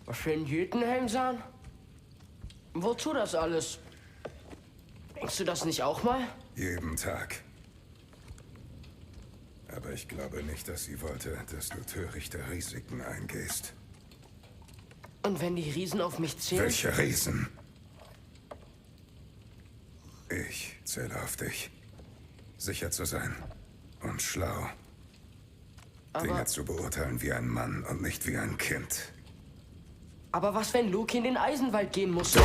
Was wir in Jötunheim sahen? Wozu das alles? Denkst du das nicht auch mal? Jeden Tag. Aber ich glaube nicht, dass sie wollte, dass du törichte Risiken eingehst. Und wenn die Riesen auf mich zählen? Welche Riesen? Ich zähle auf dich. Sicher zu sein. Und schlau. Dinge zu beurteilen wie ein Mann und nicht wie ein Kind. Aber was, wenn Loki in den Eisenwald gehen muss? Du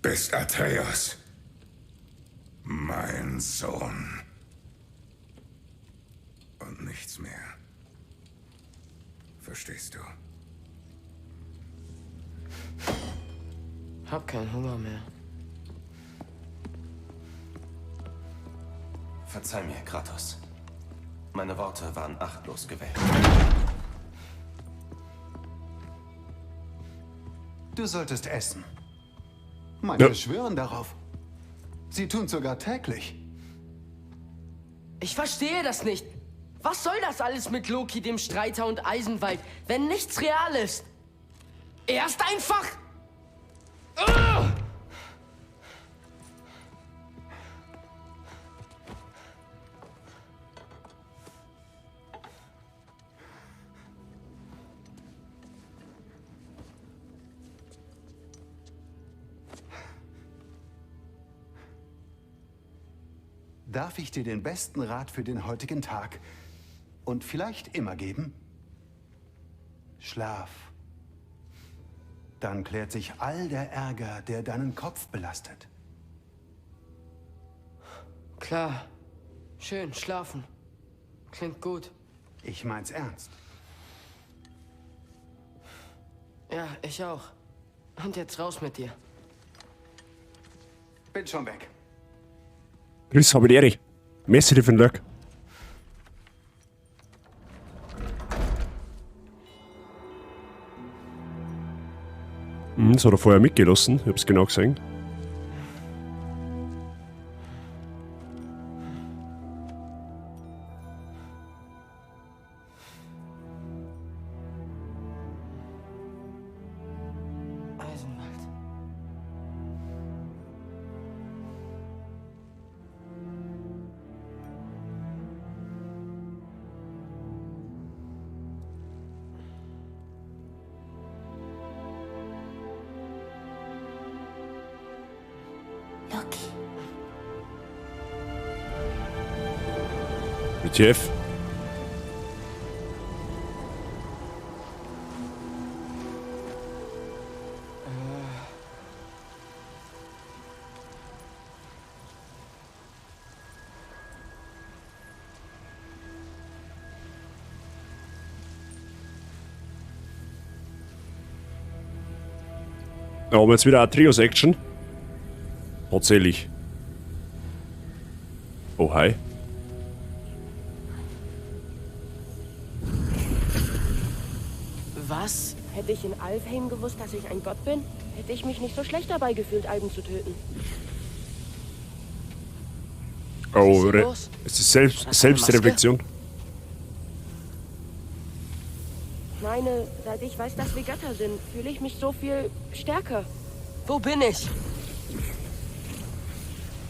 bist Atreus. Mein Sohn. Und nichts mehr. Verstehst du? Hab keinen Hunger mehr. Verzeih mir, Kratos. Meine Worte waren achtlos gewählt. Du solltest essen. Manche schwören darauf. Sie tun sogar täglich. Ich verstehe das nicht. Was soll das alles mit Loki, dem Streiter und Eisenwald, wenn nichts real ist? Er ist einfach... Darf ich dir den besten Rat für den heutigen Tag und vielleicht immer geben? Schlaf. Dann klärt sich all der Ärger, der deinen Kopf belastet. Klar. Schön, schlafen. Klingt gut. Ich mein's ernst. Ja, ich auch. Und jetzt raus mit dir. Bin schon weg. Grüß, habe die Ehre. Messer dir für den Löck. Das hat er vorher mitgelassen, ich hab's genau gesehen. Jeff. Da haben wir jetzt wieder eine Trios-Action. Tatsächlich. Oh, hi. Was? Hätte ich in Alfheim gewusst, dass ich ein Gott bin, hätte ich mich nicht so schlecht dabei gefühlt, Alben zu töten. Oh, es ist Selbstreflexion. Meine, seit ich weiß, dass wir Götter sind, fühle ich mich so viel stärker. Wo bin ich?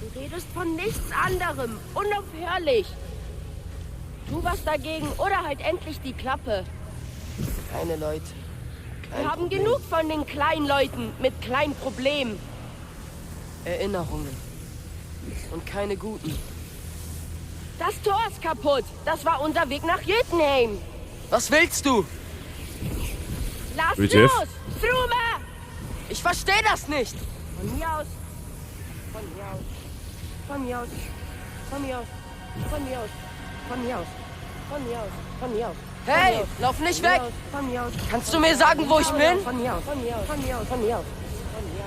Du redest von nichts anderem. Unaufhörlich. Tu was dagegen oder halt endlich die Klappe. Keine Leute. Wir haben genug von den kleinen Leuten mit kleinen Problemen. Erinnerungen. Und keine guten. Das Tor ist kaputt. Das war unser Weg nach Jötunheim. Was willst du? Lass los! Trume! Ich verstehe das nicht. Von mir aus. Von mir aus. Von mir aus. Von mir aus. Von mir aus. Von mir aus. Von mir aus. Von mir aus. Hey, lauf nicht weg! Von mir aus. Kannst du mir sagen, wo ich bin? Von mir aus. Von mir aus. Von mir aus. Von mir aus.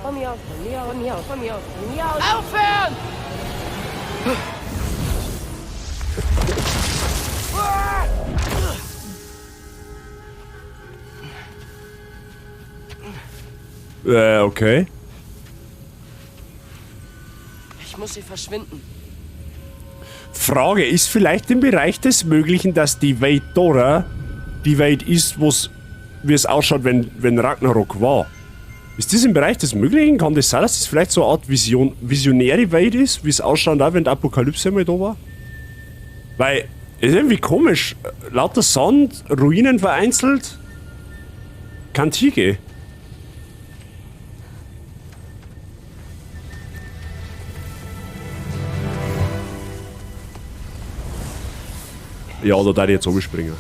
Von mir aus. Von mir aus. Von mir aus. Von mir aus. Von mir aus. Aufhören! Okay. Ich muss hier verschwinden. Frage, ist vielleicht im Bereich des Möglichen, dass die Welt Dora die Welt ist, wo's wie es ausschaut, wenn Ragnarok war. Ist das im Bereich des Möglichen? Kann das sein, dass das vielleicht so eine Art visionäre Welt ist, wie es ausschaut, auch wenn die Apokalypse einmal da war? Weil, ist irgendwie komisch. Lauter Sand, Ruinen vereinzelt. Kantike. Ja, da darf ich jetzt umspringen.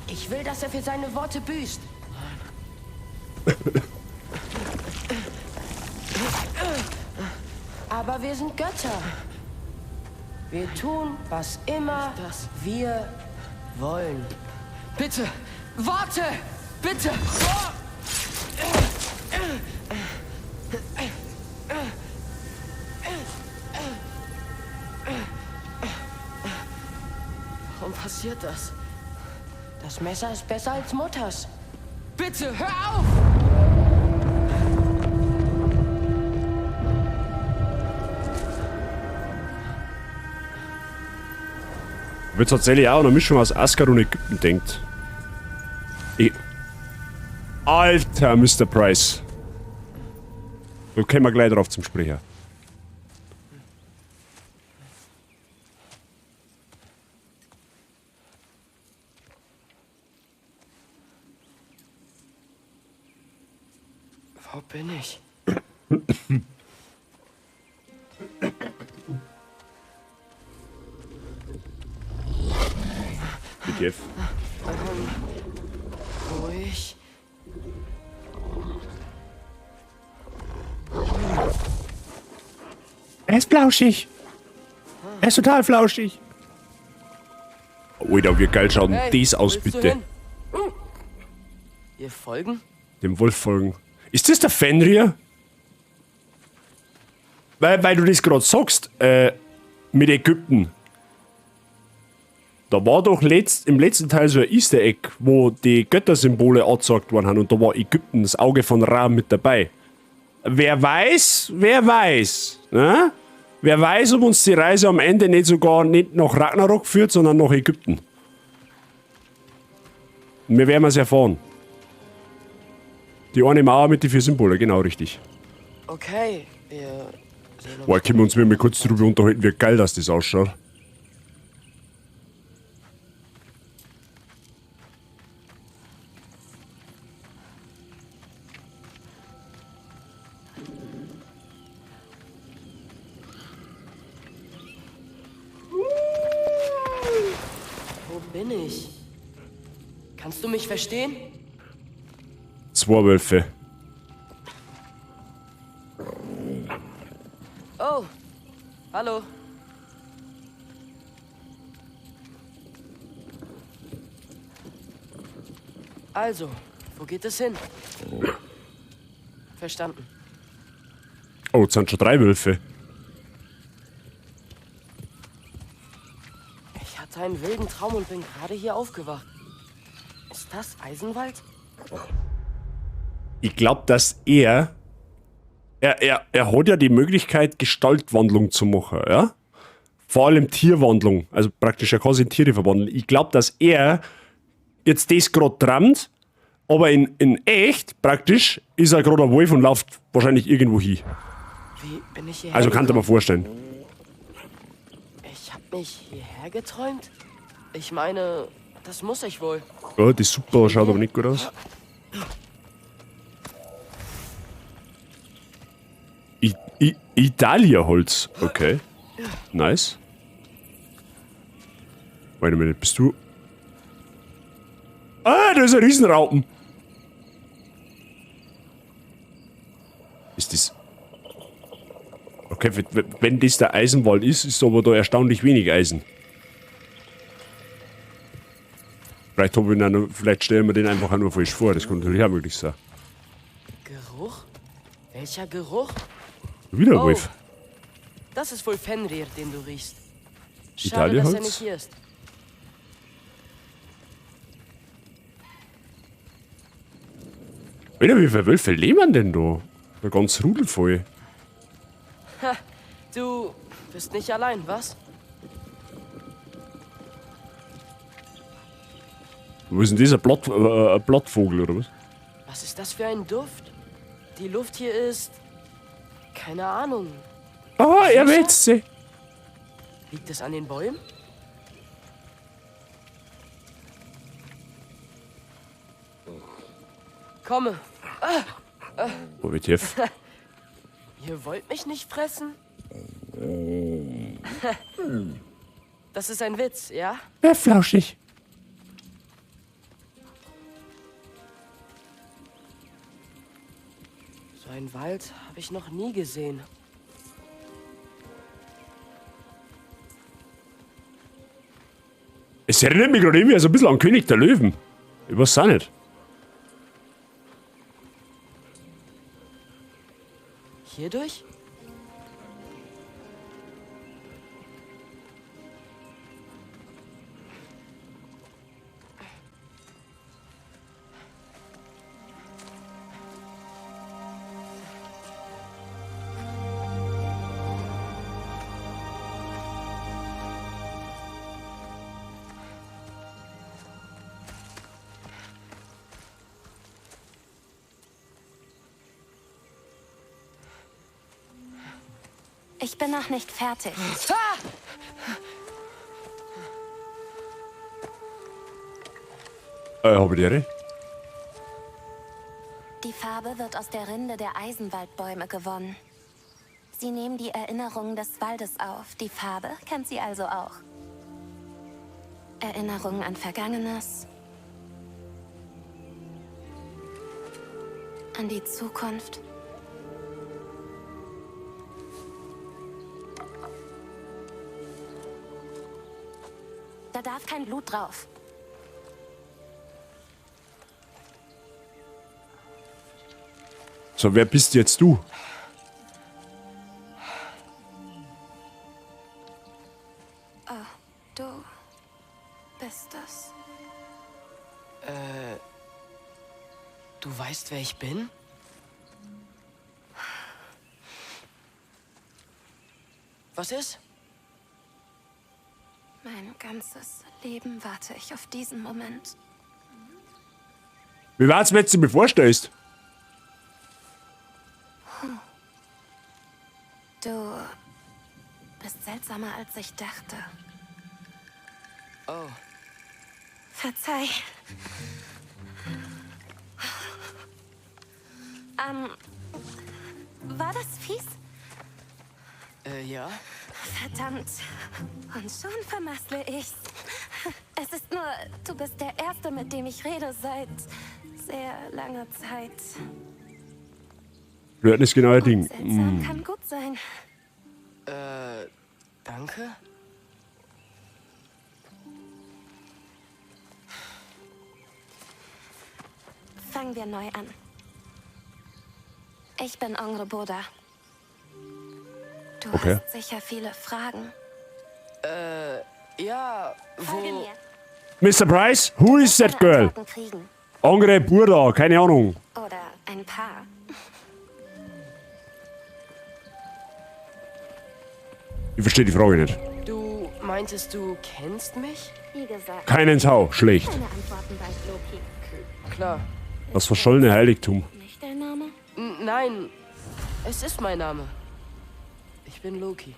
Ich will, dass er für seine Worte büßt. Aber wir sind Götter. Wir tun, was immer wir wollen. Bitte, warte! Bitte! Warum passiert das? Das Messer ist besser als Mutters. Bitte, hör auf! Wird tatsächlich auch eine Mischung aus Asgard und Ägypten denkt. Alter, Mr. Price. Da kommen wir gleich drauf zum Sprecher. Wo bin ich? Jeff. Ruhig. Er ist flauschig. Er ist total flauschig. Alter, wie geil schaut denn das aus, bitte? Wir folgen? Dem Wolf folgen. Ist das der Fenrir? Weil du das gerade sagst, mit Ägypten. Da war doch im letzten Teil so ein Easter Egg, wo die Göttersymbole angezeigt worden haben und da war Ägypten, das Auge von Ra mit dabei. Wer weiß, ne? Wer weiß, ob uns die Reise am Ende nicht nach Ragnarok führt, sondern nach Ägypten. Und wir werden es erfahren. Die eine Mauer mit den 4 Symbolen, genau richtig. Okay, wir sehen uns. Boah, können wir uns mal kurz drüber unterhalten, wie geil das ausschaut. Wo bin ich? Kannst du mich verstehen? 2 Wölfe. Oh, hallo. Also, wo geht es hin? Verstanden. Oh, jetzt sind schon 3 Wölfe. Ich hatte einen wilden Traum und bin gerade hier aufgewacht. Ist das Eisenwald? Ich glaube, dass er hat ja die Möglichkeit, Gestaltwandlung zu machen, ja? Vor allem Tierwandlung, also praktisch, er kann sich in Tiere verwandeln. Ich glaube, dass er jetzt das gerade trammt, aber in echt, praktisch, ist er gerade ein Wolf und läuft wahrscheinlich irgendwo hin. Wie bin ich hierher Also kann ich mir vorstellen. Ich hab mich hierher geträumt? Ich meine, das muss ich wohl. Ja, die Suppe schaut aber nicht gut aus. Italierholz, okay. Nice. Warte mal, bist du... Ah, da ist ein Riesenraupen. Ist das... Okay, wenn das der Eisenwald ist aber da erstaunlich wenig Eisen. Vielleicht stellen wir den einfach nur falsch vor, das kann natürlich auch möglich sein. Geruch? Welcher Geruch? Wieder ein Wolf. Das ist wohl Fenrir, den du riechst. Schade, Italierholz? dass er nicht hier ist. Alter, wie viele Wölfe leben denn da? Der ganz Rudel voll. Ha, du bist nicht allein, was? Wo ist denn dieser Blattvogel oder was? Was ist das für ein Duft? Die Luft hier ist... keine Ahnung. Ah, er wetzt sie. Liegt es an den Bäumen? Komme. Oh, wie tief. Ihr wollt mich nicht fressen? Das ist ein Witz, ja? Ja, flauschig. So einen Wald habe ich noch nie gesehen. Es erinnert mich gerade irgendwie so ein bisschen an König der Löwen. Ich weiß auch nicht. Hierdurch? Ich bin noch nicht fertig. Habe ich die recht? Die Farbe wird aus der Rinde der Eisenwaldbäume gewonnen. Sie nehmen die Erinnerungen des Waldes auf. Die Farbe kennt sie also auch. Erinnerungen an Vergangenes. An die Zukunft. Da darf kein Blut drauf. So, wer bist jetzt du? Oh, du bist es. Du weißt, wer ich bin? Was ist? Mein ganzes Leben warte ich auf diesen Moment. Wie war's, wenn du mir vorstellst? Du bist seltsamer, als ich dachte. Oh. Verzeih. War das fies? Ja. Verdammt. Und schon vermassle ich's. Es ist nur, du bist der Erste, mit dem ich rede seit sehr langer Zeit. Flirten ist genau ein Ding. Seltsam kann gut sein. Danke? Fangen wir neu an. Ich bin Ongre Boda. Du hast sicher viele Fragen. Ja, Folge mir. Mr. Price, who is that girl? Antworten kriegen. Ongre Boda, keine Ahnung. Oder ein paar. Ich verstehe die Frage nicht. Du meintest, du kennst mich? Wie gesagt. Keinen Sau, schlecht. Keine Antworten bei Loki. Klar. Das verschollene Heiligtum. Nicht dein Name? Nein, es ist mein Name. Ich bin Loki.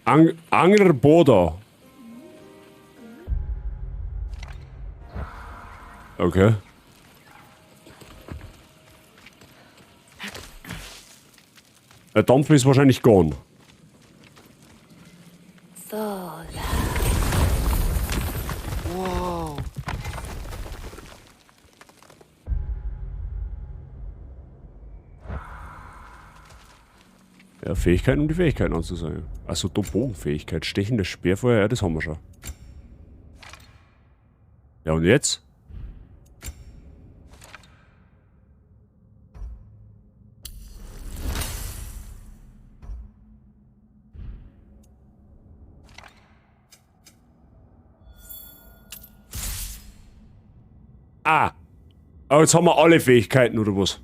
Ongre Boda. Okay. Der Dampf ist wahrscheinlich gone. So. Wow. Ja, Fähigkeiten, um die Fähigkeiten anzusagen. Also da Bogenfähigkeit, stechendes Speerfeuer, ja, das haben wir schon. Ja, und jetzt? Ah! Aber jetzt haben wir alle Fähigkeiten, oder was?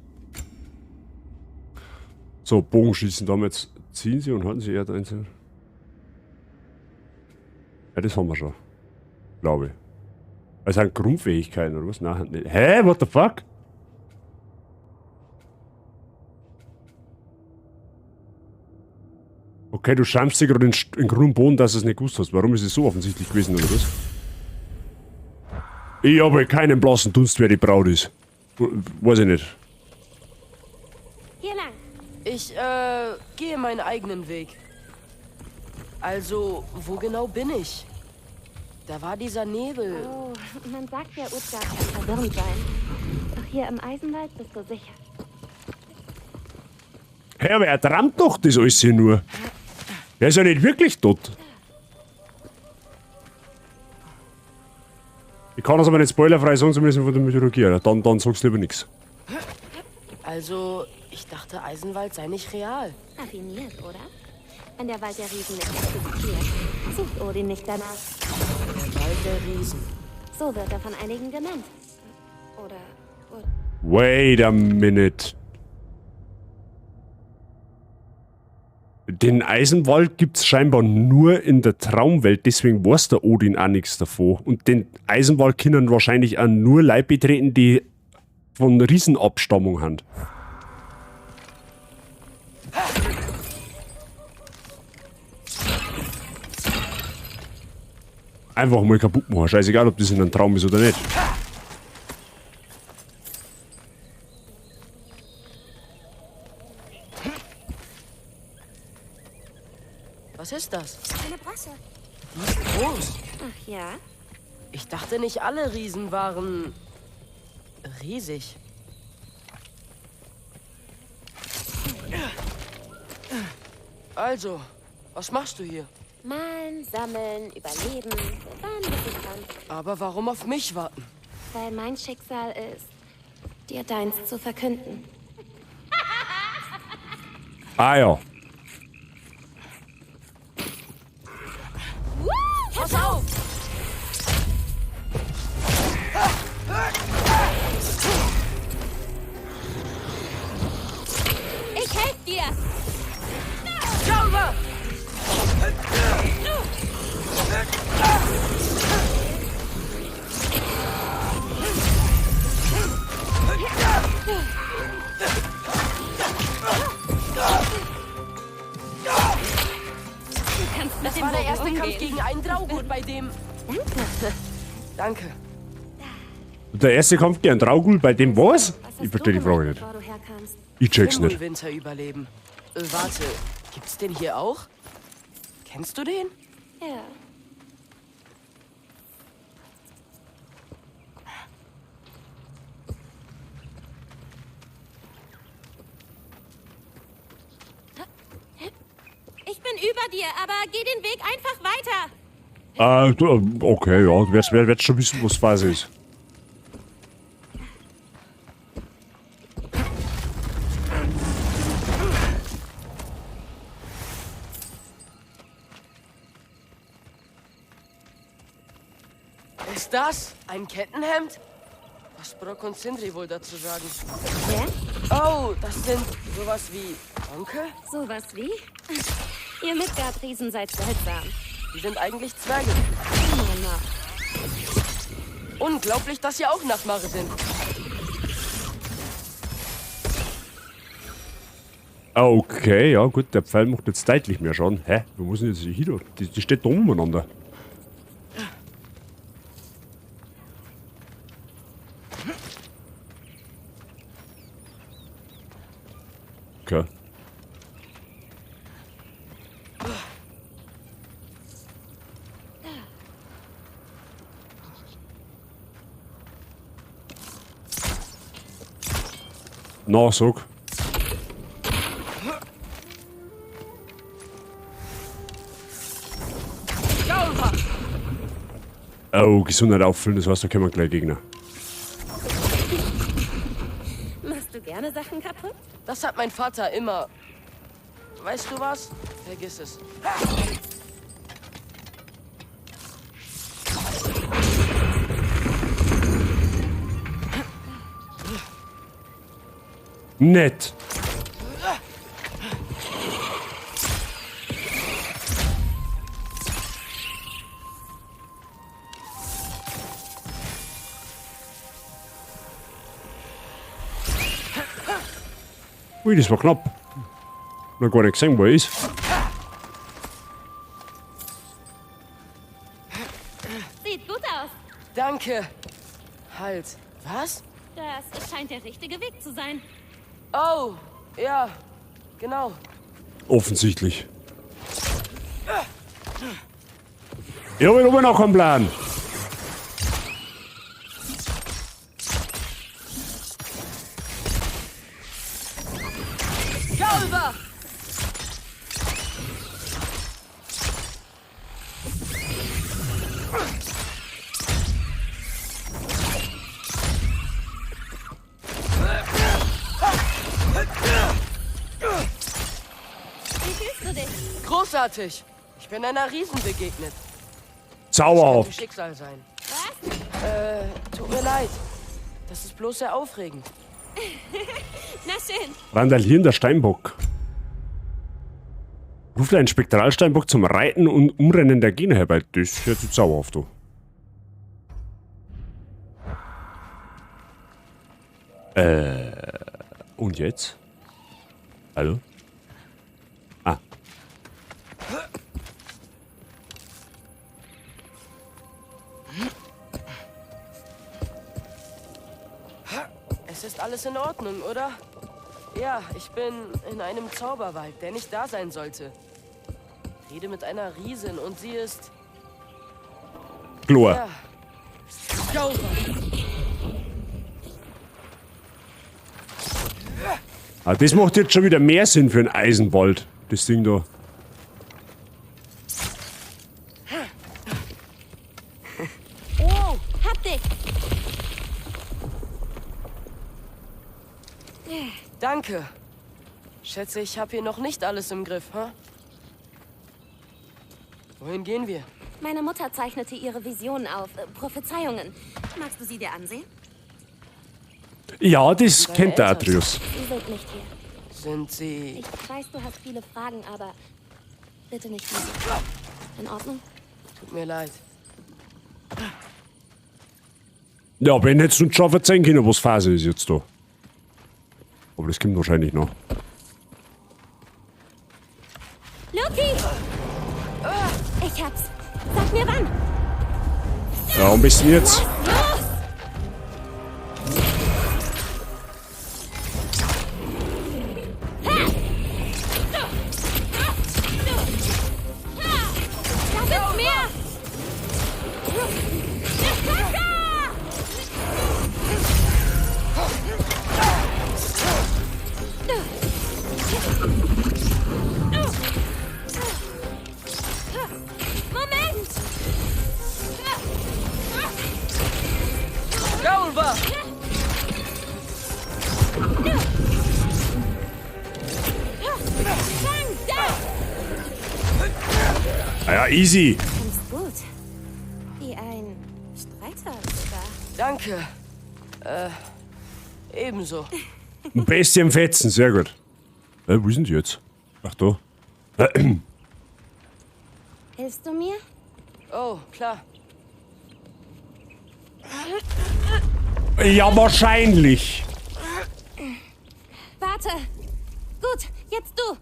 So, Bogenschießen, damit ziehen sie und halten sie eher einzeln. Ja, das haben wir schon. Glaube ich. Das sind Grundfähigkeiten, oder was? Nein, nicht. Hä? What the fuck? Okay, du schämst dich gerade in grünen Boden, dass du es nicht gewusst hast. Warum ist es so offensichtlich gewesen, oder was? Ich habe keinen blassen Dunst, wer die Braut ist. Weiß ich nicht. Hier lang. Ich, gehe meinen eigenen Weg. Also, wo genau bin ich? Da war dieser Nebel. Oh, man sagt ja, Utgard kann verwirrend sein. Doch hier im Eisenwald bist du sicher. Hey, aber er trampt doch das alles hier nur. Er ist ja nicht wirklich tot. Ich kann das aber nicht spoilerfrei sagen, zumindest von der Mythologie. Dann sagst du lieber nichts. Also, ich dachte, Eisenwald sei nicht real. Raffiniert, oder? Wenn der Wald der Riesen nicht existiert, sucht Odin nicht danach. Der Wald der Riesen. So wird er von einigen genannt. Oder... Wait a minute. Den Eisenwald gibt's scheinbar nur in der Traumwelt, deswegen weiß der Odin auch nichts davon. Und den Eisenwald können wahrscheinlich auch nur Leute betreten, die von Riesenabstammung haben. Einfach mal kaputt machen, scheißegal, ob das in einem Traum ist oder nicht. Was ist das? Eine Brosche. Die ist groß. Ach ja? Ich dachte nicht alle Riesen waren... riesig. Also, was machst du hier? Malen, sammeln, überleben. Wir waren wirklich dran. Aber warum auf mich warten? Weil mein Schicksal ist, dir deins zu verkünden. Ah ja. Pass auf! Ich helfe dir! Sauber! Das war der erste Kampf gegen einen Draugurt, bei dem... Danke. Der erste Kampf gegen Draugul, bei dem was? Ich verstehe die Frage nicht. Ich check's nicht. Winter überleben. Warte, gibt's den hier auch? Kennst du den? Ja. Ich bin über dir, aber geh den Weg einfach weiter. Okay, ja, du wirst schon wissen, was Phase ist. Ist das ein Kettenhemd? Was Brock und Sindri wohl dazu sagen? Wer? Oh, das sind sowas wie Onkel? Sowas wie? Ihr Midgard-Riesen seid seltsam. Die sind eigentlich Zwerge. Unglaublich, dass ihr auch Nachmache sind. Okay, ja gut, der Pfeil macht jetzt deutlich mehr Schaden. Hä? Wo muss denn jetzt hier? Die steht da umeinander. Okay. Na, sag. Oh, Gesundheit auffüllen, das heißt, da kommen gleich Gegner. Machst du gerne Sachen kaputt? Das hat mein Vater immer. Weißt du was? Vergiss es. Nett. Ui, das war knapp. Noch gar nicht gesehen, wo er ist. Sieht gut aus. Danke. Halt. Was? Das scheint der richtige Weg zu sein. Oh, ja, genau. Offensichtlich. Ich habe aber noch einen Plan. Galva! Wie fühlst du dich? Großartig. Ich bin einer Riesen begegnet. Zauberhaft. Das könnte Schicksal sein. Was? Tut mir leid. Das ist bloß sehr aufregend. Na schön. Randalierender Steinbock. Ruft einen Spektralsteinbock zum Reiten und Umrennen der Gegner herbei. Das hört sich zauberhaft an. Und jetzt? Hallo? Ah. Es ist alles in Ordnung, oder? Ja, ich bin in einem Zauberwald, der nicht da sein sollte. Rede mit einer Riesin und sie ist... Glor. Ja. Galva. Ah, das macht jetzt schon wieder mehr Sinn für einen Eisenwald, das Ding da. Oh, hab dich. Danke. Schätze, ich habe hier noch nicht alles im Griff, ha? Wohin gehen wir? Meine Mutter zeichnete ihre Visionen auf, Prophezeiungen. Magst du sie dir ansehen? Ja, das kennt der Atreus. Sie sind nicht hier. Sind sie... Ich weiß, du hast viele Fragen, aber bitte nicht diese. In Ordnung? Tut mir leid. Ja, wenn hättest du uns schon verzeihen können, was Phase ist jetzt da. Aber das kommt wahrscheinlich noch. Loki! Ich hab's. Sag mir wann. Ja, ein bisschen jetzt. Los! Da sind mehr! Moment! Galva! Ja, easy. Ganz gut. Wie ein Streiter sogar. Danke. Ebenso. Ein bisschen fetzen, sehr gut. Wo sind die jetzt? Ach, da. Hilfst du mir? Oh, klar. Ja, wahrscheinlich. Warte. Gut, jetzt du.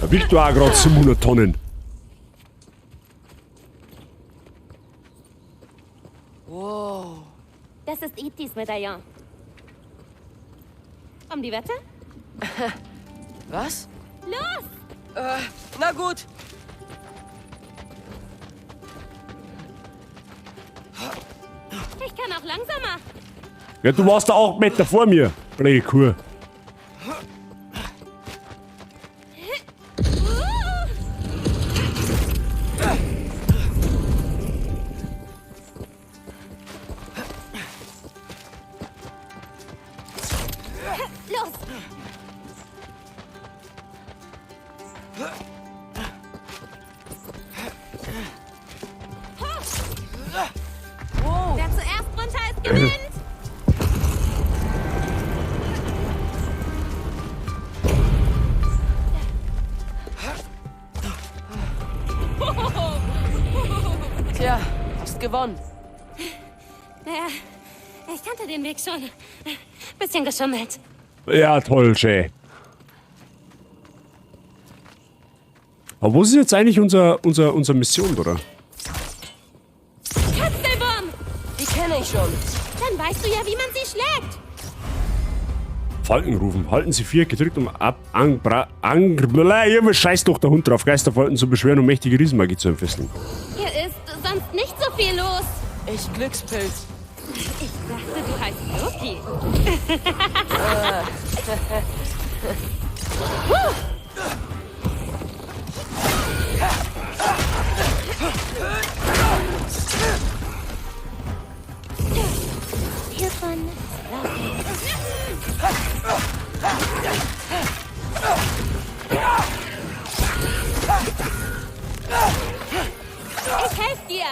Da wiegt du auch gerade 700 Tonnen. Wow. Das ist E.T.s Medaillon. Um die Wette? Was? Los! Na gut. Ich kann auch langsamer. Ja, du warst da 8 Meter vor mir. Blöde Kuh. Los! Wow. Wer zuerst runter ist, gewinnt! Tja, hast gewonnen. Naja, Ich kannte den Weg schon. Bisschen geschummelt. Ja, toll, schön. Aber wo ist jetzt eigentlich unsere Mission, oder? Katzelwurm! Die kenne ich schon. Dann weißt du ja, wie man sie schlägt. Falken rufen. Halten Sie 4 gedrückt, um scheiß doch der Hund drauf, Geisterfalken zu beschwören und mächtige Riesenmagie zu entfesseln. Hier ist sonst nicht so viel los. Ich Glückspilz. Ich dachte, du heißt Loki. Hiervon Ich helfe dir.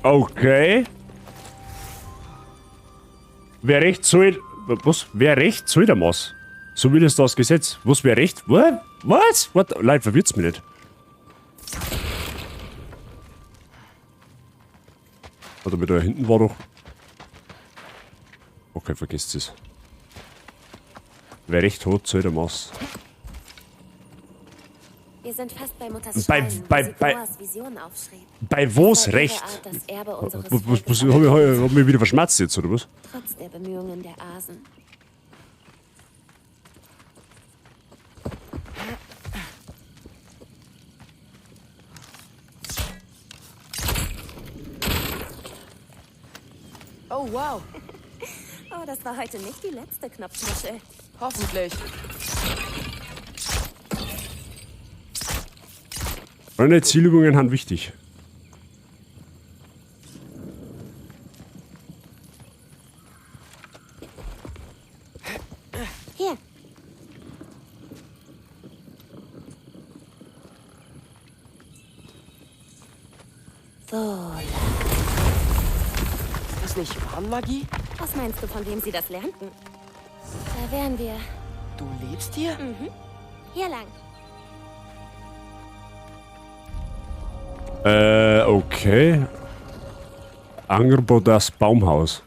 Okay. Wer recht soll... Was? Wer recht soll der Maß? So will es das Gesetz. Was, wer recht? What? Was? What? Leid, verwirrt's mich nicht. Warte mal, da hinten war doch... Okay, vergesst es. Wer recht hat, soll der Maß. Wir sind fast bei Mutters Bei Noahs Vision aufschrieb. Bei was recht? Das Erbe unseres Was hab mich wieder verschmerzt jetzt, oder was? Trotz der Bemühungen der Asen. Oh, wow. Oh, das war heute nicht die letzte Knopfmuschel. Hoffentlich. Meine Zielübungen sind wichtig. Hier. So. Ist das nicht Warnmagie? Was meinst du, von wem sie das lernten? Da wären wir. Du lebst hier? Mhm. Hier lang. Okay. Angebot das Baumhaus.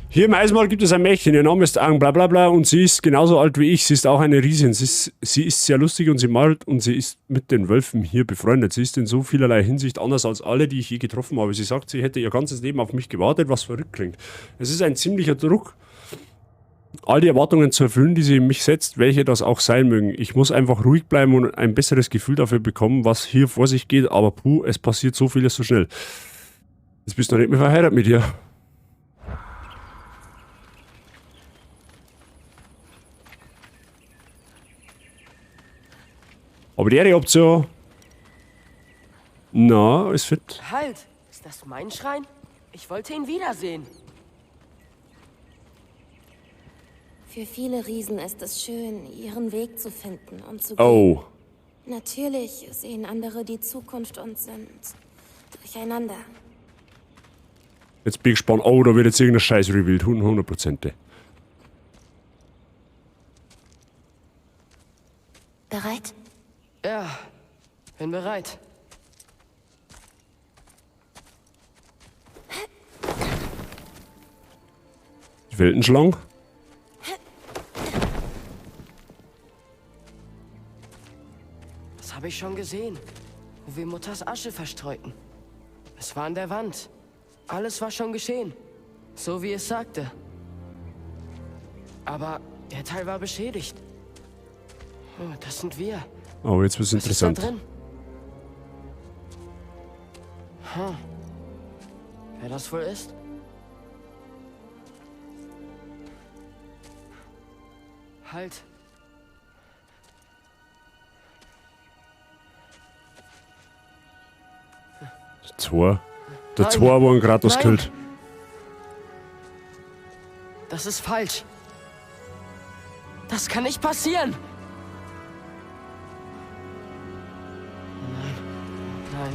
Hier im Eismal gibt es ein Mädchen, ihr Name ist Ang, bla bla bla, und sie ist genauso alt wie ich. Sie ist auch eine Riesin. Sie ist sehr lustig und sie malt und sie ist mit den Wölfen hier befreundet. Sie ist in so vielerlei Hinsicht anders als alle, die ich je getroffen habe. Sie sagt, sie hätte ihr ganzes Leben auf mich gewartet, was verrückt klingt. Es ist ein ziemlicher Druck, all die Erwartungen zu erfüllen, die sie in mich setzt, welche das auch sein mögen. Ich muss einfach ruhig bleiben und ein besseres Gefühl dafür bekommen, was hier vor sich geht, aber puh, es passiert so vieles so schnell. Jetzt bist du noch nicht mehr verheiratet mit ihr. Aber die Option. Na, ist fit. Halt! Ist das mein Schrein? Ich wollte ihn wiedersehen. Für viele Riesen ist es schön, ihren Weg zu finden und zu gehen. Oh. Natürlich sehen andere die Zukunft und sind durcheinander. Jetzt bin ich gespannt. Oh, da wird jetzt irgendein Scheiß revealed. 100%. Bereit? Ja, bin bereit. Die Weltenschlange? Das habe ich schon gesehen, wo wir Mutters Asche verstreuten. Es war an der Wand. Alles war schon geschehen, so wie es sagte. Aber der Teil war beschädigt. Oh, das sind wir. Oh, jetzt wird's interessant. Was ist da drin? Wer das wohl ist? Halt. Tor. Der Tor, wo ein Kratos killt. Das ist falsch. Das kann nicht passieren.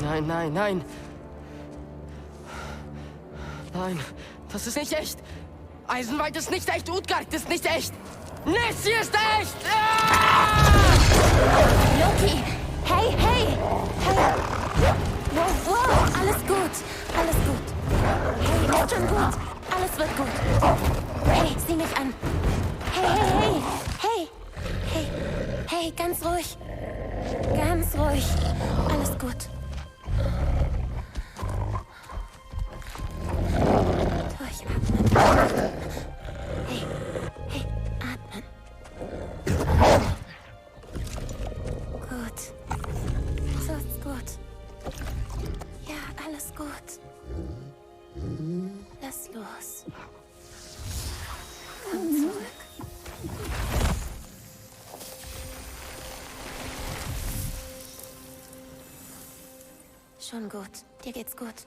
Nein, nein, nein. Nein, das ist nicht echt. Eisenwald ist nicht echt, Utgard ist nicht echt. Nichts hier ist echt! Loki! Hey, hey! Hey! Wow, wow, alles gut. Alles gut. Hey, ist schon gut. Alles wird gut. Hey, sieh mich an. Hey, hey, hey! Hey! Hey! Hey, ganz ruhig. Ganz ruhig. Alles gut. Durchatmen. Hey, hey, atmen. Gut. So ist gut. Ja, alles gut. Lass los. Komm zurück. Schon gut. Dir geht's gut.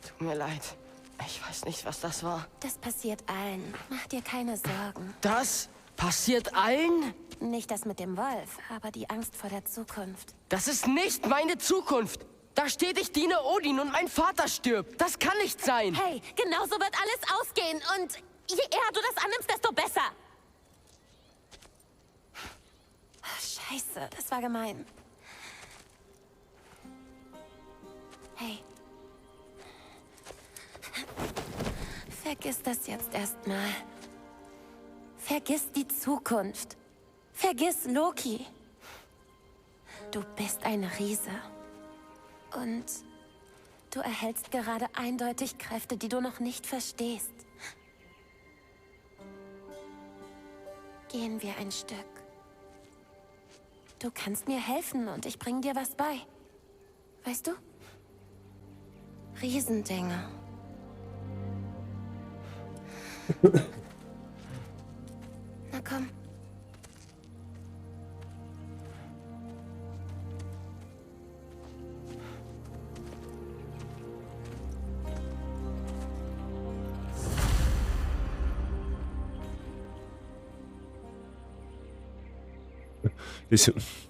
Tut mir leid. Ich weiß nicht, was das war. Das passiert allen. Mach dir keine Sorgen. Das passiert allen? Nicht das mit dem Wolf, aber die Angst vor der Zukunft. Das ist nicht meine Zukunft. Da steht, ich diene Odin und mein Vater stirbt. Das kann nicht sein. Hey, genau so wird alles ausgehen. Und je eher du das annimmst, desto besser. Scheiße, das war gemein. Hey. Vergiss das jetzt erstmal. Vergiss die Zukunft. Vergiss Loki. Du bist ein Riese. Und du erhältst gerade eindeutig Kräfte, die du noch nicht verstehst. Gehen wir ein Stück. Du kannst mir helfen und ich bring dir was bei. Weißt du? Riesendinge. Na komm.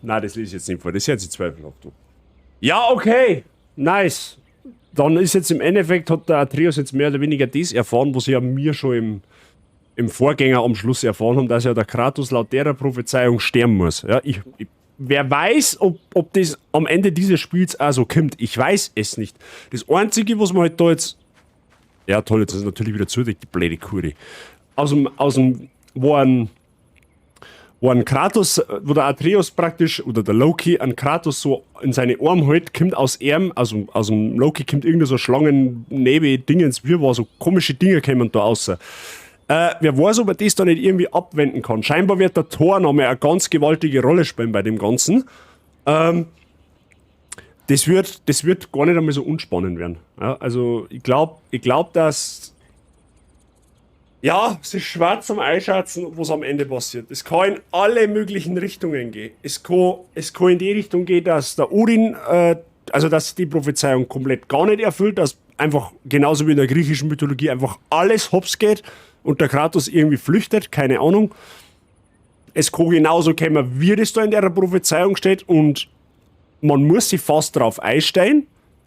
Nein, das lese ich jetzt nicht vor. Das hört sich zweifelhaft an. Ja, okay. Nice. Dann ist jetzt im Endeffekt, hat der Atreus jetzt mehr oder weniger das erfahren, was ja mir schon im Vorgänger am Schluss erfahren haben, dass ja der Kratos laut der Prophezeiung sterben muss. Ja, wer weiß, ob das am Ende dieses Spiels auch so kommt. Ich weiß es nicht. Das Einzige, was man halt da jetzt... Ja toll, jetzt ist natürlich wieder zu, die blöde Kuri. Wo ein Kratos, wo der Atreus praktisch, oder der Loki, an Kratos so in seine Arme hält, kommt aus ihm, also aus dem Loki kommt irgendwie so Schlangen, Nebel, Dingens, Wirrwarr, so komische Dinge kommen da raus. Wer weiß, ob er das da nicht irgendwie abwenden kann. Scheinbar wird der Thor nochmal eine ganz gewaltige Rolle spielen bei dem Ganzen. Das wird gar nicht einmal so unspannend werden. Ja, also ich glaube, dass... Ja, es ist schwer zum Einschätzen, was am Ende passiert. Es kann in alle möglichen Richtungen gehen. Es kann in die Richtung gehen, dass der Odin, also dass die Prophezeiung komplett gar nicht erfüllt, dass einfach genauso wie in der griechischen Mythologie einfach alles hops geht und der Kratos irgendwie flüchtet, keine Ahnung. Es kann genauso kommen, wie das da in der Prophezeiung steht und man muss sich fast drauf einstellen.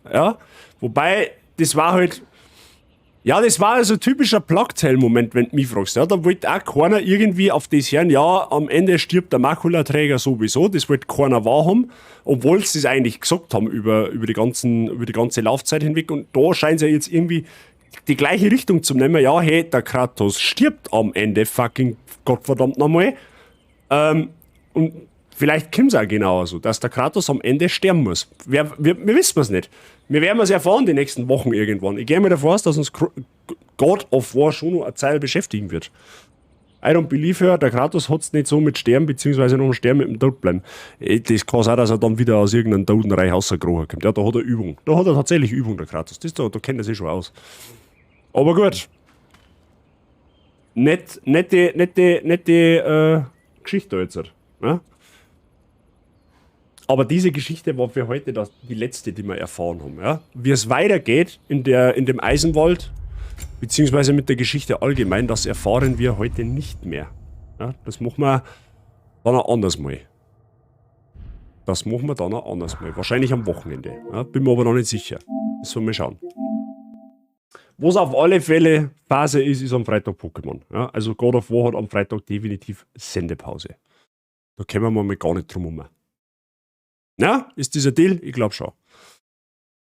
Ja? Wobei, das war halt... Ja, das war also ein typischer Plagtale-Moment, wenn du mich fragst. Ja, da wollte auch keiner irgendwie auf das hören, ja, am Ende stirbt der Makulaträger sowieso, das wollte keiner wahrhaben, obwohl sie es eigentlich gesagt haben über die ganze Laufzeit hinweg. Und da scheint es ja jetzt irgendwie die gleiche Richtung zu nehmen. Ja, hey, der Kratos stirbt am Ende, fucking Gottverdammt nochmal. Und vielleicht kommt es auch genauso, so, dass der Kratos am Ende sterben muss. Wir wissen es nicht. Wir werden es erfahren die nächsten Wochen irgendwann. Ich gehe mir davon aus, dass uns God of War schon noch eine Zeit beschäftigen wird. I don't believe her, der Kratos hat es nicht so mit Sterben, beziehungsweise noch ein Sterben mit dem Tod bleiben. Das kann sein, dass er dann wieder aus irgendeinem Totenreich rausgekrochen kommt. Ja, da hat er Übung. Da hat er tatsächlich Übung, der Kratos. Da kennt er sich schon aus. Aber gut. Nette Geschichte jetzt. Ja? Aber diese Geschichte war für heute die letzte, die wir erfahren haben. Ja? Wie es weitergeht in dem Eisenwald, beziehungsweise mit der Geschichte allgemein, das erfahren wir heute nicht mehr. Ja? Das machen wir dann ein anderes Mal. Wahrscheinlich am Wochenende. Ja? Bin mir aber noch nicht sicher. Das sollen wir schauen. Was auf alle Fälle Phase ist am Freitag Pokémon. Ja, also God of War hat am Freitag definitiv Sendepause. Da kommen wir mal gar nicht drum herum. Na, ist dieser Deal? Ich glaube schon.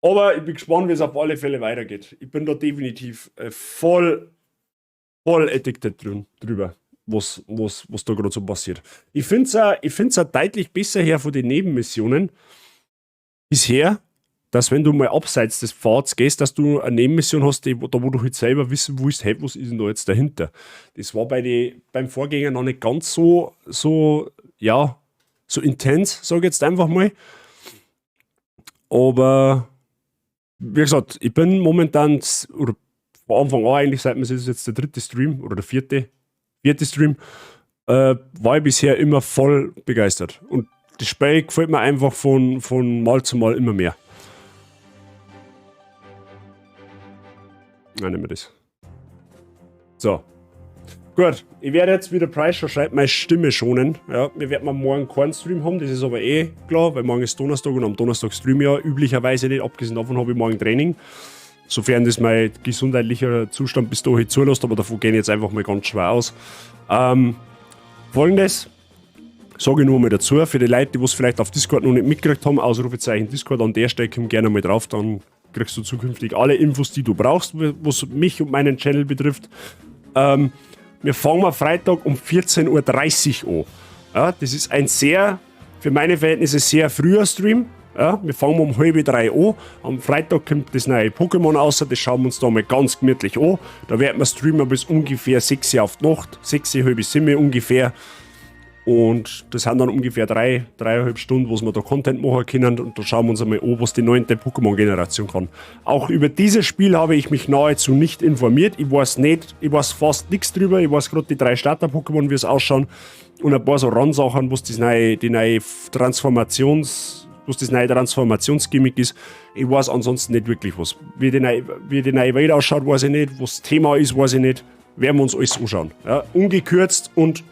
Aber ich bin gespannt, wie es auf alle Fälle weitergeht. Ich bin da definitiv voll addicted drüber, was da gerade so passiert. Ich finde es auch deutlich besser her von den Nebenmissionen bisher, dass wenn du mal abseits des Pfads gehst, dass du eine Nebenmission hast, wo du halt selber wissen willst, hey, was ist denn da jetzt dahinter? Das war beim Vorgänger noch nicht ganz so intens, sage ich jetzt einfach mal. Aber wie gesagt, ich bin momentan, oder von Anfang an eigentlich, seit mir es ist jetzt der 3. Stream oder der 4. Stream, war ich bisher immer voll begeistert. Und das Spiel gefällt mir einfach von Mal zu Mal immer mehr. Nehmen wir das. So. Gut, ich werde jetzt, wie der Preis schon schreibt, meine Stimme schonen. Ja, wir werden morgen keinen Stream haben, das ist aber eh klar, weil morgen ist Donnerstag und am Donnerstag stream ich ja üblicherweise nicht. Abgesehen davon habe ich morgen Training. Sofern das mein gesundheitlicher Zustand bis dahin zulässt, aber davon gehe ich jetzt einfach mal ganz schwer aus. Folgendes sage ich nur mal dazu, für die Leute, die es vielleicht auf Discord noch nicht mitgekriegt haben, Ausrufezeichen Discord, an der Stelle komm gerne mal drauf, dann kriegst du zukünftig alle Infos, die du brauchst, was mich und meinen Channel betrifft. Wir fangen am Freitag um 14.30 Uhr an. Ja, das ist ein für meine Verhältnisse sehr früher Stream. Ja, wir fangen um 2:30 an. Am Freitag kommt das neue Pokémon raus, das schauen wir uns da mal ganz gemütlich an. Da werden wir streamen bis ungefähr 6 Uhr auf die Nacht, 6, halb 7 ungefähr. Und das sind dann ungefähr 3,5 Stunden, wo wir da Content machen können. Und da schauen wir uns einmal an, was die 9. Pokémon-Generation kann. Auch über dieses Spiel habe ich mich nahezu nicht informiert. Ich weiß fast nichts drüber. Ich weiß gerade die 3 Starter-Pokémon, wie es ausschauen. Und ein paar so Randsachen, was das neue Transformationsgimmick ist. Ich weiß ansonsten nicht wirklich was. Wie die neue Welt ausschaut, weiß ich nicht. Was das Thema ist, weiß ich nicht. Werden wir uns alles anschauen. Ja, ungekürzt und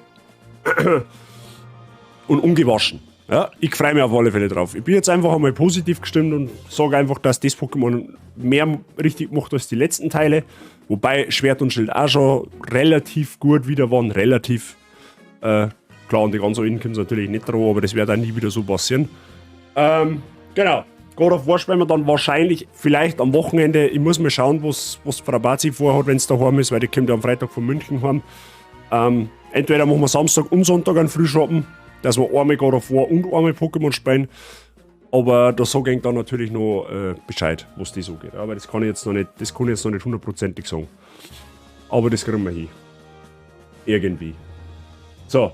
ungewaschen. Ja, ich freue mich auf alle Fälle drauf. Ich bin jetzt einfach einmal positiv gestimmt und sage einfach, dass das Pokémon mehr richtig macht als die letzten Teile. Wobei Schwert und Schild auch schon relativ gut wieder waren. Relativ. Klar, und die ganz alten kommen natürlich nicht drauf, aber das wird dann nie wieder so passieren. Genau. God of War spielen wir dann wahrscheinlich vielleicht am Wochenende. Ich muss mal schauen, was Frau Bazi vorhat, wenn es daheim ist, weil die kommt ja am Freitag von München heim. Entweder machen wir Samstag und Sonntag einen Frühschoppen, dass wir einmal God of War und einmal Pokémon spielen. Aber da sage ich dann natürlich noch Bescheid, was das so geht. Aber das kann ich jetzt noch nicht hundertprozentig sagen. Aber das kriegen wir hin. Irgendwie. So,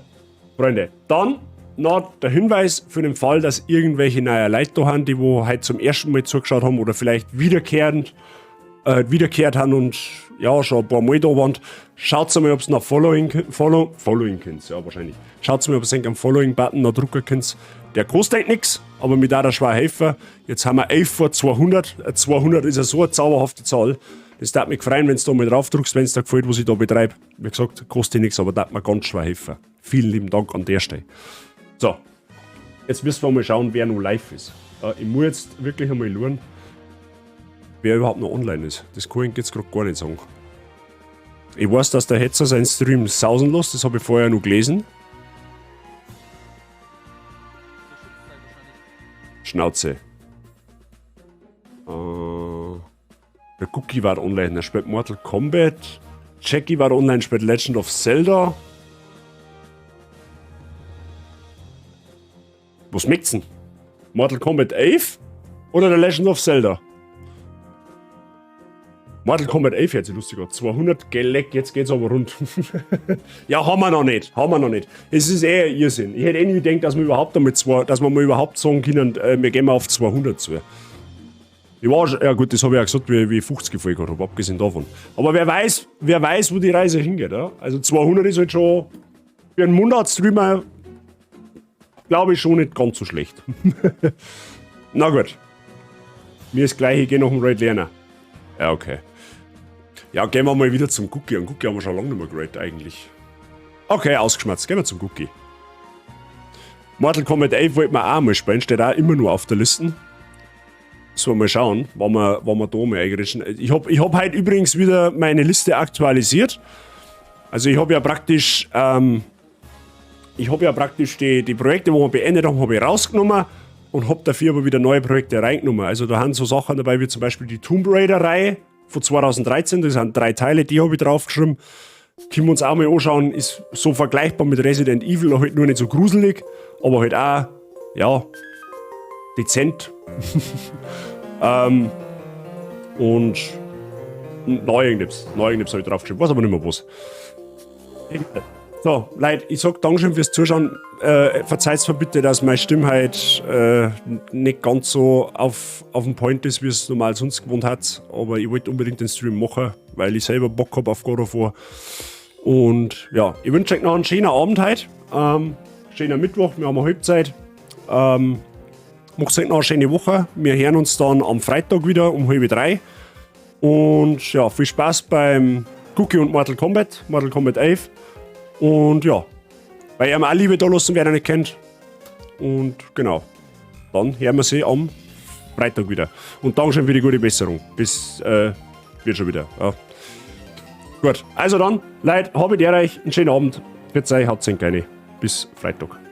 Freunde, dann noch der Hinweis für den Fall, dass irgendwelche neue Leute da haben, die heute zum ersten Mal zugeschaut haben oder vielleicht wiederkehrt haben und ja, schon ein paar Mal da waren. Schaut mal, ob es noch Following könnt, ja wahrscheinlich. Schaut mal, ob es einen Following-Button noch drücken könnt. Der kostet nichts, aber mit der schwer helfen. Jetzt haben wir 11 vor 200. 200 ist ja so eine zauberhafte Zahl. Das darf mich freuen, wenn du da mal drauf drückst, wenn es dir gefällt, was ich da betreibe. Wie gesagt, kostet nichts, aber darf mir ganz schwer helfen. Vielen lieben Dank an der Stelle. So, jetzt müssen wir mal schauen, wer noch live ist. Ich muss jetzt wirklich einmal schauen, wer überhaupt noch online ist. Das kann ich jetzt gerade gar nicht sagen. Ich weiß, dass der Hetzer seinen Stream sausen lässt, das habe ich vorher noch gelesen. Schnauze. Der Cookie war online, er spielt Mortal Kombat. Jackie war online, spielt Legend of Zelda. Was schmeckt's denn? Mortal Kombat 11 oder der Legend of Zelda? Mortal Kombat 11 hört sich lustig an. 200 geleckt, jetzt geht's aber rund. Ja, haben wir noch nicht. Es ist eher Irrsinn. Ich hätte nie gedacht, dass wir mal überhaupt sagen können, wir gehen mal auf 200 zu. Ja gut, das habe ich ja gesagt, wie ich 50 gefolgt habe, abgesehen davon. Aber wer weiß, wo die Reise hingeht. Ja? Also 200 ist halt schon für einen Monat-Streamer, glaube ich, schon nicht ganz so schlecht. Na gut. Mir ist gleich, ich gehe noch einen Raid lernen. Ja, okay. Ja, gehen wir mal wieder zum Cookie. An Cookie haben wir schon lange nicht mehr geradet eigentlich. Okay, ausgeschmatzt. Gehen wir zum Cookie. Mortal Kombat 11 wollten wir auch mal spielen, steht auch immer nur auf der Liste. So, mal schauen, wann wir da mal eingerischen. Ich hab heute übrigens wieder meine Liste aktualisiert. Also ich habe ja praktisch die Projekte, die wir beendet haben, habe ich rausgenommen und habe dafür aber wieder neue Projekte reingenommen. Also da sind so Sachen dabei, wie zum Beispiel die Tomb Raider-Reihe von 2013. Das sind 3 Teile, die habe ich draufgeschrieben. Können wir uns auch mal anschauen. Ist so vergleichbar mit Resident Evil, halt nur nicht so gruselig, aber halt auch, ja, dezent. Und neue Knips habe ich draufgeschrieben. Weiß aber nicht mehr was. So, Leute, ich sag Dankeschön fürs Zuschauen. Verzeiht mir bitte, dass meine Stimme halt nicht ganz so auf dem Point ist, wie es normal sonst gewohnt hat. Aber ich wollte unbedingt den Stream machen, weil ich selber Bock habe auf God of War. Und ja, ich wünsche euch noch einen schönen Abend heute. Schöner Mittwoch, wir haben eine Halbzeit. Macht euch noch eine schöne Woche. Wir hören uns dann am Freitag wieder um 2:30. Und ja, viel Spaß beim Cookie und Mortal Kombat 11. Und ja, weil ihr mir auch Liebe da lassen, wer ihr nicht kennt. Und genau, dann hören wir sie am Freitag wieder. Und Dankeschön für die gute Besserung. Bis wird schon wieder. Ja. Gut, also dann, Leute, habt ihr euch einen schönen Abend. Für euch, habt ihr keine. Bis Freitag.